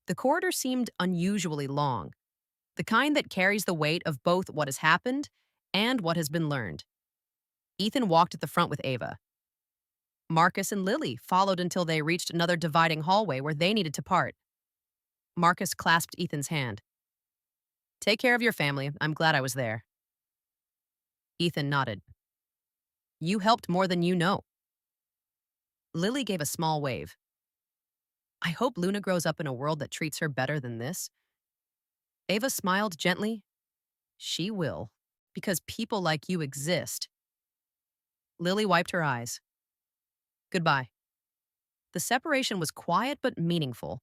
A: The corridor seemed unusually long, the kind that carries the weight of both what has happened and what has been learned. Ethan walked at the front with Ava. Marcus and Lily followed until they reached another dividing hallway where they needed to part. Marcus clasped Ethan's hand. Take care of your family. I'm glad I was there. Ethan nodded. You helped more than you know. Lily gave a small wave. I hope Luna grows up in a world that treats her better than this. Ava smiled gently. She will, because people like you exist. Lily wiped her eyes. Goodbye. The separation was quiet but meaningful.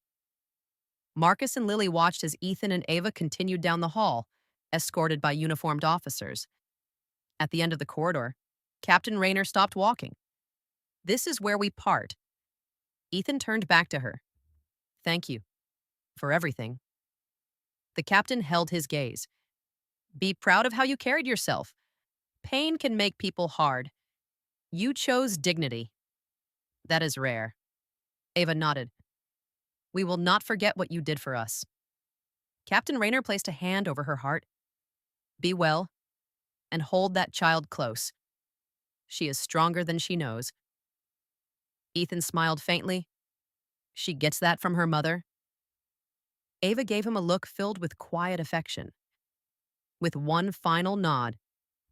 A: Marcus and Lily watched as Ethan and Ava continued down the hall, escorted by uniformed officers. At the end of the corridor, Captain Raynor stopped walking. This is where we part. Ethan turned back to her. Thank you for everything. The captain held his gaze. Be proud of how you carried yourself. Pain can make people hard. You chose dignity. That is rare. Ava nodded. We will not forget what you did for us. Captain Raynor placed a hand over her heart. Be well, and hold that child close. She is stronger than she knows. Ethan smiled faintly. She gets that from her mother. Ava gave him a look filled with quiet affection. With one final nod,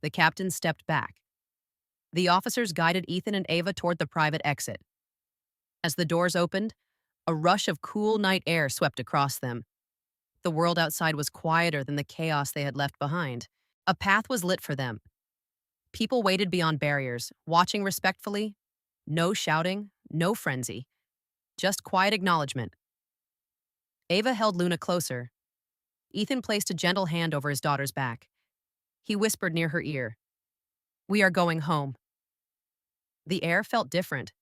A: the captain stepped back. The officers guided Ethan and Ava toward the private exit. As the doors opened, a rush of cool night air swept across them. The world outside was quieter than the chaos they had left behind. A path was lit for them. People waited beyond barriers, watching respectfully. No shouting, no frenzy. Just quiet acknowledgement. Ava held Luna closer. Ethan placed a gentle hand over his daughter's back. He whispered near her ear, We are going home. The air felt different.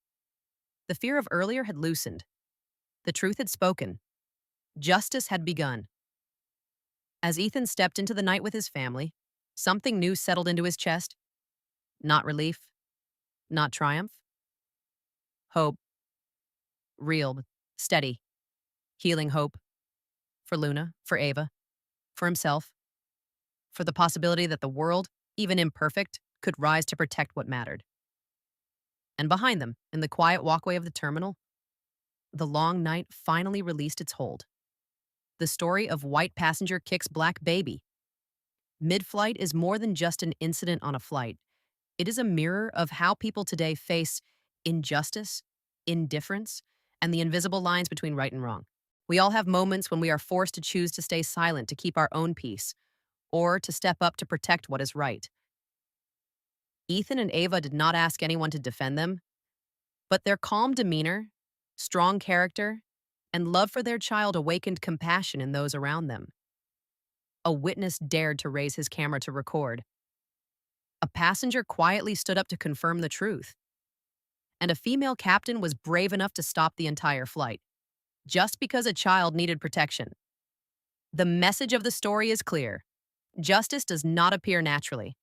A: The fear of earlier had loosened. The truth had spoken. Justice had begun. As Ethan stepped into the night with his family, something new settled into his chest. Not relief, not triumph. Hope. Real, but steady. Healing hope. For Luna, for Ava, for himself. For the possibility that the world, even imperfect, could rise to protect what mattered. And behind them, in the quiet walkway of the terminal, the long night finally released its hold. The story of white passenger kicks black baby. Mid-flight is more than just an incident on a flight. It is a mirror of how people today face injustice, indifference, and the invisible lines between right and wrong. We all have moments when we are forced to choose to stay silent to keep our own peace, or to step up to protect what is right. Ethan and Ava did not ask anyone to defend them, but their calm demeanor, strong character, and love for their child awakened compassion in those around them. A witness dared to raise his camera to record. A passenger quietly stood up to confirm the truth. And a female captain was brave enough to stop the entire flight, just because a child needed protection. The message of the story is clear. Justice does not appear naturally.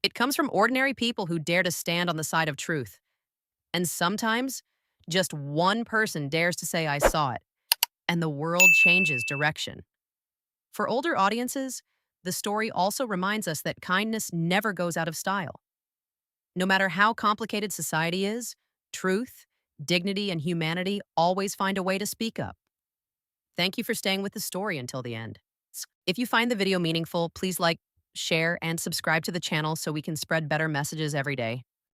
A: It comes from ordinary people who dare to stand on the side of truth. And sometimes, just one person dares to say, I saw it, and the world changes direction. For older audiences, the story also reminds us that kindness never goes out of style. No matter how complicated society is, truth, dignity, and humanity always find a way to speak up. Thank you for staying with the story until the end. If you find the video meaningful, please like, share, and subscribe to the channel so we can spread better messages every day.